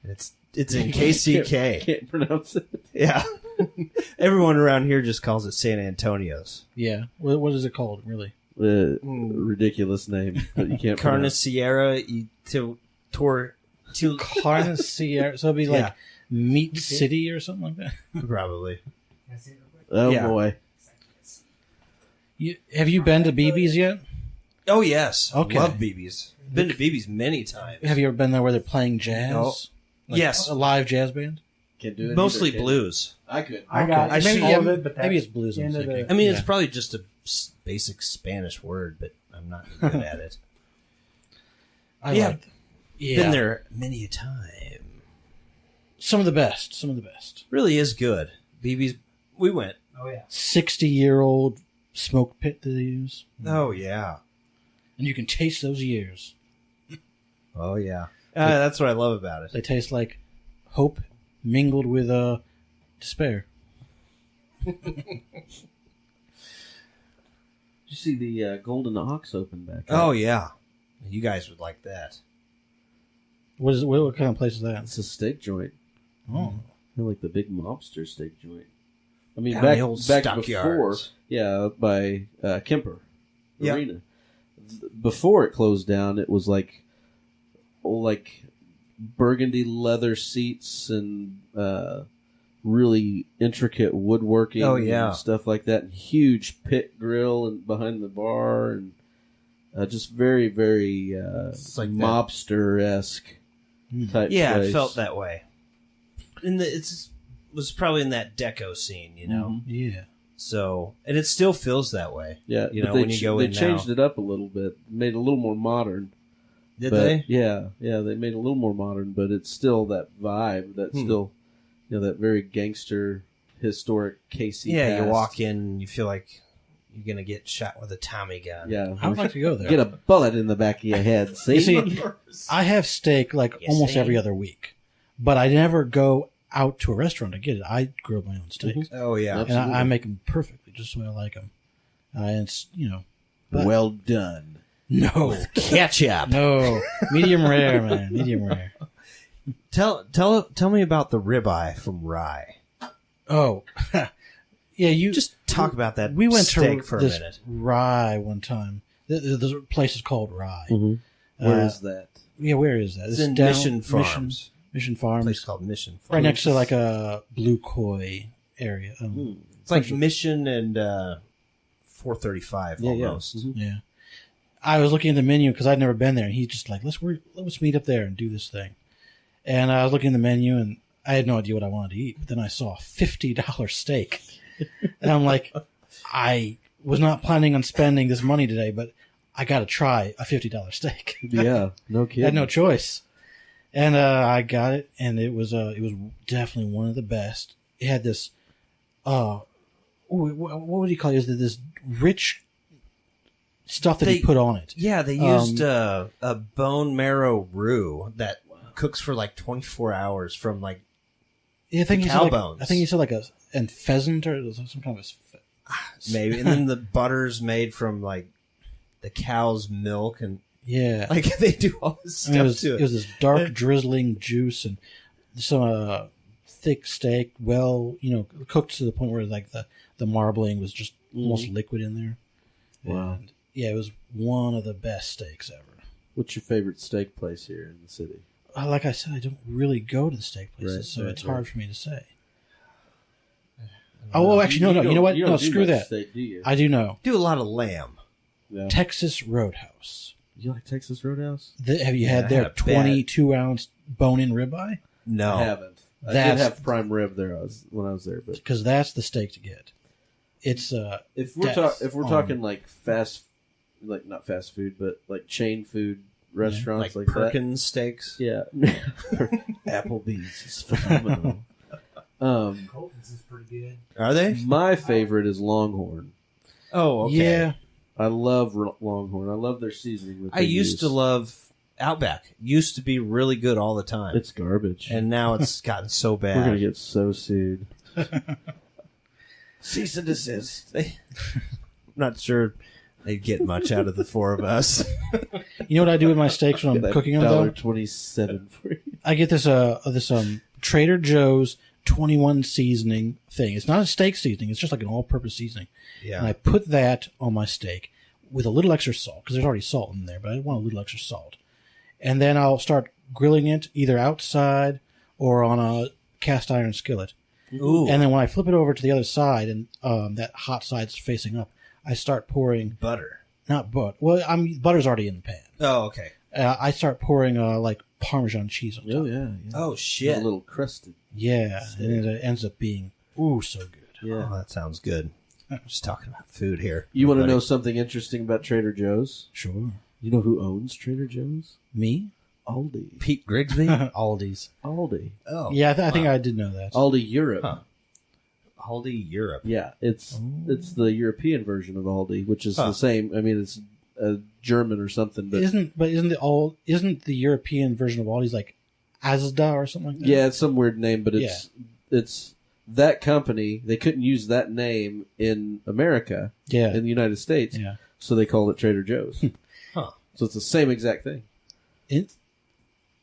It's in KCK. Can't pronounce it. Yeah. Everyone around here just calls it San Antonio's. Yeah. What is it called, really? Ridiculous name, but you can't pronounce. Carnicera y Carne Sierra. So it'd be like Yeah. Meat City or something like that. Probably. Oh Yeah. boy. Have you been to BB's yet? Oh yes. Okay. Love BB's. Been to BB's many times. Have you ever been there where they're playing jazz? No. Yes. A live jazz band? Can't do it. Mostly either, can you? blues. I could. I got I maybe see all of it, but maybe it's blues. I'm end of thinking. I mean, it's Yeah. probably just a basic Spanish word, but I'm not good at it. I Yeah. like them. Yeah. Been there many a time. Some of the best. Some of the best. Really is good. BB's. We went. Oh yeah. 60-year-old smoke pit that they use. Oh yeah. And you can taste those years. Oh yeah. That's what I love about it. They taste like hope mingled with despair. Did you see the Golden Ox open back? Oh yeah. You guys would like that. What kind of place is that? It's a steak joint. Oh. They're like the big mobster steak joint. I mean, Down back the old before, stockyards. yeah, by Kemper Yep. Arena. Before it closed down, it was like burgundy leather seats and really intricate woodworking. Oh, yeah. and stuff like that. And huge pit grill and behind the bar, and just very, very It's like that. mobster-esque type. Yeah, place. it felt that way. Was probably in that deco scene, you know. Yeah. So, and it still feels that way. Yeah, You but know, they when you go they in changed now. it up a little bit, made it a little more modern. Did But, they? Yeah, they made it a little more modern, but it's still that vibe. That's still, that very gangster, historic Casey. Yeah, past. you walk in and you feel like you're going to get shot with a Tommy gun. Yeah, I would like to go there. get a bullet in the back of your head. See, You see, I have steak like You almost see? every other week, but I never go out to a restaurant to get it. I grill my own steaks, Oh, yeah. and I make them perfectly, just the way I like them. And it's but- well done. no, Ketchup. no, medium rare, man, medium rare. Tell me about the ribeye from Rye. Oh, yeah, you Just talk about that We went steak to for a this minute. Rye one time. The place is called Rye. Where is that? Yeah, where is that? It's This in down- Mission Farms. Mission A Farms, place called Mission Farms. right next to like a Blue Koi area. It's like Mission and 435 almost. Yeah. I was looking at the menu because I'd never been there, and he's just like, let's meet up there and do this thing. And I was looking at the menu, and I had no idea what I wanted to eat. But then I saw a $50 steak, and I'm like, I was not planning on spending this money today, but I got to try a $50 steak. Yeah, no I kidding. had no choice, and I got it, and it was definitely one of the best. It had this, what would you call it? Is this rich stuff that he put on it? Yeah, they used a bone marrow roux that cooks for like 24 hours from like Yeah, I think cow he said bones. I think he said like and pheasant or some kind of maybe, and then the butter's made from like the cow's milk, and yeah. like they do all this I stuff mean, to it was this dark drizzling juice and some thick steak, cooked to the point where like the marbling was just almost liquid in there. Wow. And, yeah, it was one of the best steaks ever. What's your favorite steak place here in the city? Like I said, I don't really go to the steak places, Right, so right, it's hard right. for me to say. Oh, actually, no. You know what? You No, don't do screw much that. steak, do you? I do know. do a lot of lamb. Yeah. Texas Roadhouse. You like Texas Roadhouse? Have you Yeah, had I their had a bad- 22-ounce bone-in ribeye? No, I haven't. I did That's- have prime rib there when I was there, but Because that's the steak to get. It's if we're Death if we're on- talking like not fast food, but like chain food restaurants like like Perkins steaks. that. Yeah, Applebee's is phenomenal. Colton's is pretty good. Are they? My favorite is Longhorn. Oh, okay. yeah. I love Longhorn. I love their seasoning. That I they used use. to love Outback. Used to be really good all the time. It's garbage, and now it's gotten so bad. we're gonna get so sued. Cease and desist. I'm not sure they'd get much out of the four of us. You know what I do with my steaks when I'm cooking them, though? $1.27 for you. I get this Trader Joe's 21 seasoning thing. It's not a steak seasoning. It's just like an all-purpose seasoning. And I put that on my steak with a little extra salt because there's already salt in there, but I want a little extra salt. And then I'll start grilling it either outside or on a cast iron skillet. Ooh. And then when I flip it over to the other side and that hot side's facing up, I start pouring butter. not butter. Well, butter's already in the pan. Oh, okay. I start pouring like Parmesan cheese on top. Oh yeah. Oh, shit. A little crusted. Yeah, and it ends up being so good. Yeah. Oh, that sounds good. I'm just talking about food here. You want to everybody. know something interesting about Trader Joe's? Sure. You know who owns Trader Joe's? Me? Aldi. Pete Grigsby? Aldi's. Aldi. Oh. Yeah, I think I did know that. Aldi Europe. Huh. Aldi Europe. Yeah, it's the European version of Aldi, which is the same. I mean, it's German or something, but Isn't the European version of Aldi's like Asda or something like that? yeah, it's some weird name. But it's that company. They couldn't use that name in America, Yeah. in the United States, Yeah. so they called it Trader Joe's. Huh. So it's the same exact thing.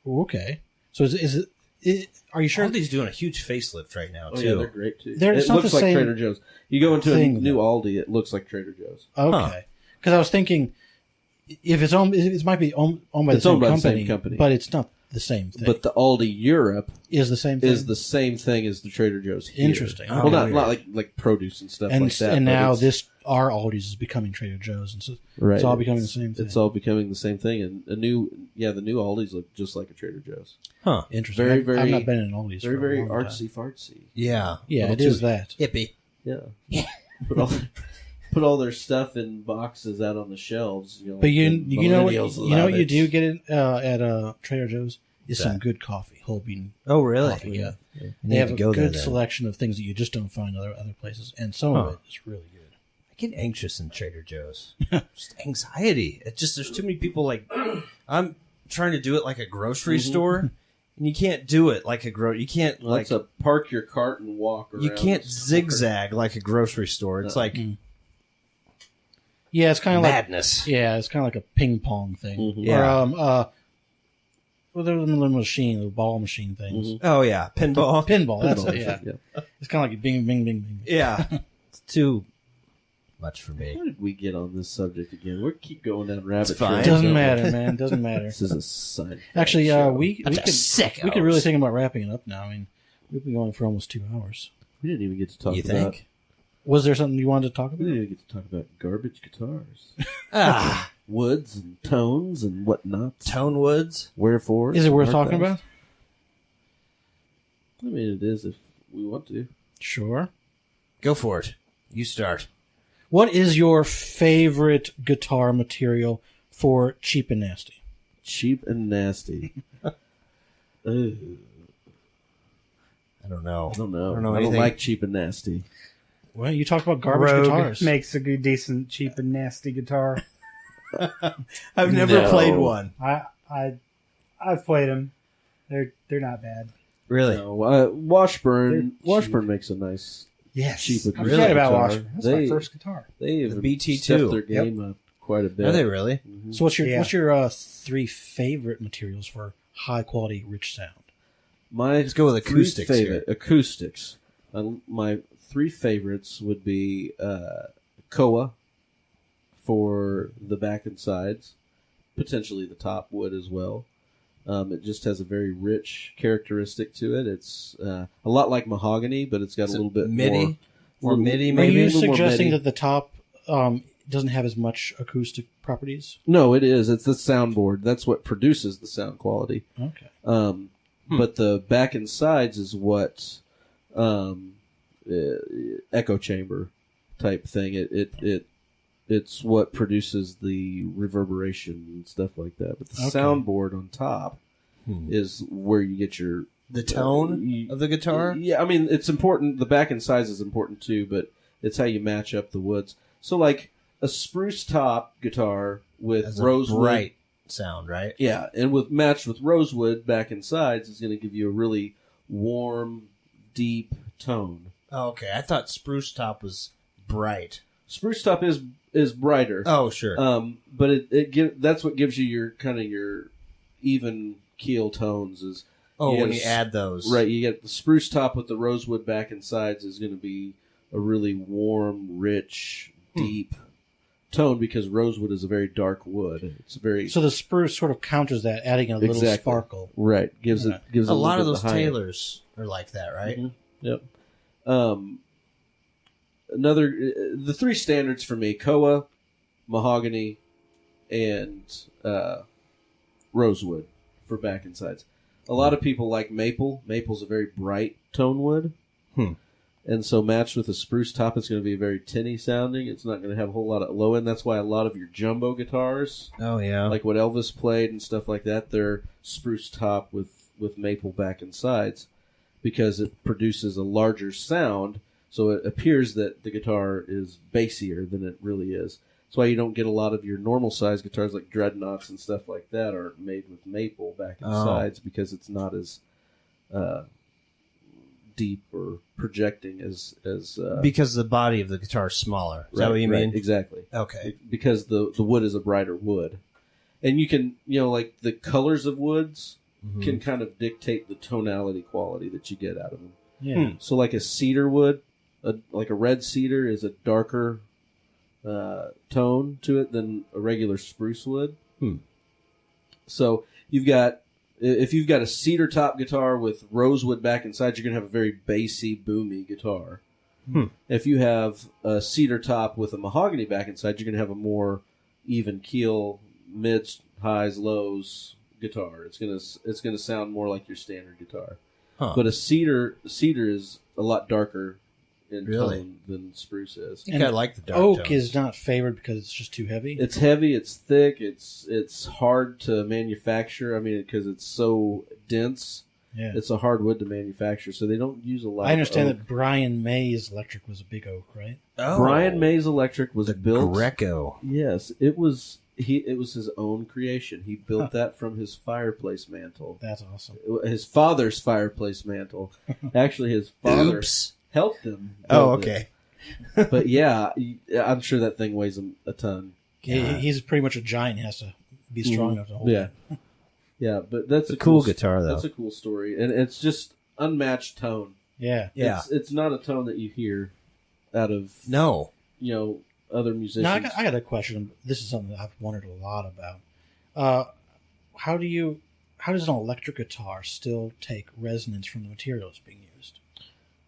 Okay. So is it? Are you sure? Aldi's doing a huge facelift right now, Oh too. yeah, they're great too. They're- it's it not looks the like same Trader Joe's. You go into a thing, new though. Aldi, it looks like Trader Joe's. Okay. Because I was thinking, if it's owned, it might be owned by the It's same owned by the company, same company. but it's not the same thing. But the Aldi Europe is the same thing. is the same thing as the Trader Joe's here. Interesting. Well, Okay. not like produce and stuff and like that. and but now it's- our Aldi's is becoming Trader Joe's, and so right, it's all becoming the same thing. It's all becoming the same thing, and the new Aldi's look just like a Trader Joe's. Huh. Interesting. very, I've very- not been in an Aldi's Very, for a very long time. artsy fartsy. Yeah. Yeah, Little it is too that. hippie. Yeah, but all, put all their stuff in boxes out on the shelves. You know, But you know what millennials you know what love you it. do get it at Trader Joe's is What's some that? good coffee, whole bean Oh, really? coffee. Yeah, I they need have to a go there good then. selection of things that you just don't find other places, and some of it is really good. I get anxious in Trader Joe's. Just anxiety. It's just there's too many people. Like I'm trying to do it like a grocery store, and you can't do it like a You can't Well, like that's a park your cart and walk around. you can't the store. zigzag like a grocery store. It's like Yeah, it's kind of like madness. it's kind of like a ping pong thing, Yeah. or well, there was a little machine, the ball machine things. Oh yeah, pinball. Pinball, that's it. Yeah. Yeah, it's kind of like bing, bing, bing, bing. Yeah, it's too much for me. How did we get on this subject again? We keep going down rabbit It's fine. trails. Doesn't don't we? matter, man. Doesn't matter. This is a sign. Actually, we Bunch of could sickos. really think about wrapping it up now. I mean, we've been going for almost 2 hours. We didn't even get to talk You about. think? Was there something you wanted to talk We about? didn't even get to talk about garbage guitars, Ah, woods and tones and whatnot. Tone Woods. Wherefore? Is it worth art talking thou? about? I mean, it is if we want to. Sure. Go for it. You start. What is your favorite guitar material for cheap and nasty? Cheap and nasty. Ugh, I don't know. I don't know. I don't know I don't anything. like cheap and nasty. Well, you talked about garbage Rogue guitars. makes a good, decent, cheap, and nasty guitar. I've never No. played one. I've played them. They're not bad. Really? No, Washburn. They're Washburn makes a nice, Yes, cheap I acoustic forgot about guitar. Washburn. That's They- my first guitar. They even BT2. stepped their game up quite a bit. Are they really? So what's your Yeah. 3 favorite materials for high quality, rich sound? My Let's go with three acoustics favorite acoustics. My 3 favorites would be Koa for the back and sides, potentially the top wood as well. It just has a very rich characteristic to it. It's a lot like mahogany, but it's got Is a it little bit MIDI? more. Or MIDI, Are maybe? you a little more suggesting MIDI. that the top doesn't have as much acoustic properties? No, it is. It's the soundboard. That's what produces the sound quality. Okay. But the back and sides is what echo chamber type thing. It's what produces the reverberation and stuff like that. But the Okay. soundboard on top is where you get your The tone you- of the guitar? Yeah, I mean it's important. The back and sides is important too, but it's how you match up the woods. So like a spruce top guitar with As a rosewood. bright sound, right? Yeah, and matched with rosewood back and sides is going to give you a really warm, deep tone. Oh, okay. I thought spruce top was bright. Spruce top is brighter, Oh, sure. but that's what gives you your kind of your even keel tones. Is when get you add those. right, you get the spruce top with the rosewood back and sides is going to be a really warm, rich, deep tone because rosewood is a very dark wood. It's very So the spruce sort of counters that, adding a little Exactly. sparkle. right. Gives Right. it gives A it lot of little those bit higher. tailors are like that, right? Mhm. Yep. The 3 standards for me: Koa, mahogany, and rosewood for back and sides. A lot of people like maple. Maple's a very bright tone wood. And so matched with a spruce top, it's going to be very tinny sounding. It's not going to have a whole lot of low end. That's why a lot of your jumbo guitars, Oh, yeah. like what Elvis played and stuff like that, they're spruce top with maple back and sides because it produces a larger sound. So it appears that the guitar is bassier than it really is. That's why you don't get a lot of your normal size guitars like dreadnoughts and stuff like that are made with maple back and sides because it's not as deep or projecting as because the body of the guitar is smaller. Is that right, what you right, mean? exactly. Okay. Because the wood is a brighter wood. And you can, like the colors of woods can kind of dictate the tonality quality that you get out of them. Yeah. So like a cedar wood, like a red cedar is a darker tone to it than a regular spruce wood. So if you've got a cedar top guitar with rosewood back and sides, you're going to have a very bassy, boomy guitar. If you have a cedar top with a mahogany back and side, you're going to have a more even keel, mids, highs, lows guitar. It's going to sound more like your standard guitar. Huh. But a cedar is a lot darker in Really? tone than spruce is. I think I like the dark oak tones. is not favored because it's just too heavy. It's heavy, it's thick, it's hard to manufacture. I mean, because it's so dense, Yeah. it's a hard wood to manufacture, so they don't use a lot. I understand of oak. that Brian May's electric was a big oak, right? Oh, Brian May's electric was the built. Greco. Yes, it was. It was his own creation. He built that from his fireplace mantle. That's awesome. His father's fireplace mantle. Actually, his father Oops. helped him. Oh, build okay. it. But yeah, I'm sure that thing weighs a ton. He's pretty much a giant. He has to be strong enough to hold Yeah. it. Yeah, but that's a cool guitar, though. That's a cool story, and it's just unmatched tone. Yeah. Yeah. It's not a tone that you hear out of No. Other musicians. Now, I got a question. This is something that I've wondered a lot about. How does an electric guitar still take resonance from the materials being used?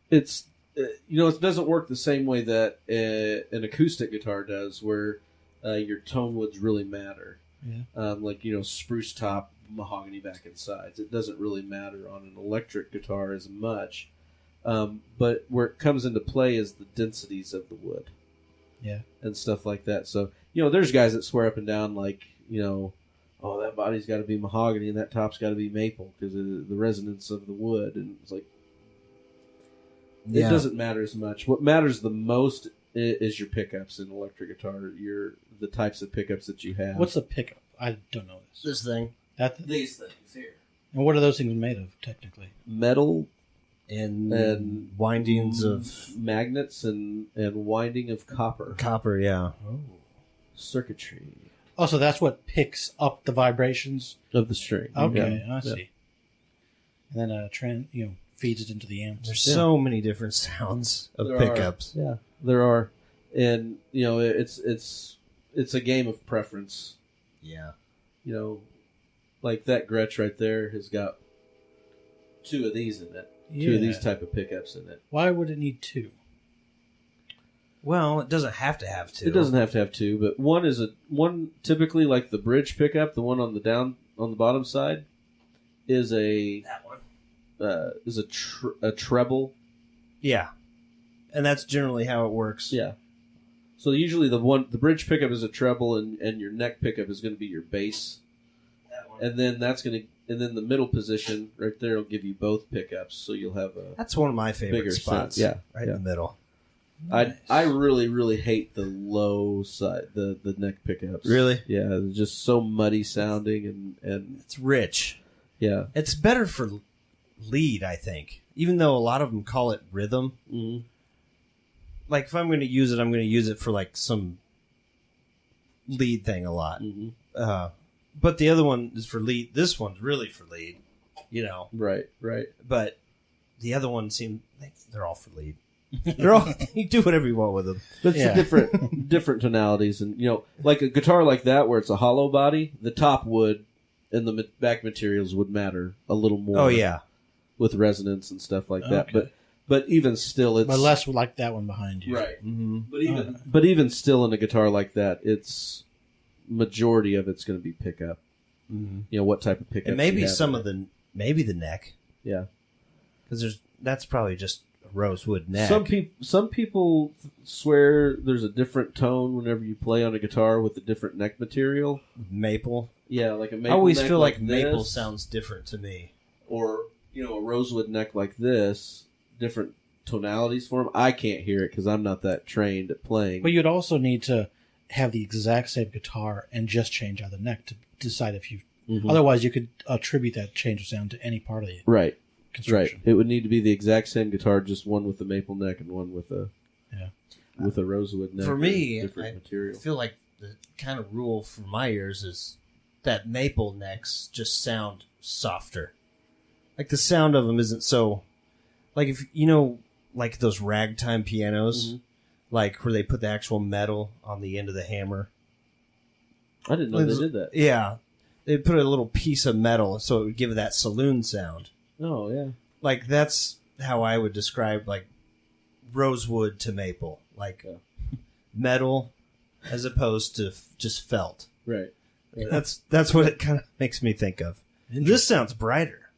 It's it doesn't work the same way that an acoustic guitar does, where your tone woods really matter. Yeah. Like spruce top, mahogany back and sides. It doesn't really matter on an electric guitar as much. But where it comes into play is the densities of the wood. Yeah. And stuff like that. So, there's guys that swear up and down like, oh, that body's got to be mahogany and that top's got to be maple because of the resonance of the wood. And it's like, it doesn't matter as much. What matters the most is your pickups in electric guitar, the types of pickups that you have. What's the pickup? I don't know this. This thing. These things here? And what are those things made of, technically? Metal And windings of magnets and winding of copper. copper, yeah. Oh. Circuitry Oh, so that's what picks up the vibrations? of the string. Okay, Yeah. I see. And then feeds it into the amps. There's so many different sounds of There are. pickups. Yeah, there are, and it's a game of preference. Yeah. Like that Gretsch right there has got two of these in it. Two of these type of pickups in it. Why would it need two? Well, it doesn't have to have two. It doesn't have to have two, but one typically like the bridge pickup, the one on the bottom side, is That one. a treble. Yeah. And that's generally how it works. Yeah. So usually the bridge pickup is a treble, and your neck pickup is going to be your bass, That one. and then the middle position right there will give you both pickups, so you'll have a. That's one of my favorite Bigger spots. set, yeah, Right yeah. in the middle. I really really hate the low side, the neck pickups. Really? Yeah, they're just so muddy sounding and It's rich. yeah. It's better for lead, I think. Even though a lot of them call it rhythm. Mm-hmm. Like, if I'm going to use it, I'm going to use it for, like, some lead thing a lot. Mm-hmm. But the other one is for lead. This one's really for lead, Right. But the other one they're all for lead. They're all, you do whatever you want with them. But it's Yeah. different tonalities, and like a guitar like that where it's a hollow body, the top wood and the back materials would matter a little more. Oh, yeah. with resonance and stuff like that. Okay. But even still, it's But less like that one behind you. right. Mm-hmm. But even still, in a guitar like that, it's majority of it's going to be pickup. Mm-hmm. What type of pickup? And maybe maybe the neck. Yeah. Because that's probably just a rosewood neck. Some people swear there's a different tone whenever you play on a guitar with a different neck material. Maple. Yeah, like a maple. I always neck feel like this, maple sounds different to me. or a rosewood neck like this, different tonalities for them. I can't hear it because I'm not that trained at playing. But you'd also need to have the exact same guitar and just change out the neck to decide if you. Mhm. Otherwise, you could attribute that change of sound to any part of the Right. construction. It would need to be the exact same guitar, just one with the maple neck and one with a rosewood neck. For or me, different I material. feel like the kind of rule for my ears is that maple necks just sound softer. Like the sound of them isn't so. Like if like those ragtime pianos, Mhm. like where they put the actual metal on the end of the hammer. I didn't know they did that. Yeah, they put a little piece of metal so it would give that saloon sound. Oh yeah. Like that's how I would describe like rosewood to maple, like metal as opposed to just felt. Right. That's what it kind of makes me think of. This sounds brighter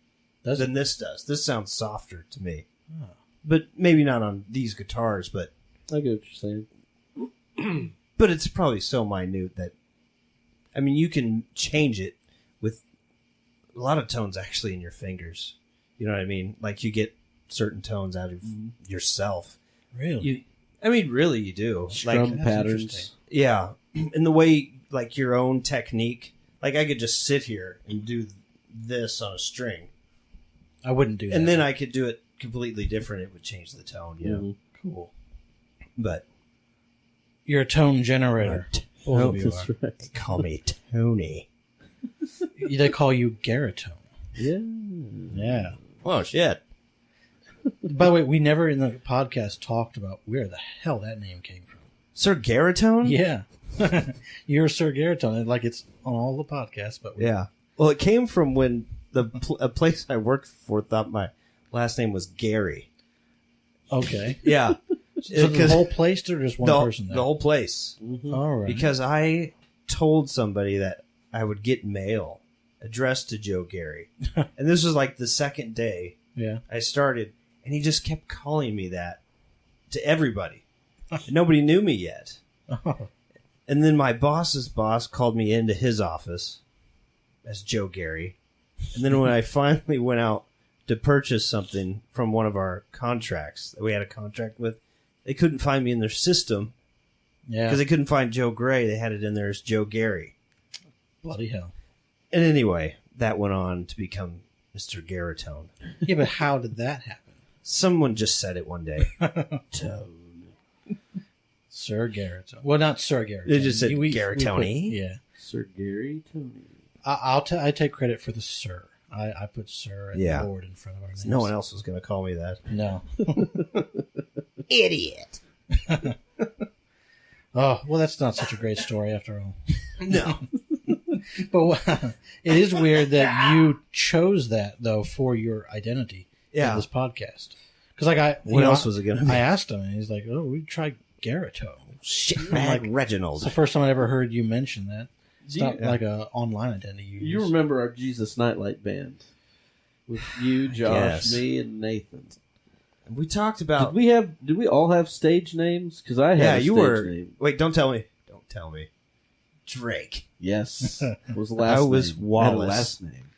Does than this does. This sounds softer to me. but maybe not on these guitars. But I get what you're saying. but it's probably so minute that, I mean, you can change it with a lot of tones actually in your fingers. You know what I mean? Like you get certain tones out of yourself. Really? Really you do. Strum Like patterns. Yeah. And the way, like your own technique, like I could just sit here and do this on a string. I wouldn't do that. And then I could do it completely different. It would change the tone, you know? Cool. But You're a tone generator. Both of you That's are. right. they call me Tony. They call you Garitone. Yeah. Yeah. Oh, shit. By the way, we never in the podcast talked about where the hell that name came from. Sir Garitone? Yeah. You're Sir Garitone. Like it's on all the podcasts, but Yeah. Well, it came from when a place I worked for thought my last name was Gary. Okay. Yeah. So the whole place or just one person there? The whole place. All right. Because I told somebody that I would get mail addressed to Joe Gary. And this was like the second day yeah. I started, and he just kept calling me that to everybody. Nobody knew me yet. And then my boss's boss called me into his office as Joe Gary. And then when I finally went out to purchase something from one of our contracts that we had a contract with, they couldn't find me in their system Yeah. because they couldn't find Joe Gray. They had it in there as Joe Gary. Bloody hell. And anyway, that went on to become Mr. Garitone. Yeah, but how did that happen? Someone just said it one day. Sir Garitone. Well, not Sir Garitone. They just said We Garitone? put- yeah. Sir Gary Tony. I take credit for the Sir. I put Sir and Yeah. Lord in front of our names. No one else was going to call me that. No. Idiot. Oh, well, that's not such a great story after all. No. But it is weird that you chose that, though, for your identity Yeah. in this podcast. Because, like, What else was it going to be? I asked him, and he's like, oh, we tried Garitone. Shitbag Reginald. It's the first time I ever heard you mention that. It's Do you- not like a online identity you use. You remember our Jesus Nightlight band with you, Josh, Yes. me, and Nathan. We talked about... Did we all have stage names? Because I had Yeah, a you stage were... name. Wait, don't tell me. Don't tell me. Drake. Yes. What was the last I name? was I had a Wallace. last name.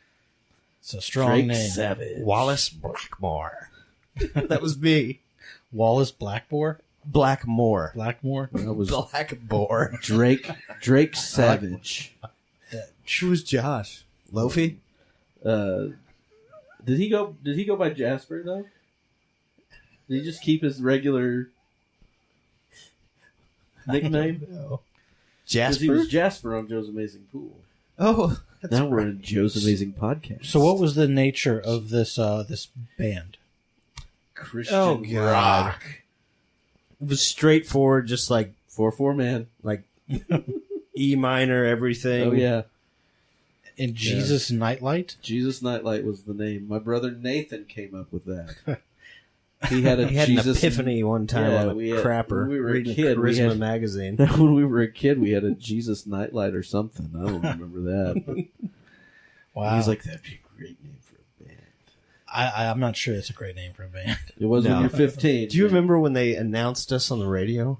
It's a strong Drake name. Savage. Wallace Blackmore. That was me. Wallace Blackmore? Blackmore. Blackmore? I was Blackmore. Drake Savage. Who was Josh? Lofi? Did he go by Jasper though? Did he just keep his regular nickname? No. 'Cause he Jasper? was Jasper on Joe's Amazing Pool. Oh, that's Now we're right. in Joe's Amazing Podcast. So what was the nature of this this band? Christian Oh, God. rock. It was straightforward, just like 4/4 man. E minor, everything. Oh yeah. In Jesus Nightlight? Jesus Nightlight was the name. My brother Nathan came up with that. He had a He had Jesus an epiphany one time Yeah, on a we had- crapper when we were a reading kid, we Charisma had- magazine. When we were a kid, we had a Jesus Nightlight or something. I don't remember that. But Wow. he's like, that'd be a great name for a band. I'm not sure it's a great name for a band. It was No. when you're 15. Do you remember when they announced us on the radio?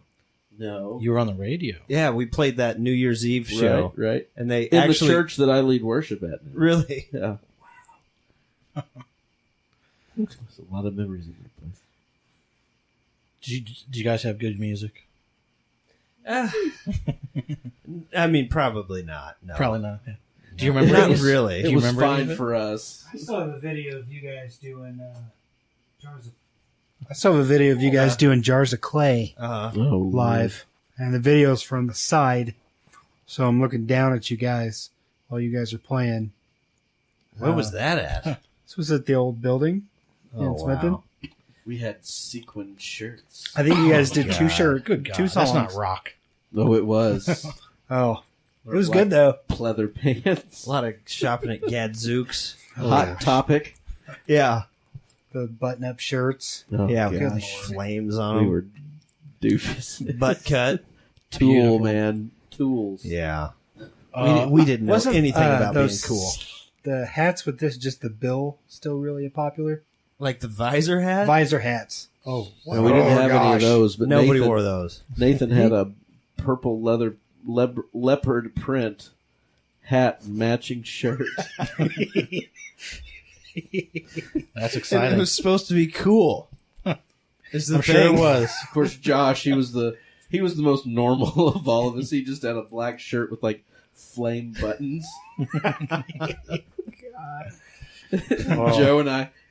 No. You were on the radio. Yeah, we played that New Year's Eve show. Right. And they In actually... the church that I lead worship at. Now. Really? Yeah. There's a lot of memories in that place. Did you guys have good music? I mean, probably not. No. Probably not. Yeah. Do you remember? Not any- really. Do It you was remember any fine of it? for us. I still have a video of you guys doing jars of. I saw a video of you guys doing Jars of Clay Uh-huh. Oh, live, and the video's from the side, so I'm looking down at you guys while you guys are playing. Where was that at? This was at the old building in Oh, Smithton. wow. We had sequin shirts. I think you guys did God. two shirts, Good God, two songs. that's not rock. Oh, it was. Oh, it was good though. Pleather pants. A lot of shopping at Gadzooks. Hot Topic. Yeah. The button-up shirts. Oh, Yeah, God. with flames on We them. were doofus. Butt cut. Tool, Beautiful. man. Tools. Yeah. Uh, we didn't know Wasn't anything about being those- cool. The hats with this, just the bill, still really popular. Like the visor hat? Visor hats. Oh, No, we didn't have any of those, but Nobody Nathan, wore those. Nathan had a purple leopard print hat and matching shirt. that's And exciting. it was supposed to be cool. Is the I'm thing. sure it was. Of course, Josh, he was the most normal of all of us. He just had a black shirt with like flame buttons.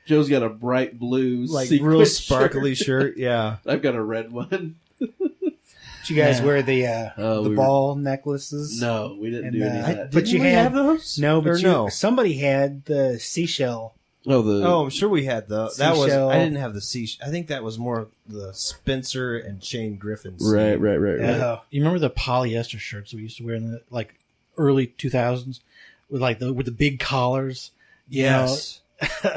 Joe's got a bright blue, Like sequin real sparkly shirt. Yeah. I've got a red one. Did you guys wear the we ball necklaces? No, we didn't And, do any of that. but you we had have those? no, but Or no? somebody had the seashell. Oh, I'm sure we had the. That was. Seashell. I didn't have the sea. I think that was more the Spencer and Shane Griffin. Right. You remember the polyester shirts we used to wear in the like early 2000s with like with the big collars? You Yes. know?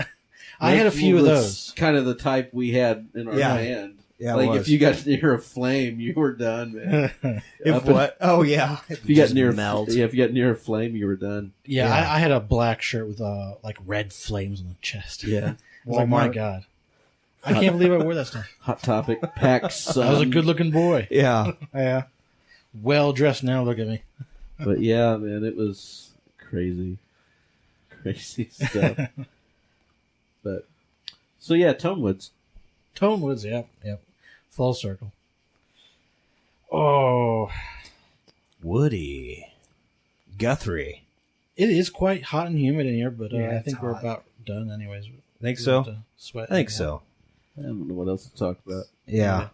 I had a few of That's those. Kind of the type we had in our band. Yeah, it like was. if you got near a flame, you were done, man. If what? Oh yeah. If you got near melt. if you got near a flame, you were done. Yeah, Yeah. I had a black shirt with like red flames on the chest. Yeah. Oh my god. I can't believe I wore that stuff. Hot Topic, Pack Sun. I was a good looking boy. Yeah. Yeah. Well dressed now, look at me. But yeah, man, it was crazy stuff. But so yeah, Tonewoods. Tonewoods, yep. Full circle. Oh, Woody. Guthrie. it is quite hot and humid in here, but Yeah, I it's think we're hot. about done anyways. Think We so? have to Sweat. I think so. I don't know what else to talk about. Yeah.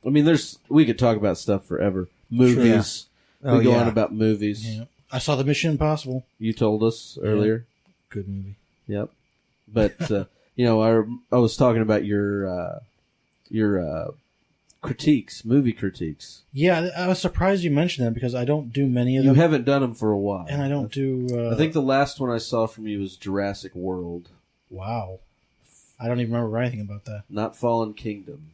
I mean, we could talk about stuff forever. Movies. Oh, We go yeah. on about movies. Yeah. I saw the Mission Impossible. You told us earlier. Good movie. Yep. But I was talking about your critiques, movie critiques. Yeah, I was surprised you mentioned that because I don't do many of You them, haven't done them for a while, and I don't do. I think the last one I saw from you was Jurassic World, Wow, I don't even remember anything about that. not Fallen Kingdom.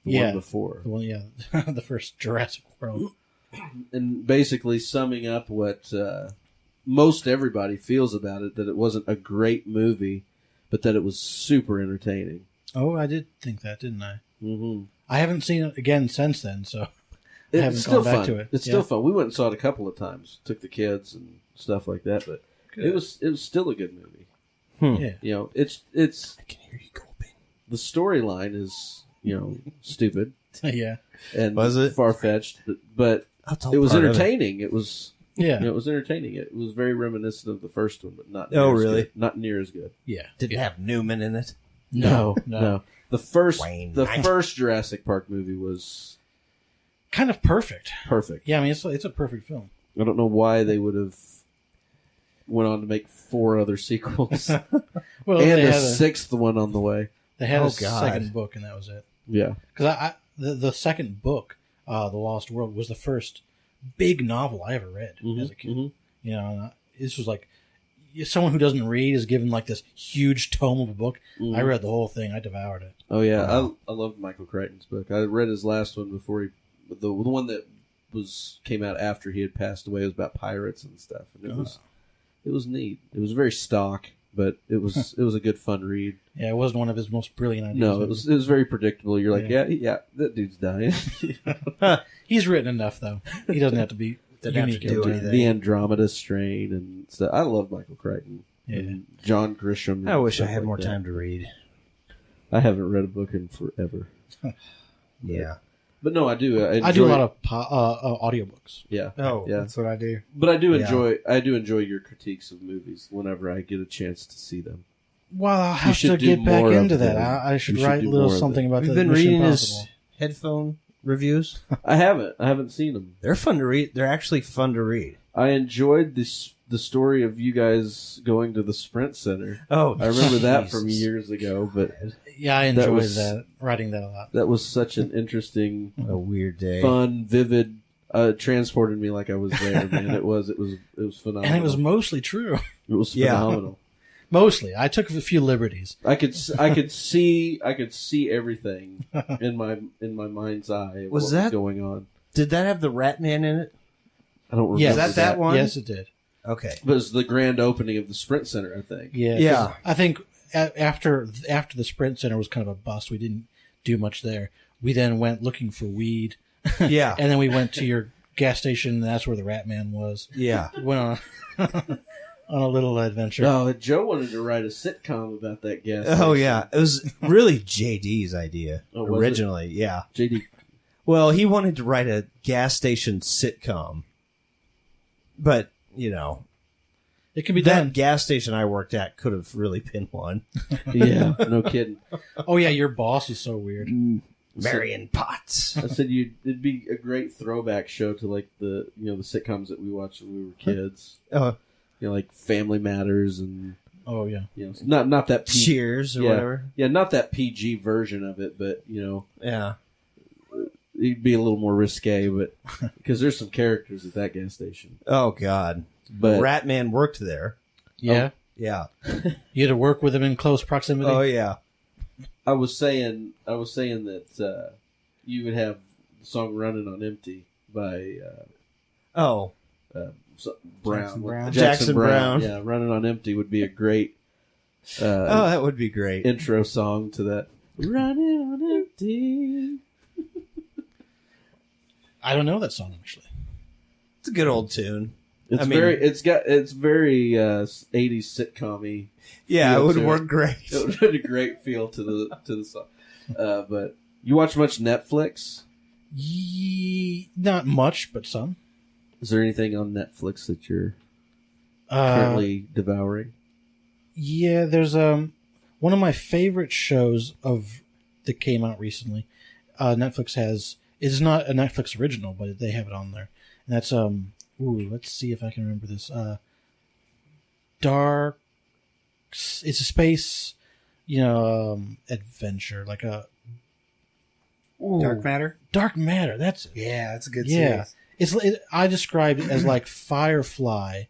The Yeah. one before. The one, yeah, the first Jurassic World. And basically summing up what most everybody feels about it, that it wasn't a great movie, but that it was super entertaining. Oh, I did think that, didn't I? Mm-hmm. I haven't seen it again since then, so I haven't It's still gone back fun. to it. It's Yeah. still fun. We went and saw it a couple of times. Took the kids and stuff like that, but it was still a good movie. Yeah. You know, it's I can hear you gulping. the storyline is stupid Yeah. and Was it? far fetched, but That's all it was part of entertaining. It was Yeah. it was entertaining. It was very reminiscent of the first one, but not. Oh, near as really? good. Not near as good. Yeah. Didn't have Newman in it. No. The first Wayne the Knight. first Jurassic Park movie was Kind of perfect. perfect. Yeah, I mean, it's a perfect film. I don't know why they would have went on to make 4 other sequels Well, and they a had 6th one on the way. they had Oh, a God. second book, and that was it. Yeah. Because the second book, The Lost World, was the first big novel I ever read as a kid. Mhm. You know, and this was like someone who doesn't read is given like this huge tome of a book. Mhm. I read the whole thing. I devoured it. Oh yeah, I loved Michael Crichton's book. I read his last one before the one that came out after he had passed away. It was about pirates and stuff, and it was neat. It was very stock, but it was a good fun read. Yeah, it wasn't one of his most brilliant ideas. No, it was very predictable. You're like, yeah, that dude's dying. He's written enough though. He doesn't have to be Didn't have to unique. do every anything. time. The Andromeda Strain and stuff. I love Michael Crichton. Yeah. And John Grisham. I and wish I stuff had like more that. time to read. I haven't read a book in forever. Yeah. But no, I do. I do a lot of audiobooks. Yeah. Oh, Yeah. that's what I do. But I do Yeah. enjoy your critiques of movies whenever I get a chance to see them. Well, I'll have should to do get back more of into that. them. I should You should write a do little more of something about We've the been Mission reading Impossible. his headphone reviews. I haven't seen them. They're fun to read. They're actually fun to read. I enjoyed the story of you guys going to the Sprint Center. Oh, I remember that from Jesus. years ago, but Yeah, I enjoyed was- that. Writing that a lot. that was such an interesting, A weird day. fun, vivid. Transported me like I was there, man. It was phenomenal. And it was mostly true. It was Yeah. phenomenal. Mostly. I took a few liberties. I could see everything in my mind's eye. Of Was what that- was going on? Did that have the Rat Man in it? I don't remember. Yes. Is that one? Yes, it did. Okay. But it was the grand opening of the Sprint Center, I think. Yeah. 'cause Yeah. I think after the Sprint Center was kind of a bust, we didn't do much there. We then went looking for weed. Yeah. And then we went to your gas station, and that's where the Rat Man was. Yeah. Went on on a little adventure. Oh, Joe wanted to write a sitcom about that gas station. Oh, yeah. It was really JD's idea originally. Yeah. JD. Well, he wanted to write a gas station sitcom. But, you know, It can be that done. gas station I worked at could have really been one. Yeah, no kidding. Oh, yeah, your boss is so weird. Marion Potts. I said it'd be a great throwback show to like the sitcoms that we watched when we were kids. Like Family Matters and Oh, yeah. not that Cheers or whatever. Yeah, not that PG version of it, but Yeah. it'd be a little more risque, but because there's some characters at that gas station. Oh, God. But Ratman worked there. Yeah. Yeah. You had to work with him in close proximity? Oh, yeah. I was saying that you would have the song "Running on Empty" by Brown. Jackson Brown. Yeah, "Running on Empty" would be a great that would be great. intro song to that. Running on empty. I don't know that song, actually. It's a good old tune. It's very 80s sitcom-y. Yeah, it would to work great. It would have a great feel to the song. But you watch much Netflix? Not much, but some. Is there anything on Netflix that you're currently devouring? Yeah, there's one of my favorite shows that came out recently. Netflix has. It's not a Netflix original, but they have it on there, and that's let's see if I can remember this. Dark. It's a space, adventure, like a Dark Matter. Dark Matter. That's it. Yeah, that's a good Yeah, series. I described it as like Firefly,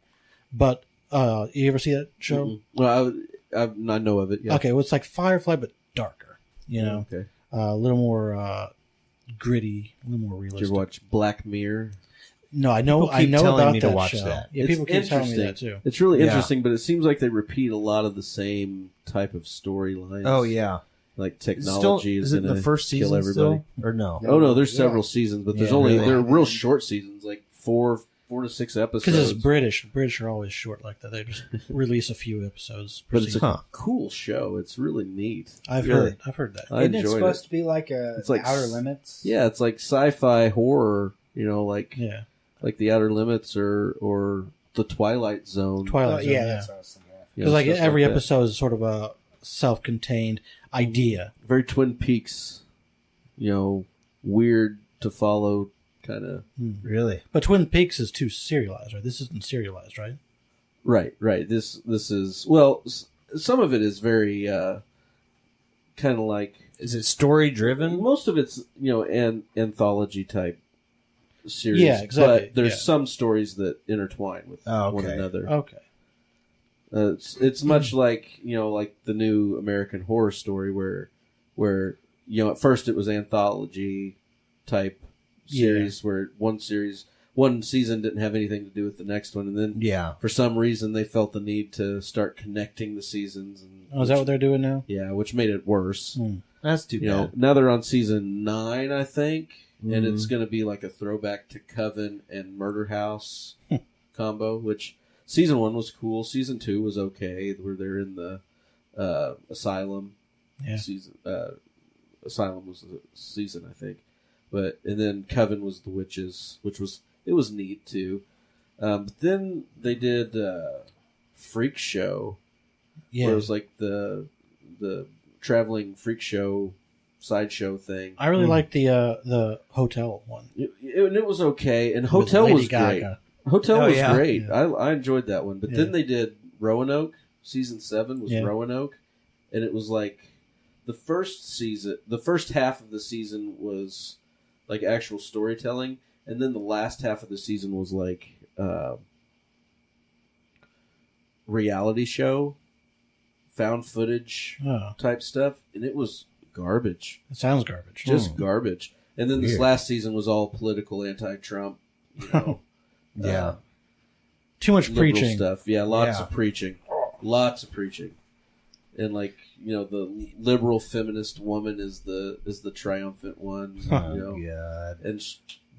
but you ever see that show? Mm-mm. Well, I know of it. Yeah. Okay, well, it's like Firefly but darker. Okay. A little more gritty, a little more realistic. Did you ever watch Black Mirror? No, I People know keep about telling me to that watch show. that. Yeah, It's people keep telling me that interesting. too. It's really Yeah. interesting, but it seems like they repeat a lot of the same type of storylines. Oh, yeah. Like technology is it going the to first season kill everybody. still? Or no? Oh no, there's Yeah. several seasons, but there's Yeah, only really. they're real short seasons, like four to 6 episodes. Because it's British. British are always short like that. They just release a few episodes per But it's a season. cool show. It's really neat. I've Really? heard that. I Isn't it enjoyed supposed it. to be like It's like Outer Limits? Yeah, it's like sci-fi horror. Like Yeah, like the Outer Limits or the Twilight Zone. Twilight Zone. Yeah, that's what I was thinking of. You know, Because stuff every like that. episode is sort of a self-contained idea. Very Twin Peaks. Weird to follow kind of. Really? But Twin Peaks is too serialized, right? This isn't serialized, right? Right. This is some of it is very kind of like Is it story driven? most of it's an anthology type series. Yeah, exactly, But there's yeah. some stories that intertwine with Oh, one okay. another. Okay. It's much like like the new American Horror Story where at first it was anthology type series where one season didn't have anything to do with the next one, and then Yeah. for some reason they felt the need to start connecting the seasons. And Oh, is that what they're doing now? yeah, which made it worse. That's too bad. Now they're on season 9, I think, and it's Mhm. going to be like a throwback to Coven and Murder House combo. Which season 1 was cool. Season 2 was okay, where they're in the asylum. Yeah. Asylum was the season, I think, and then Coven was the witches, which was neat too. But then they did Freak Show, Yeah. where it was like the traveling freak show sideshow thing. I really like the hotel one. It was okay, and with Hotel Lady was Gaga. great. Hotel Oh, was yeah. great. Yeah. I enjoyed that one. But Yeah. then they did Roanoke. Season 7 was Yeah. Roanoke, and it was like the first half of the season was like actual storytelling, and then the last half of the season was like reality show, found footage Oh, type stuff, and it was garbage. it sounds garbage. Just garbage. And then this Weird. last season was all political, anti-Trump, Yeah. Too much liberal preaching. stuff. Yeah, lots Yeah. of preaching. Lots of preaching. and like the liberal feminist woman is the triumphant one. God. And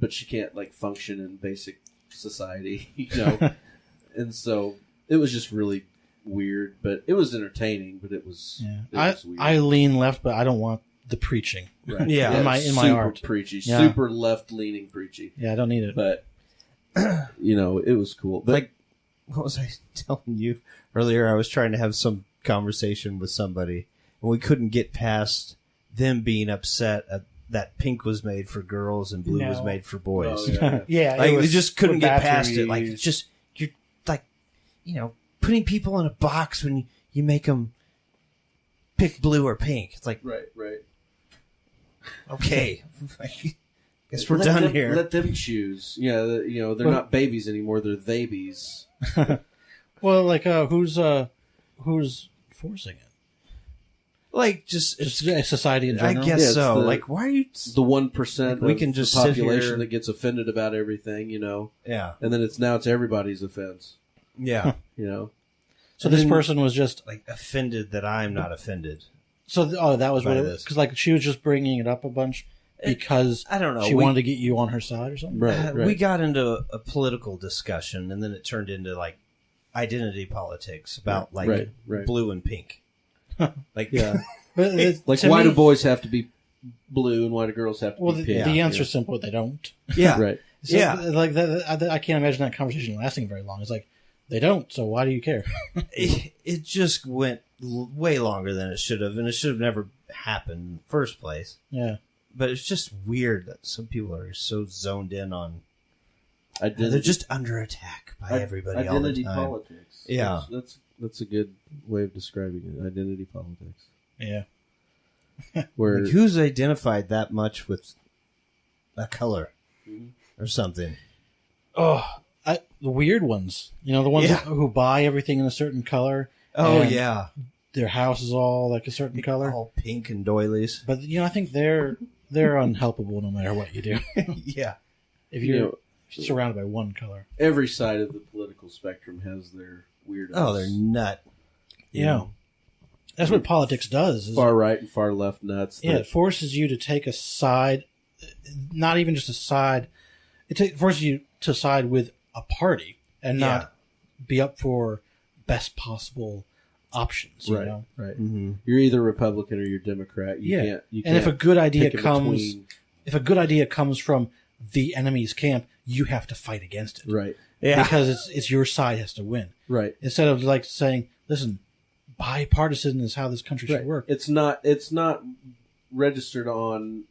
but she can't like function in basic society, and so it was just really weird, but it was entertaining. But it was weird. I lean left, but I don't want the preaching. Right. Yeah. in my super art. preachy, Yeah. super left leaning preachy. Yeah, I don't need it. But it was cool. But Like, what was I telling you earlier? I was trying to have some conversation with somebody, and we couldn't get past them being upset that pink was made for girls and blue was No. made for boys. Oh, yeah. Yeah, Like, it we was just couldn't what get bathroom past you it. Like, used. it's just, you're like, putting people in a box when you make them pick blue or pink. It's like, right. okay, guess we're Let done them- here. Let them choose. Yeah, they're not babies anymore. They're theys. Well, like who's forcing it? Like, just Society in I general. guess Yeah, it's so. the- like, why are you? The 1% We of can the just sit population here- that gets offended about everything, Yeah, and then it's everybody's offense, yeah. So And this then- person was just Like, offended that I'm not offended. that was what By it this. because like she was just bringing it up a bunch because I don't know. she wanted to get you on her side or something. Right. We got into a political discussion, and then it turned into like identity politics about like Right. blue and pink. Like, Yeah. But Like, to why me- do boys have to be blue and why do girls have to Well, be the pink? answer's simple. They don't. yeah, Right. So, Yeah. like that. I can't imagine that conversation lasting very long. It's like they don't. So why do you care? it just went way longer than it should have, and it should have never happened in the first place. Yeah. But it's just weird that some people are so zoned in on. Identity, They're just under attack by everybody all the identity time. politics. Yeah. That's a good way of describing it. Identity politics. Yeah. Where Like, who's identified that much with a color or something? Oh, the weird ones. The ones Yeah. who buy everything in a certain color. Oh, and yeah. Their house is all like a certain color. All pink and doilies. But I think they're unhelpable no matter what you do. Yeah. If you're surrounded by one color. every side of the political spectrum has their weirdos. Oh, they're nut. Yeah. That's what politics does. Is far right and far left nuts. Yeah, that- it forces you to take a side, not even just a side. It forces you to side with a party and not be up for best possible options. You right, know? right. Mm-hmm. You're either Republican or you're Democrat. You Yeah. can't. You And if a can't good idea pick in comes, between. if a good idea comes from the enemy's camp, you have to fight against it. Right, Yeah. Because it's your side has to win. right, Instead of like saying, listen, bipartisan is how this country should right. work. It's not registered on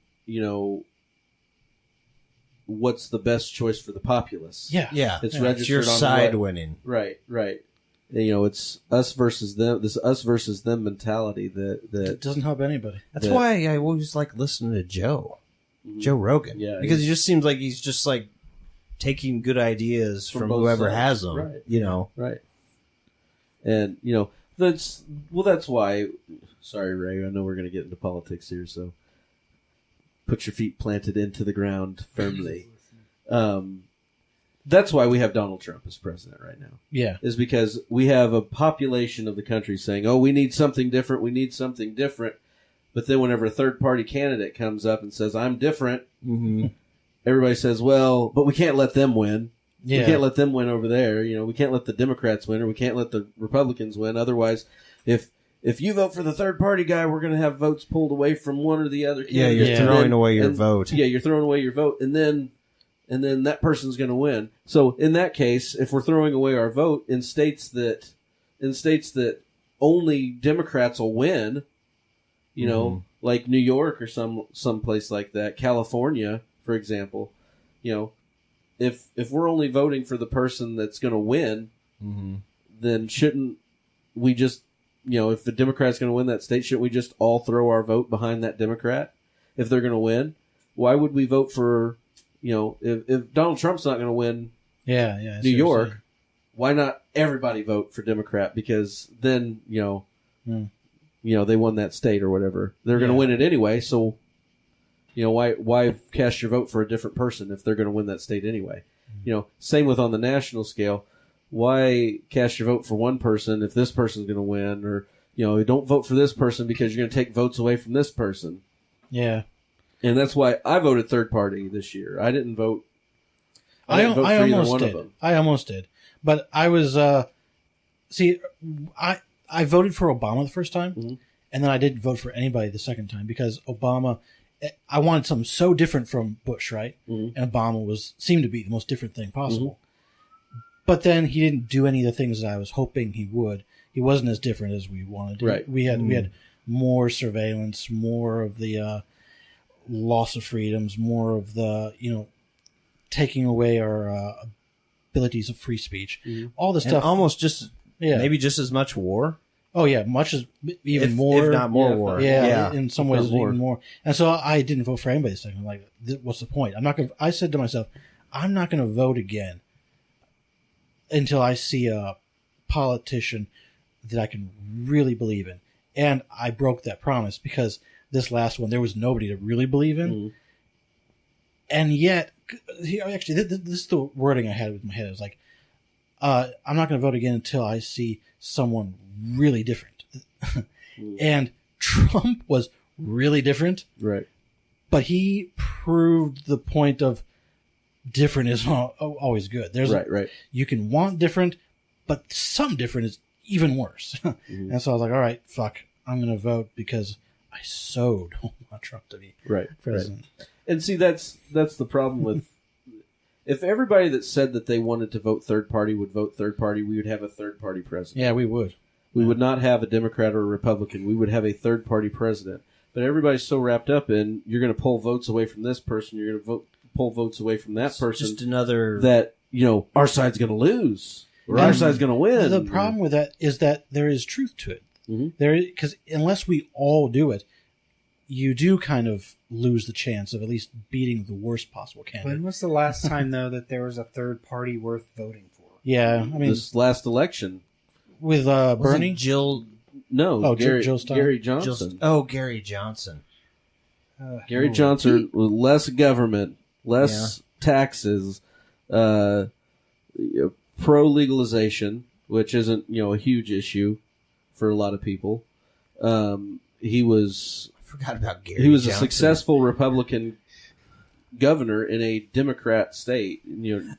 what's the best choice for the populace. Yeah. Yeah. It's It's registered your on side what- winning. Right, right. And, it's us versus them. This us versus them mentality that It doesn't help anybody. That's Yeah. why I always like listening to Joe Rogan. Yeah, Because he just seems like he's just like taking good ideas From from both whoever sides. has them. Right. right. And that's why. Sorry, Ray. I know we're going to get into politics here, so put your feet planted into the ground firmly. That's why we have Donald Trump as president right now. Yeah. Is because we have a population of the country saying, "Oh, we need something different. We need something different." But then, whenever a third-party candidate comes up and says, "I'm different," Mm-hmm. everybody says, "Well, but we can't let them win. Yeah. We can't let them win over there. We can't let the Democrats win, or we can't let the Republicans win. Otherwise, if you vote for the third-party guy, we're going to have votes pulled away from one or the other." Yeah, you're candidate. throwing And- away your and- vote. Yeah, you're throwing away your vote, and then that person's going to win. So in that case, if we're throwing away our vote in states that only Democrats will win, like New York or some place like that, California, for example, if we're only voting for the person that's going to win, Mm-hmm. then shouldn't we just, if the Democrat's going to win that state, shouldn't we just all throw our vote behind that Democrat if they're going to win? Why would we vote for, if Donald Trump's not going to win Yeah. I see New what you're York, saying. why not everybody vote for Democrat? Because then, they won that state or whatever. They're going to Yeah. win it anyway, so, why cast your vote for a different person if they're going to win that state anyway? Same with on the national scale. Why cast your vote for one person if this person's going to win? Or, don't vote for this person because you're going to take votes away from this person. Yeah. And that's why I voted third party this year. I didn't vote. I vote for either almost one did. of them. I almost did. But I was, I voted for Obama the first time, and then I didn't vote for anybody the second time because Obama, I wanted something so different from Bush, right? And Obama seemed to be the most different thing possible. But then he didn't do any of the things that I was hoping he would. He wasn't as different as we wanted. Right. We had more surveillance, more of the loss of freedoms, more of the taking away our abilities of free speech. All the And stuff. almost just Yeah. maybe just as much war. Oh yeah, much as even If more, not more war. Yeah, in some if not ways more. even more. And so I didn't vote for anybody this time. I'm like, what's the point? I'm not going. I said to myself, I'm not going to vote again until I see a politician that I can really believe in. And I broke that promise because this last one there was nobody to really believe in. And yet, actually, this is the wording I had with my head. It was like, I'm not going to vote again until I see someone really different. And Trump was really different, Right. but he proved the point of different is always good. There's Right. you can want different, but some different is even worse. And so I was like, all right, fuck, I'm going to vote because I so don't want Trump to be president. Right. And see, that's the problem with if everybody that said that they wanted to vote third party would vote third party, we would have a third party president. Yeah, we would. We would not have a Democrat or a Republican. We would have a third party president. But everybody's so wrapped up in you're going to pull votes away from this person, you're going to pull votes away from that person. Just another that our side's going to lose or our side's going to win. The problem with that is that there is truth to it. Because unless we all do it, you do kind of lose the chance of at least beating the worst possible candidate. When was the last time, though, that there was a third party worth voting for? Yeah, I mean, this last election with Bernie, Jill. No, Jill Stein. Gary Johnson. Gary Johnson. Gary Johnson with less government, less taxes, pro legalization, which isn't a huge issue for a lot of people. He was. I forgot about Gary. He was Johnson. a successful Republican governor in a Democrat state.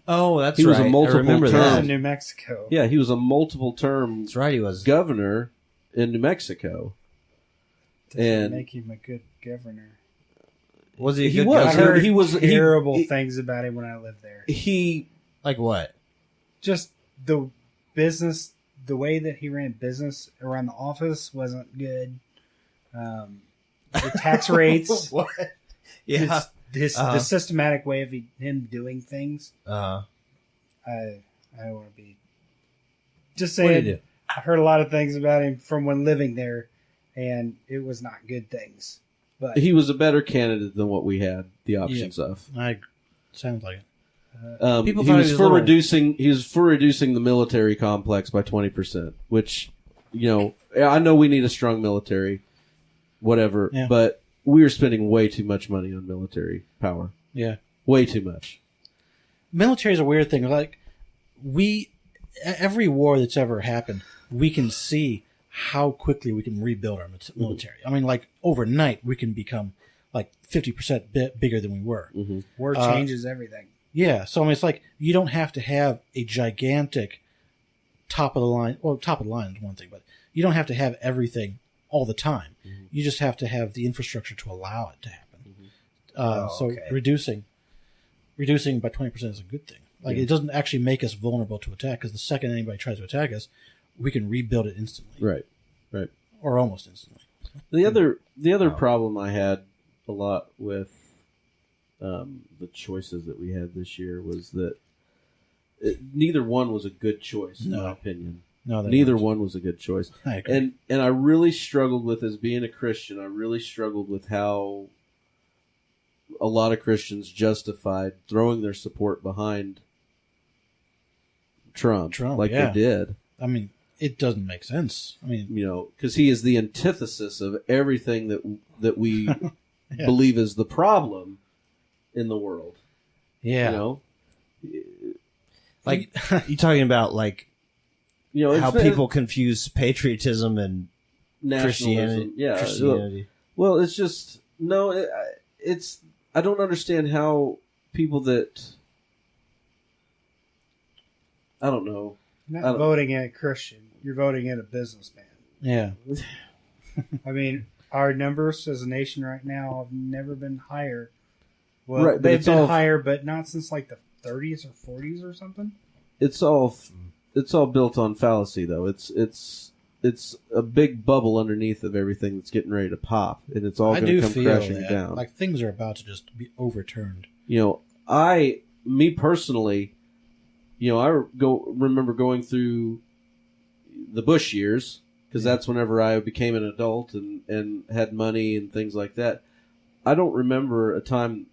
Oh, that's he was right. a multiple I remember term. that. In New Mexico. Yeah, he was a multiple term. That's right. He was governor in New Mexico. Doesn't make him a good governor. Was he? He was. I heard He was terrible things about him when I lived there. He like what? Just the business, the way that he ran business around the office wasn't good. The tax rates, What? Yeah. the systematic way of him doing things. Uh, I don't want to be just What did saying. he do? I heard a lot of things about him from when living there, and it was not good things. But he was a better candidate than what we had the options of. Sounds like it. People he thought was he was for little- reducing. He was for reducing the military complex by 20%, which I know we need a strong military, whatever, Yeah. but we are spending way too much money on military power. Yeah. Way too much. Military is a weird thing. Like every war that's ever happened, we can see how quickly we can rebuild our military. I mean, like overnight, we can become like 50% bigger than we were. war changes everything. Yeah. So I mean, it's like you don't have to have a gigantic top of the line. Well, top of the line is one thing, but you don't have to have everything all the time. You just have to have the infrastructure to allow it to happen. So reducing by 20% is a good thing. Like it doesn't actually make us vulnerable to attack because the second anybody tries to attack us, we can rebuild it instantly. Right. Or almost instantly. The other problem I had a lot with the choices that we had this year was that neither one was a good choice in my opinion. No, neither one was a good choice. I agree. And I really struggled with, as being a Christian, I really struggled with how a lot of Christians justified throwing their support behind Trump like they did. I mean, it doesn't make sense. I mean, because he is the antithesis of everything that we believe is the problem in the world. Yeah. Like you talking about like how people confuse patriotism and nationalism. Christianity. Well, it's just it's. I don't understand how people that I don't know. You're not voting at a Christian. You're voting at a businessman. Yeah. I mean, our numbers as a nation right now have never been higher. Well, right, they've been higher, but not since like the 30s or 40s or something. It's all built on fallacy, though. It's a big bubble underneath of everything that's getting ready to pop, and it's all going to come crashing down. Like things are about to just be overturned. Me personally, I remember going through the Bush years, because that's whenever I became an adult and had money and things like that. I don't remember a time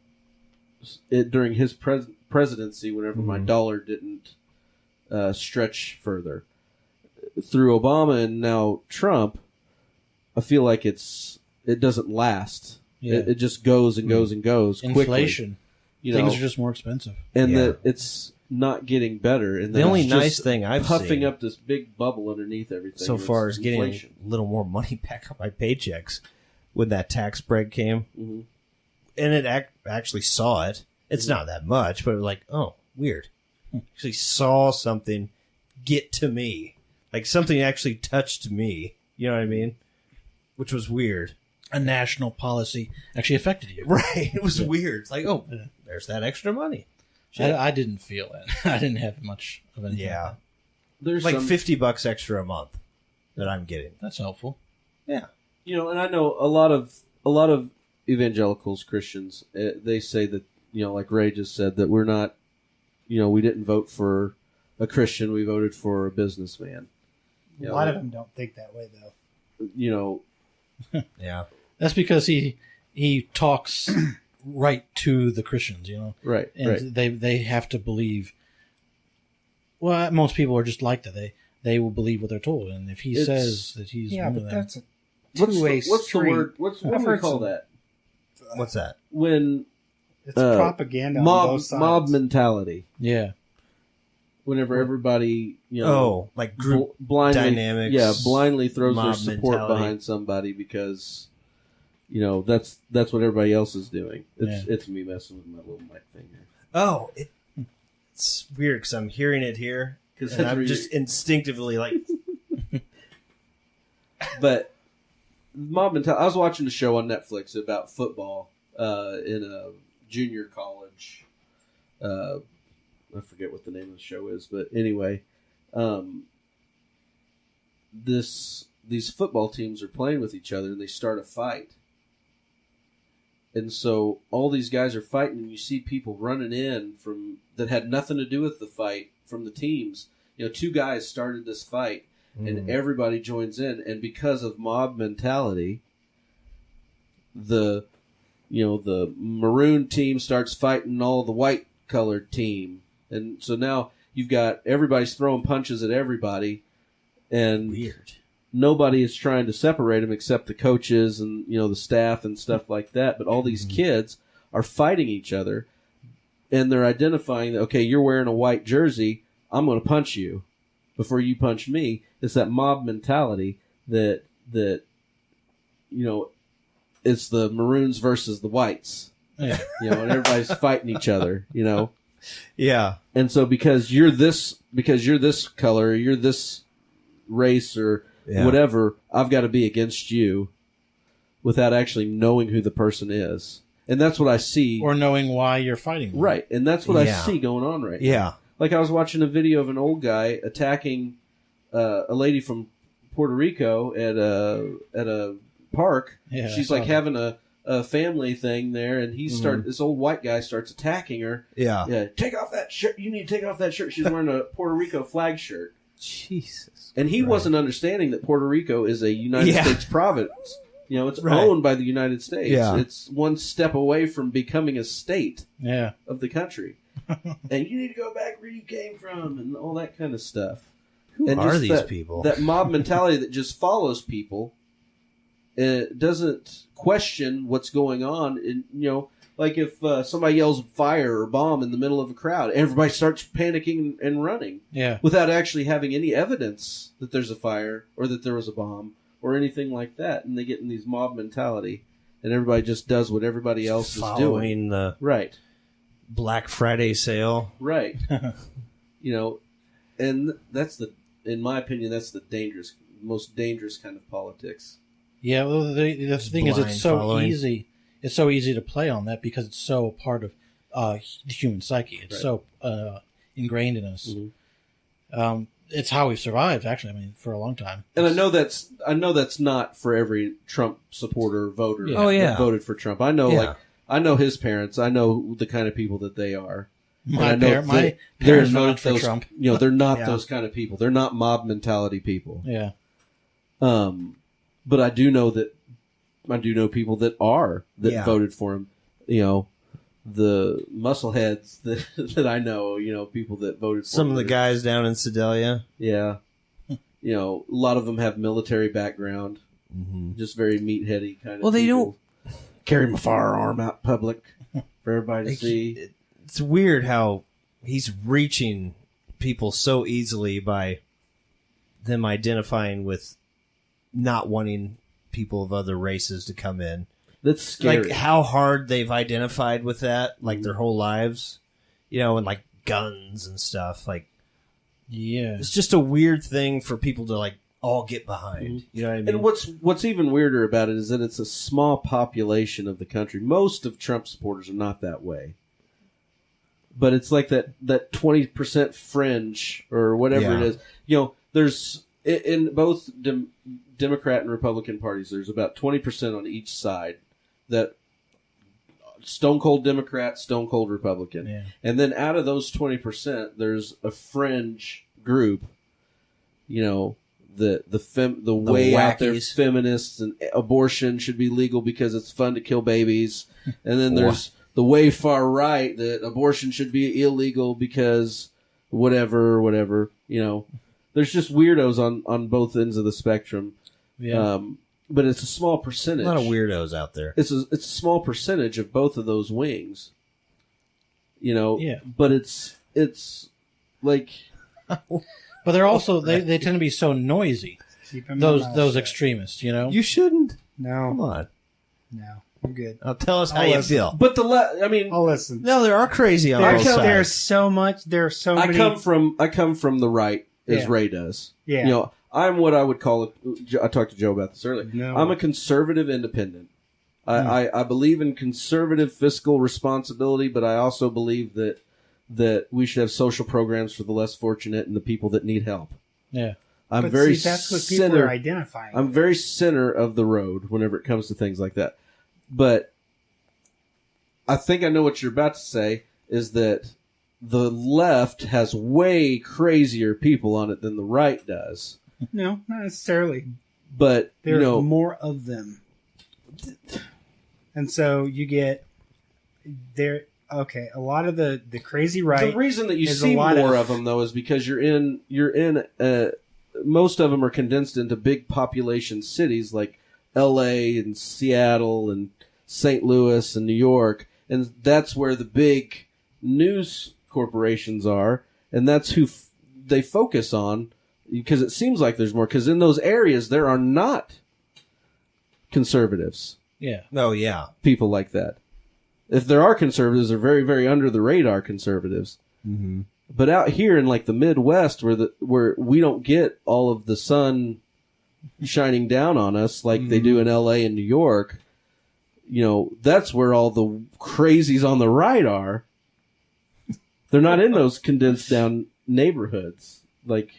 during his presidency whenever my dollar didn't stretch further. Through Obama and now Trump, I feel like it doesn't last. Yeah. It just goes and goes and goes. Inflation. Quickly. Things are just more expensive. And that it's not getting better. And the only nice thing I've puffing seen up this big bubble underneath everything so far is inflation. Getting a little more money back on my paychecks when that tax break came. Mm-hmm. And it actually saw it. It's not that much, but like, oh, weird. Actually saw something get to me. Like something actually touched me. You know what I mean? Which was weird. A national policy actually affected you. Right. It was weird. It's like, oh, there's that extra money. I didn't feel it. I didn't have much of anything. Yeah. There's like $50 extra a month that I'm getting. That's helpful. Yeah. And I know a lot of evangelicals, Christians, they say that, like Ray just said, that we're not, we didn't vote for a Christian, we voted for a businessman. A lot of them don't think that way, though. Yeah. That's because he talks right to the Christians, Right. And they have to believe. Well, most people are just like that. They will believe what they're told, and if he says that he's one of them, that's a two-way street. What's the word? What do we call that? What's that? When it's propaganda on both sides. Mob mentality. Yeah. Whenever everybody, like group blindly, dynamics, blindly throws their mob support mentality behind somebody because, that's what everybody else is doing. It's me messing with my little mic thing here. Oh, it's weird because I'm hearing it here and I'm just instinctively like. But mob mentality. I was watching a show on Netflix about football in a junior college. I forget what the name of the show is, but anyway, these football teams are playing with each other and they start a fight. And so all these guys are fighting, and you see people running in that had nothing to do with the fight from the teams. Two guys started this fight, and everybody joins in, and because of mob mentality, the maroon team starts fighting all the white colored team. And so now you've got everybody's throwing punches at everybody, and weird. Nobody is trying to separate them except the coaches and the staff and stuff like that. But all these kids are fighting each other, and they're identifying that, okay, you're wearing a white jersey, I'm going to punch you before you punch me. It's that mob mentality that it's the maroons versus the whites. Yeah. And everybody's fighting each other. Yeah. And so because you're this color, you're this race or whatever, I've got to be against you without actually knowing who the person is. And that's what I see. Or knowing why you're fighting them. Right. And that's what I see going on right now. Like I was watching a video of an old guy attacking a lady from Puerto Rico at a park. Yeah, she's like having a family thing there, and this old white guy starts attacking her. Yeah. Take off that shirt. You need to take off that shirt. She's wearing a Puerto Rico flag shirt. Jesus. And he wasn't understanding that Puerto Rico is a United States province. It's owned by the United States. Yeah. It's one step away from becoming a state of the country. And you need to go back where you came from and all that kind of stuff. Who are these people? That mob mentality that just follows people. It doesn't question what's going on. And, like if somebody yells fire or bomb in the middle of a crowd, everybody starts panicking and running. Yeah. Without actually having any evidence that there's a fire or that there was a bomb or anything like that, and they get in these mob mentality, and everybody just does what everybody else is doing. Following the Right. Black Friday sale. Right. And that's in my opinion, that's the most dangerous kind of politics. Yeah, well, the thing is, it's so following. easy. It's so easy to play on that because it's so part of the human psyche. It's so ingrained in us. Mm-hmm. It's how we've survived, actually. I mean, for a long time. And I know that's not for every Trump supporter voter. Yeah. Oh, yeah. that voted for Trump. I know, Yeah. I know his parents. I know the kind of people that they are. My And I know parents they're voted not for those, Trump. They're not Yeah. those kind of people. They're not mob mentality people. Yeah. But I do know people that Yeah. voted for him. The muscleheads that I know, people that voted for Some him. of the guys down in Sedalia. Yeah. A lot of them have military background. Mm-hmm. Just very meatheady kind of Well, they people. Carry my firearm out in public for everybody to see. It's weird how he's reaching people so easily by them identifying with not wanting people of other races to come in. That's scary. Like how hard they've identified with that, like their whole lives, and like guns and stuff. Like, Yeah. it's just a weird thing for people to like all get behind. You know what I mean? And what's even weirder about it is that it's a small population of the country. Most of Trump supporters are not that way. But it's like that 20% fringe or whatever it is. There's in both Democrat and Republican parties, there's about 20% on each side that stone cold Democrat, stone cold Republican. Yeah. And then out of those 20%, there's a fringe group, the way out there wackies. feminists and abortion should be legal because it's fun to kill babies. And then there's the way far right that abortion should be illegal because whatever. There's just weirdos on both ends of the spectrum. Yeah. But it's a small percentage. A lot of weirdos out there. It's a small percentage of both of those wings. Yeah. But it's like But they're also they tend to be so noisy. Keep him in my mouth Those shut. extremists, You shouldn't. No, Come on. no, I'm good. Now tell us how I'll you listen. feel. but I'll listen. No, there are crazy on both There's sides. so much. There's so I many. come from the right as Yeah. Ray does. Yeah. I'm what I would call I talked to Joe about this earlier. No. I'm a conservative independent. I believe in conservative fiscal responsibility, but I also believe that we should have social programs for the less fortunate and the people that need help. Yeah. I'm But very see, that's what people center. are identifying. I'm very center of the road whenever it comes to things like that. But I think I know what you're about to say is that the left has way crazier people on it than the right does. No, not necessarily. But There's more of them, and so you get there. Okay, a lot of the crazy right. the reason that you is see a lot more of- of them though is because you're in most of them are condensed into big population cities like L.A. and Seattle and St. Louis and New York, and that's where the big news corporations are, and that's who they focus on because it seems like there's more. Because in those areas there are not conservatives, Yeah. Oh, yeah. people like that. If there are conservatives, they're very, very under the radar conservatives. Mm-hmm. But out here in like the Midwest, where we don't get all of the sun shining down on us like they do in L.A. and New York, that's where all the crazies on the right are. They're not in those condensed down neighborhoods. Like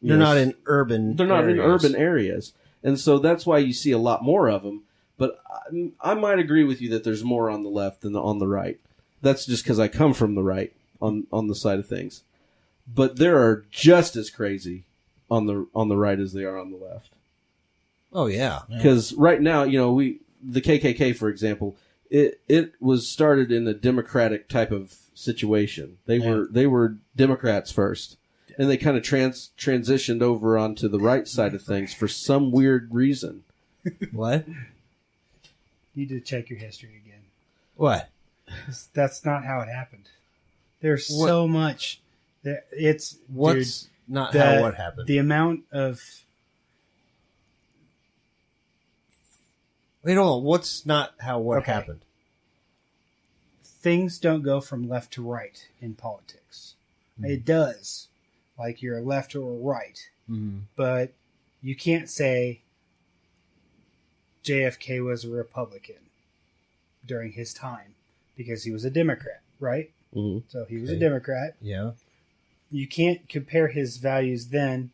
They're not in urban They're not in areas. urban areas, and so that's why you see a lot more of them. But I might agree with you that there's more on the left than on the right. That's just because I come from the right on the side of things. But there are just as crazy on the right as they are on the left. Oh, yeah. Because right now, the KKK, for example, it was started in a democratic type of situation. They were Democrats first, and they kind of transitioned over onto the right side of things for some weird reason. What? You need to check your history again. What? That's not how it happened. There's so much. It's What's not dude, how what happened? The amount of Wait, hold on. What Okay. happened? Things don't go from left to right in politics. It does. Like you're a left or a right. Mm-hmm. But you can't say JFK was a Republican during his time because he was a Democrat, right? Mhm. So he was a Okay. Democrat. Yeah. You can't compare his values then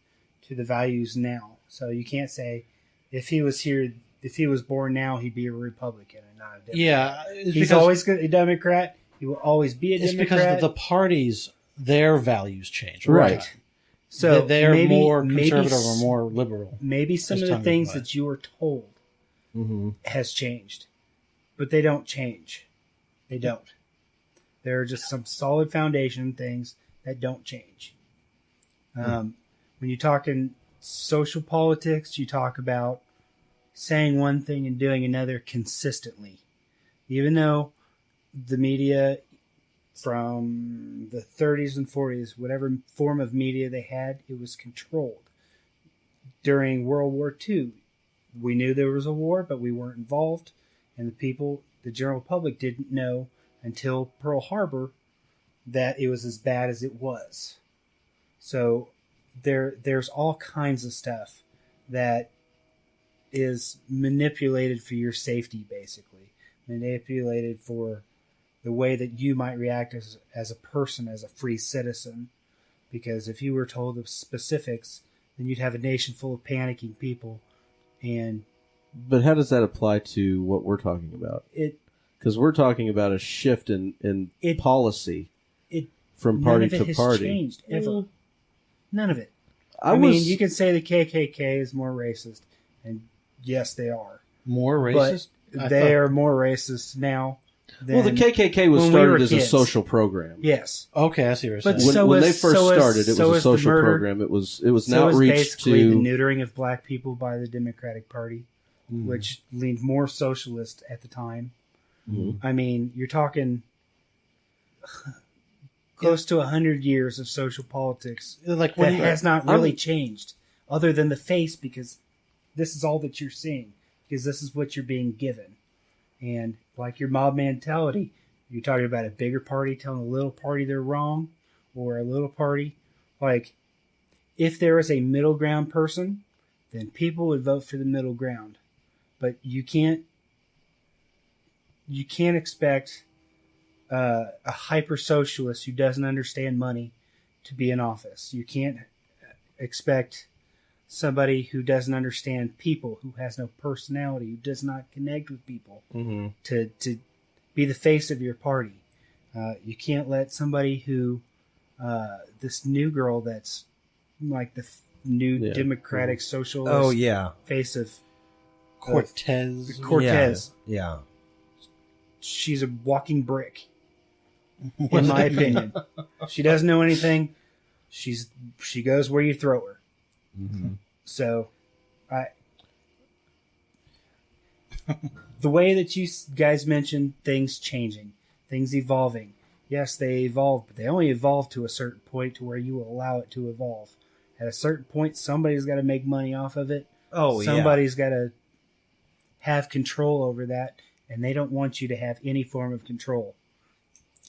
to the values now. So you can't say if he was born now, he'd be a Republican and not a Democrat. Yeah, it's He's because, always a Democrat. He will always be a it's Democrat. because the parties, their values change. Right. So They're maybe, more maybe conservative or more liberal. Maybe some as of the time things goes by. that you were told Mm-hmm. has changed, but they don't change. They don't. There are just some solid foundation things that don't change. When you talk in social politics, you talk about saying one thing and doing another consistently. Even though the media from the 30s and 40s, whatever form of media they had, it was controlled. During World War II, we knew there was a war, but we weren't involved. And the general public didn't know until Pearl Harbor that it was as bad as it was. So there's all kinds of stuff that is manipulated for your safety, basically. Manipulated for the way that you might react as a person, as a free citizen. Because if you were told the specifics, then you'd have a nation full of panicking people. And But how does that apply to what we're talking about? Because we're talking about a shift in policy from party none of it to has party. changed, ever. None of it. I mean, you can say the KKK is more racist, and yes, they are. More racist? But they are more racist now. Well, the KKK was when we started were as a kids. social program. Yes. Okay, I see what you're But saying. so When is- they first so is- started, it so was a is the social murder- program. It was an So is outreach basically the to. neutering of black people by the Democratic Party, which leaned more socialist at the time. Mhm. I mean, you're talking close to 100 years of social politics Like that when you, has not really changed, other than the face, because this is all that you're seeing, because this is what you're being given. And like your mob mentality, you're talking about a bigger party telling a little party they're wrong, or a little party. Like, if there is a middle ground person, then people would vote for the middle ground. But you can't expect a hyper socialist who doesn't understand money to be in office. You can't expect somebody who doesn't understand people, who has no personality, who does not connect with people, to be the face of your party. You can't let somebody who this new girl that's like the new Democratic socialist face of Cortez. Cortez. Yeah. She's a walking brick, in my opinion. She doesn't know anything. She goes where you throw her. So, the way that you guys mentioned things changing, things evolving. Yes, they evolve, but they only evolve to a certain point to where you will allow it to evolve. At a certain point, somebody's got to make money off of it. Somebody's got to have control over that, and they don't want you to have any form of control.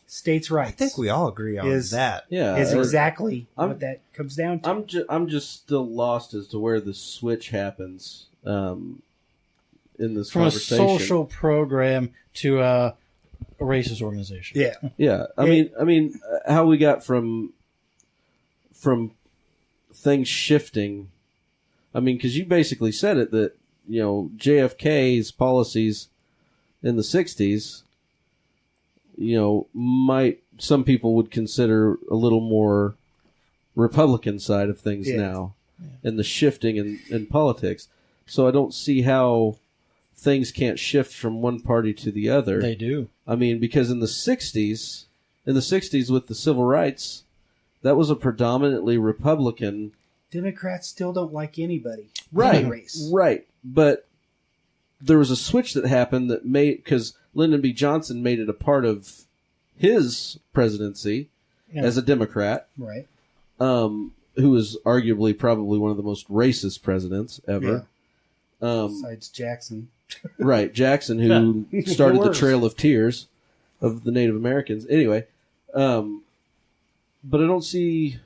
States' rights. I think we all agree on that. Yeah, is exactly what that comes down to. I'm just still lost as to where the switch happens in this From conversation. a social program to a racist organization. Yeah. Yeah, I mean, how we got from things shifting. I mean, because you basically said it that JFK's policies in the '60s, might some people would consider a little more Republican side of things now, and the shifting in politics. So I don't see how things can't shift from one party to the other. They do. I mean, because in the '60s with the civil rights, that was a predominantly Republican. Democrats still don't like anybody. Right, Any race. right. But there was a switch that happened that made, because Lyndon B. Johnson made it a part of his presidency as a Democrat, Right. who was arguably probably one of the most racist presidents ever. Besides Jackson. Right, Jackson, who started the Trail of Tears of the Native Americans. Anyway, but I don't see.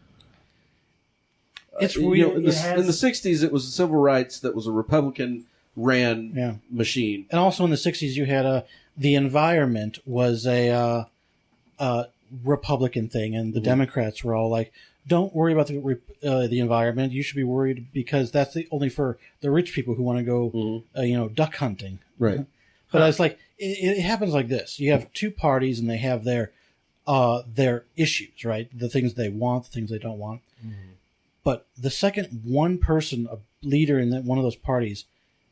It's weird. In the 60s, it was civil rights that was a Republican-ran machine. And also in the 60s, you had the environment was a Republican thing, and the Democrats were all like, don't worry about the environment. You should be worried because that's only for the rich people who want to go, duck hunting. Right. But it's like, it happens like this. You have two parties, and they have their issues, right? The things they want, the things they don't want. Mm-hmm. But the second one person, a leader in one of those parties,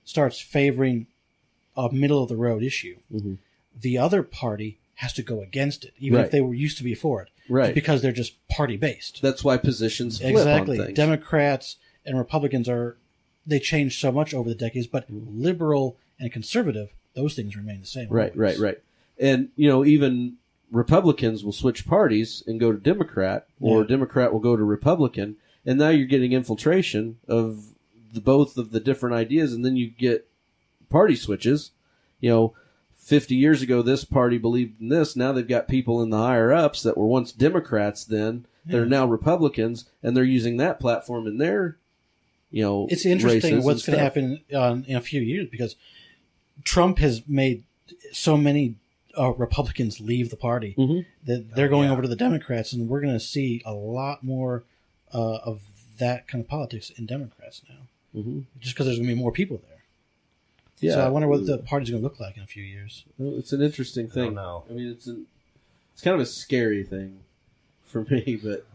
starts favoring a middle-of-the-road issue, the other party has to go against it, even if they were used to be for it. Right. Because they're just party-based. That's why positions flip exactly. on things. Democrats and Republicans they changed so much over the decades, but liberal and conservative, those things remain the same. Right, always. right. And, even Republicans will switch parties and go to Democrat, or Democrat will go to Republican, and now you're getting infiltration of both of the different ideas, and then you get party switches. 50 years ago, this party believed in this. Now they've got people in the higher ups that were once Democrats then. They're now Republicans, and they're using that platform in their, It's interesting what's going to happen in a few years, because Trump has made so many Republicans leave the party that they're going over to the Democrats, and we're going to see a lot more of that kind of politics in Democrats now, just because there's going to be more people there. Yeah. So I wonder what the party's going to look like in a few years. Well, it's an interesting thing. I mean, it's kind of a scary thing for me, but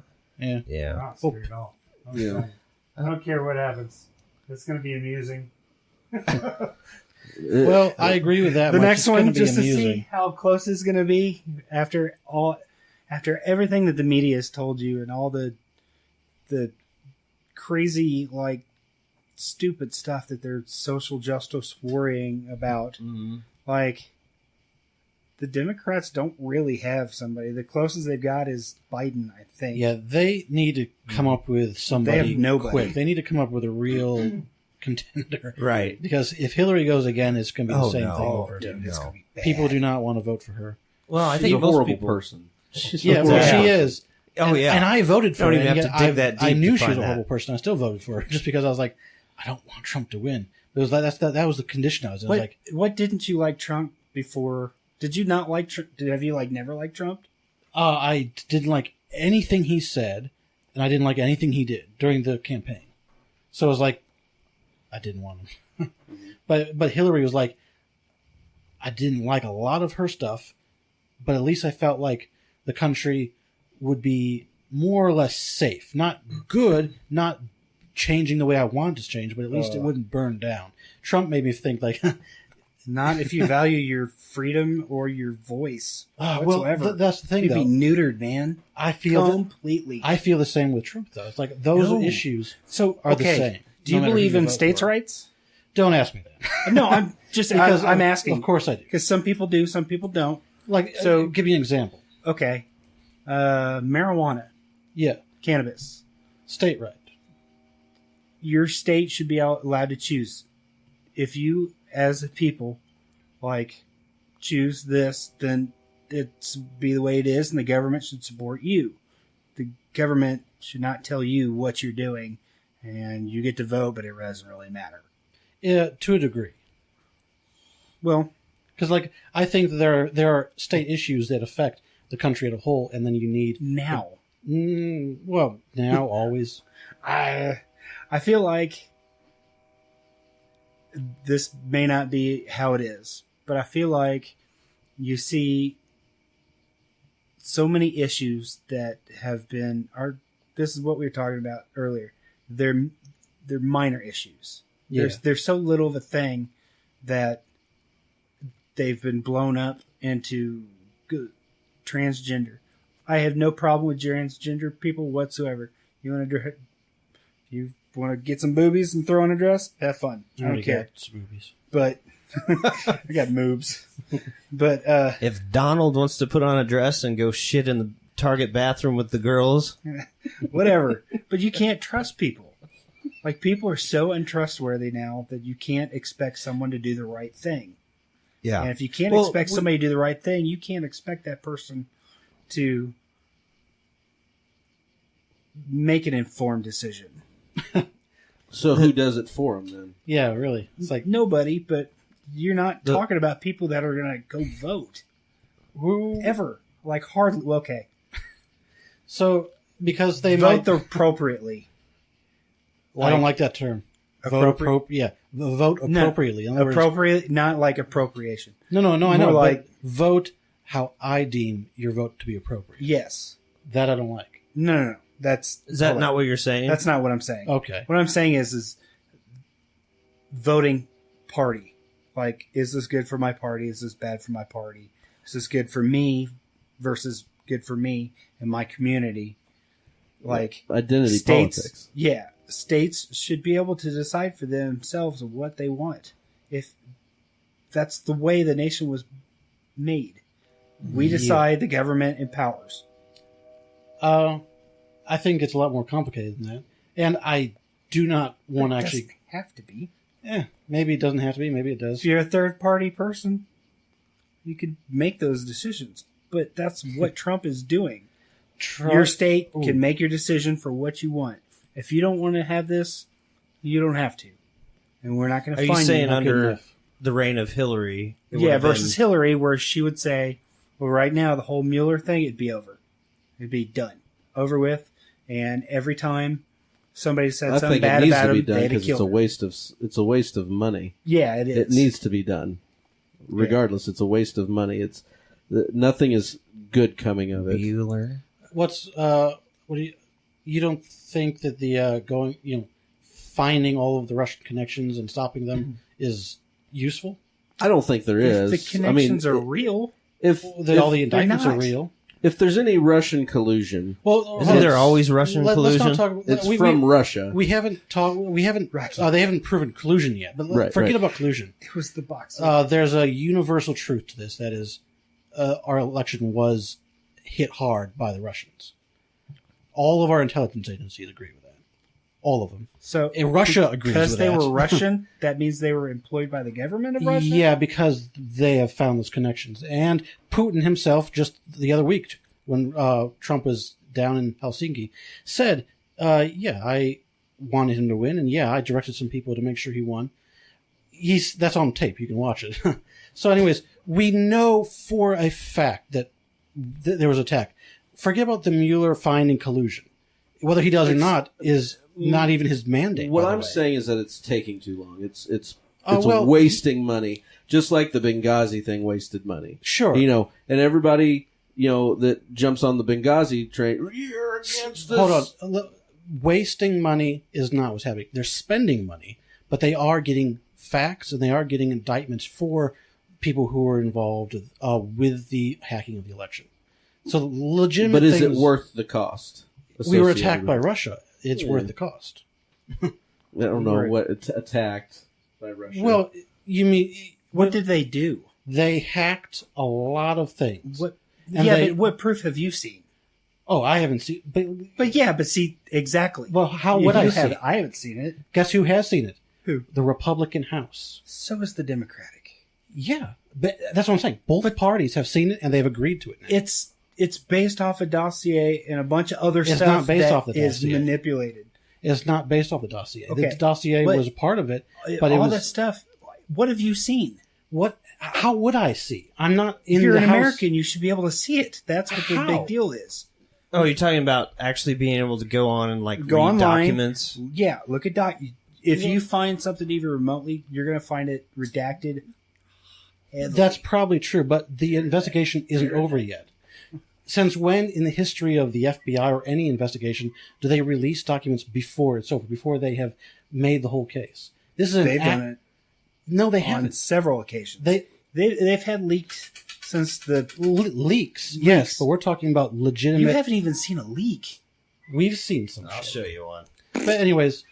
I'm not scared at all. I don't care what happens. It's going to be amusing. Well, I agree with that. The next one, just to amusing. see how close it's going to be after everything that the media has told you and all the crazy, stupid stuff that they're social justice worrying about. Like, the Democrats don't really have somebody. The closest they've got is Biden, I think. Yeah, they need to come up with somebody They have nobody. quick. They need to come up with a real contender. Right. Because if Hillary goes again, it's going to be the same thing over again. It's gonna be bad. People do not want to vote for her. Well, I she's think a most horrible people, person. Yeah, well, she is. Oh, yeah. And I voted for Don't her. even and have yet to dig that deep I knew to she was find a that. horrible person. I still voted for her just because I was like, I don't want Trump to win. It was like that was the condition I was in. I was like, What didn't you like Trump before? Did you not like Trump? Have you never liked Trump? I didn't like anything he said, and I didn't like anything he did during the campaign. So it was like, I didn't want him. But Hillary was like, I didn't like a lot of her stuff, but at least I felt like the country would be more or less safe. Not good, not changing the way I wanted to change, but at least it wouldn't burn down. Trump made me think like... Not if you value your freedom or your voice whatsoever. Well, that's the thing, You'd though. be neutered, man. I feel completely. I feel the same with Trump, though. It's like those issues are the same. Do you believe in states' rights? Don't ask me that. No, I'm just because I'm asking. Of course I do. Because some people do, some people don't. So give me an example. Okay. Marijuana. Yeah. Cannabis. State right. Your state should be allowed to choose. If you, as a people, choose this, then it's be the way it is, and the government should support you. The government should not tell you what you're doing, and you get to vote, but it doesn't really matter. Yeah, to a degree. Well, because I think that there are state issues that affect the country as a whole, and then you need now. Now always. I feel like this may not be how it is, but I feel like you see so many issues that have been this is what we were talking about earlier. They're minor issues. Yeah. There's so little of a thing that they've been blown up into transgender. I have no problem with transgender people whatsoever. You want to get some boobies and throw on a dress? Have fun. I don't care. Boobies. But I got moobs. But if Donald wants to put on a dress and go shit in the Target bathroom with the girls, whatever. But you can't trust people. Like, people are so untrustworthy now that you can't expect someone to do the right thing. Yeah. And if you can't expect somebody to do the right thing, you can't expect that person to make an informed decision. So who does it for them then? Yeah, really. It's like nobody, but you're not talking about people that are going to go vote. Ever. Like, hardly. Okay. So, because they vote appropriately. I don't like that term. Vote appropriately. No, appropriate, not like appropriation. No, I know. Like, vote how I deem your vote to be appropriate. Yes. That I don't like. No. Is that not what you're saying? That's not what I'm saying. Okay. What I'm saying is voting party. Like, is this good for my party? Is this bad for my party? Is this good for me versus good for me and my community? Like, identity politics. Yeah. States should be able to decide for themselves what they want. If that's the way the nation was made. We decide, the government empowers. I think it's a lot more complicated than that. And I do not want to actually... It doesn't have to be. Yeah, maybe it doesn't have to be. Maybe it does. If you're a third-party person, you could make those decisions. But that's what Trump is doing. Your state can make your decision for what you want. If you don't want to have this, you don't have to. And we're not going to find you. Are you saying under the reign of Hillary? Versus Hillary, where she would say, well, right now, the whole Mueller thing, it'd be over. It'd be done. Over with. And every time somebody said something bad about him, they'd kill him. It's a waste of money. Yeah, it is. It needs to be done. Regardless, it's a waste of money. Nothing is good coming of it. Mueller. What do you don't think that the finding all of the Russian connections and stopping them is useful? I don't think there is. If the connections are real, if all the indictments are real, if there's any Russian collusion, isn't there always Russian collusion? Let's not talk. It's from Russia. We haven't talked. We haven't. They haven't proven collusion yet. But forget about collusion. It was the box. There's a universal truth to this. That is, our election was hit hard by the Russians. All of our intelligence agencies agree with that. All of them. So Russia agrees with that. Because they were Russian, that means they were employed by the government of Russia? Yeah, because they have found those connections. And Putin himself, just the other week, when Trump was down in Helsinki, said, I wanted him to win, and I directed some people to make sure he won. That's on tape. You can watch it. So anyways, we know for a fact that there was an attack. Forget about the Mueller finding collusion. Whether he does or not is not even his mandate. What I'm saying is that it's taking too long. It's wasting money, just like the Benghazi thing wasted money. Sure. And everybody, that jumps on the Benghazi train, you're against this. Hold on. Wasting money is not what's happening. They're spending money, but they are getting facts and they are getting indictments for people who were involved with the hacking of the election. So legitimate. But is it worth the cost? We were attacked by Russia. It's worth the cost. I don't know what attacked by Russia. Well, you mean what did they do? They hacked a lot of things. What? But what proof have you seen? Oh, I haven't seen. But see exactly. Well, how would I see it? I haven't seen it. Guess who has seen it? Who? The Republican House. So is the Democratic. Yeah, but that's what I'm saying. Both parties have seen it and they've agreed to it now. It's based off a dossier and a bunch of other stuff not based off the is dossier. Manipulated. It's not based off the dossier. Okay. The dossier was a part of it, but all that stuff. What have you seen? What? How would I see? I'm not in. If you're the an house. American, you should be able to see it. That's what the big deal is. Oh, you're talking about actually being able to go on and go read online, documents? Yeah, look at If you find something even remotely, you're going to find it redacted. That's probably true, but the investigation isn't over yet. Since when in the history of the FBI or any investigation do they release documents before it's over, before they have made the whole case? They've done it. No, they haven't. On several occasions. They've had leaks since the... Leaks, yes, but we're talking about legitimate... You haven't even seen a leak. We've seen some I'll show you one. But anyways,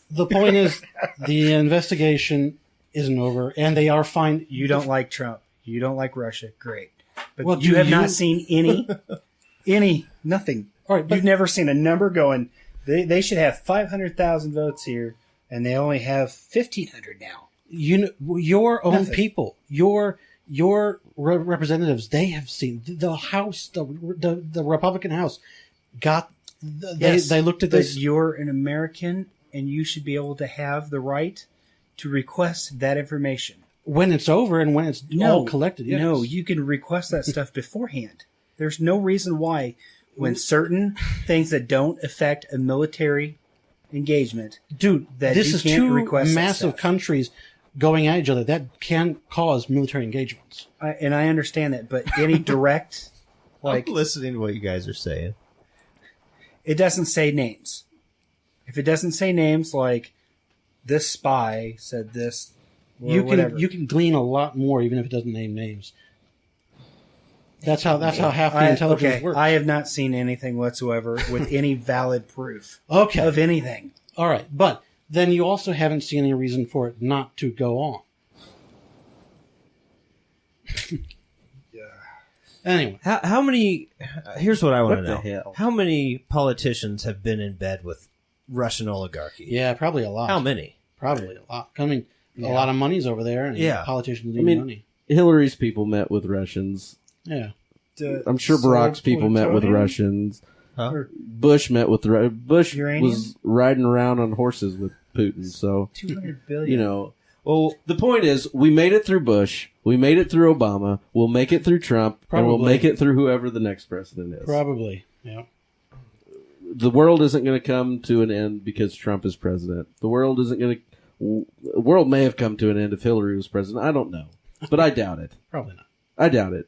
the point is the investigation isn't over, and they are fine. You don't like Trump. You don't like Russia. Great. But you have not seen nothing. All right, you've never seen a number going They should have 500,000 votes here, and they only have 1,500 now. Your own people, your representatives, they have seen the House, the Republican House got. They looked at this. You're an American, and you should be able to have the right to request that information when it's over and when it's all collected. Yes. No, you can request that stuff beforehand. There's no reason why, when certain things that don't affect a military engagement, dude, that this you is can't two request massive countries going at each other. That can cause military engagements. And I understand that, but any direct, I'm listening to what you guys are saying. It doesn't say names. If it doesn't say names, like this spy said this, or whatever. You can glean a lot more even if it doesn't name names. That's how half the intelligence works. I have not seen anything whatsoever with any valid proof of anything. All right, but then you also haven't seen any reason for it not to go on. Anyway, how many? Here's what I want to know: hell? How many politicians have been in bed with Russian oligarchy? Yeah, probably a lot. How many? Probably a lot. A lot of money's over there, and politicians need money. Hillary's people met with Russians. Yeah, I'm sure Barack's people met with Russians. Huh? Bush met with Bush Uranium? was riding around on horses with Putin. So $200 billion. Well, the point is, we made it through Bush, we made it through Obama, we'll make it through Trump, and we'll make it through whoever the next president is. Probably, yeah. The world isn't going to come to an end because Trump is president. The world may have come to an end if Hillary was president. I don't know, but I doubt it. Probably not. I doubt it.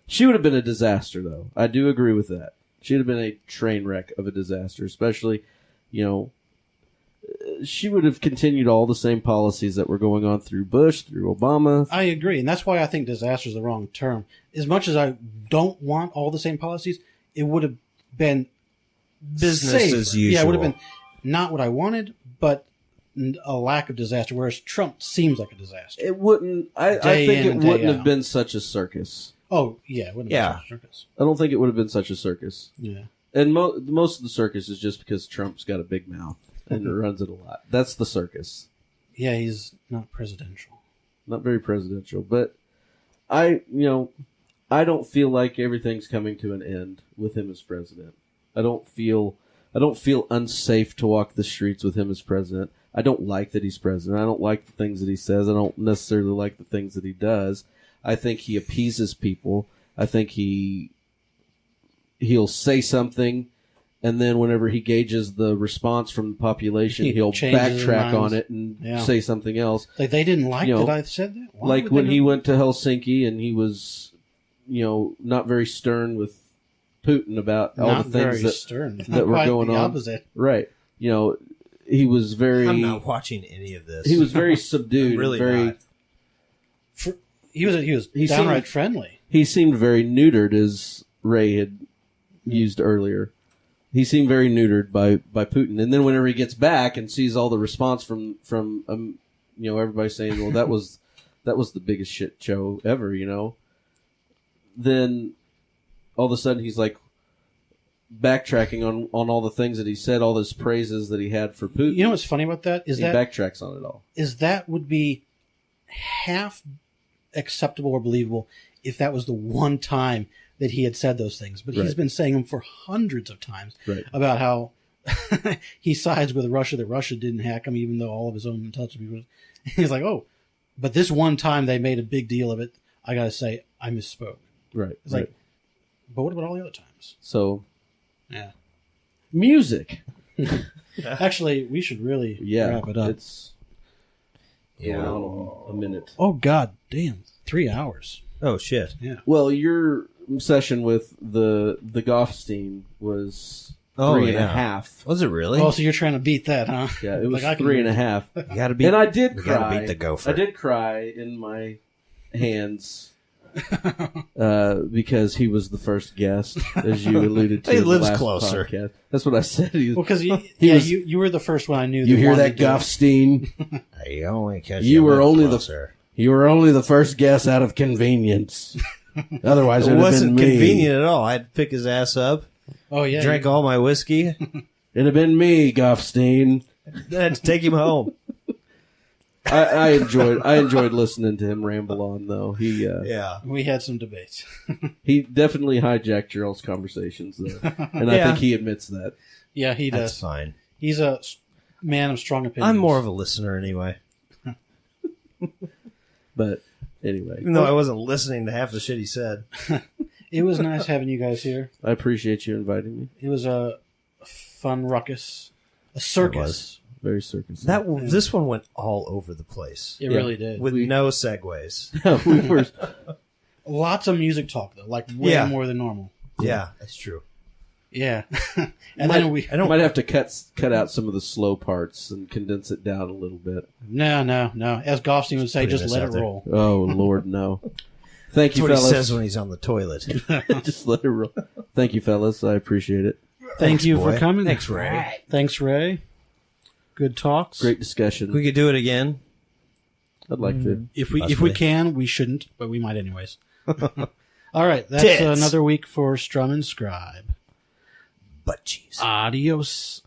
She would have been a disaster, though. I do agree with that. She would have been a train wreck of a disaster, especially, she would have continued all the same policies that were going on through Bush, through Obama. I agree, and that's why I think disaster is the wrong term. As much as I don't want all the same policies, it would have been business safer. as usual. Yeah, it would have been not what I wanted, but a lack of disaster, whereas Trump seems like a disaster. It wouldn't. I think it wouldn't have been such a circus. Oh, yeah, it wouldn't have been such a circus. I don't think it would have been such a circus. Yeah. And most of the circus is just because Trump's got a big mouth and runs it a lot. That's the circus. Yeah, he's not presidential. Not very presidential, but I don't feel like everything's coming to an end with him as president. I don't feel unsafe to walk the streets with him as president. I don't like that he's president. I don't like the things that he says. I don't necessarily like the things that he does. I think he appeases people. I think he'll say something, and then whenever he gauges the response from the population, he'll backtrack on it and say something else. Like they didn't like that I said that? Why like when he went to Helsinki and he was, not very stern with Putin about all the things that were going on. Opposite. Right. He was very... I'm not watching any of this. He was very subdued. Really very, not. He was downright friendly. He seemed very neutered, as Ray had used earlier. He seemed very neutered by Putin. And then whenever he gets back and sees all the response from everybody saying, well, that was the biggest shit show ever, then all of a sudden he's like backtracking on all the things that he said, all those praises that he had for Putin. You know what's funny about that? He backtracks on it all. Is that would be half acceptable or believable if that was the one time that he had said those things. But he's been saying them for hundreds of times about how he sides with Russia, that Russia didn't hack him, even though all of his own intelligence people. He's like, but this one time they made a big deal of it. I got to say, I misspoke. Right. It's like, but what about all the other times? So, yeah. Music. Actually, we should really wrap it up. It's a minute. Oh, God damn. 3 hours. Oh, shit. Yeah. Well, your session with the Goffstein was 3.5. Was it really? Oh, so you're trying to beat that, huh? Yeah, it was 3.5. You gotta beat, and I did cry. Gotta beat the gopher. I did cry in my hands because he was the first guest, as you alluded to. He in the lives last closer. Podcast. That's what I said. Well, because you were the first one I knew. You hear that, Goffstein? You were only the first guest out of convenience. Otherwise, it wasn't been me. convenient at all. I had to pick his ass up. Oh yeah, drank all my whiskey. It'd have been me, Goffstein. I had to take him home. I enjoyed listening to him ramble on, though. We had some debates. He definitely hijacked your all's conversations, though, and I think he admits that. Yeah, he does. That's fine. He's a man of strong opinions. I'm more of a listener anyway. But anyway, Even though I wasn't listening to half the shit he said. It was nice having you guys here. I appreciate you inviting me. It was a fun ruckus, a circus. Very circus. This one went all over the place. It really did. With no segues. we were. Lots of music talk though, like way more than normal. Yeah, that's true. Yeah, and then we might have to cut out some of the slow parts and condense it down a little bit. No. As Goffstein would say, just let it roll. Oh Lord, no. Thank you, That's what fellas. he says when he's on the toilet. Just let it roll. Thank you, fellas. I appreciate it. Thank you boy. for coming. Thanks, Ray. Thanks, Ray. Good talks. Great discussion. We could do it again. I'd like to. If we can, we shouldn't, but we might anyways. All right, that's Tits. another week for Strum and Scribe. Butt cheese. Adios.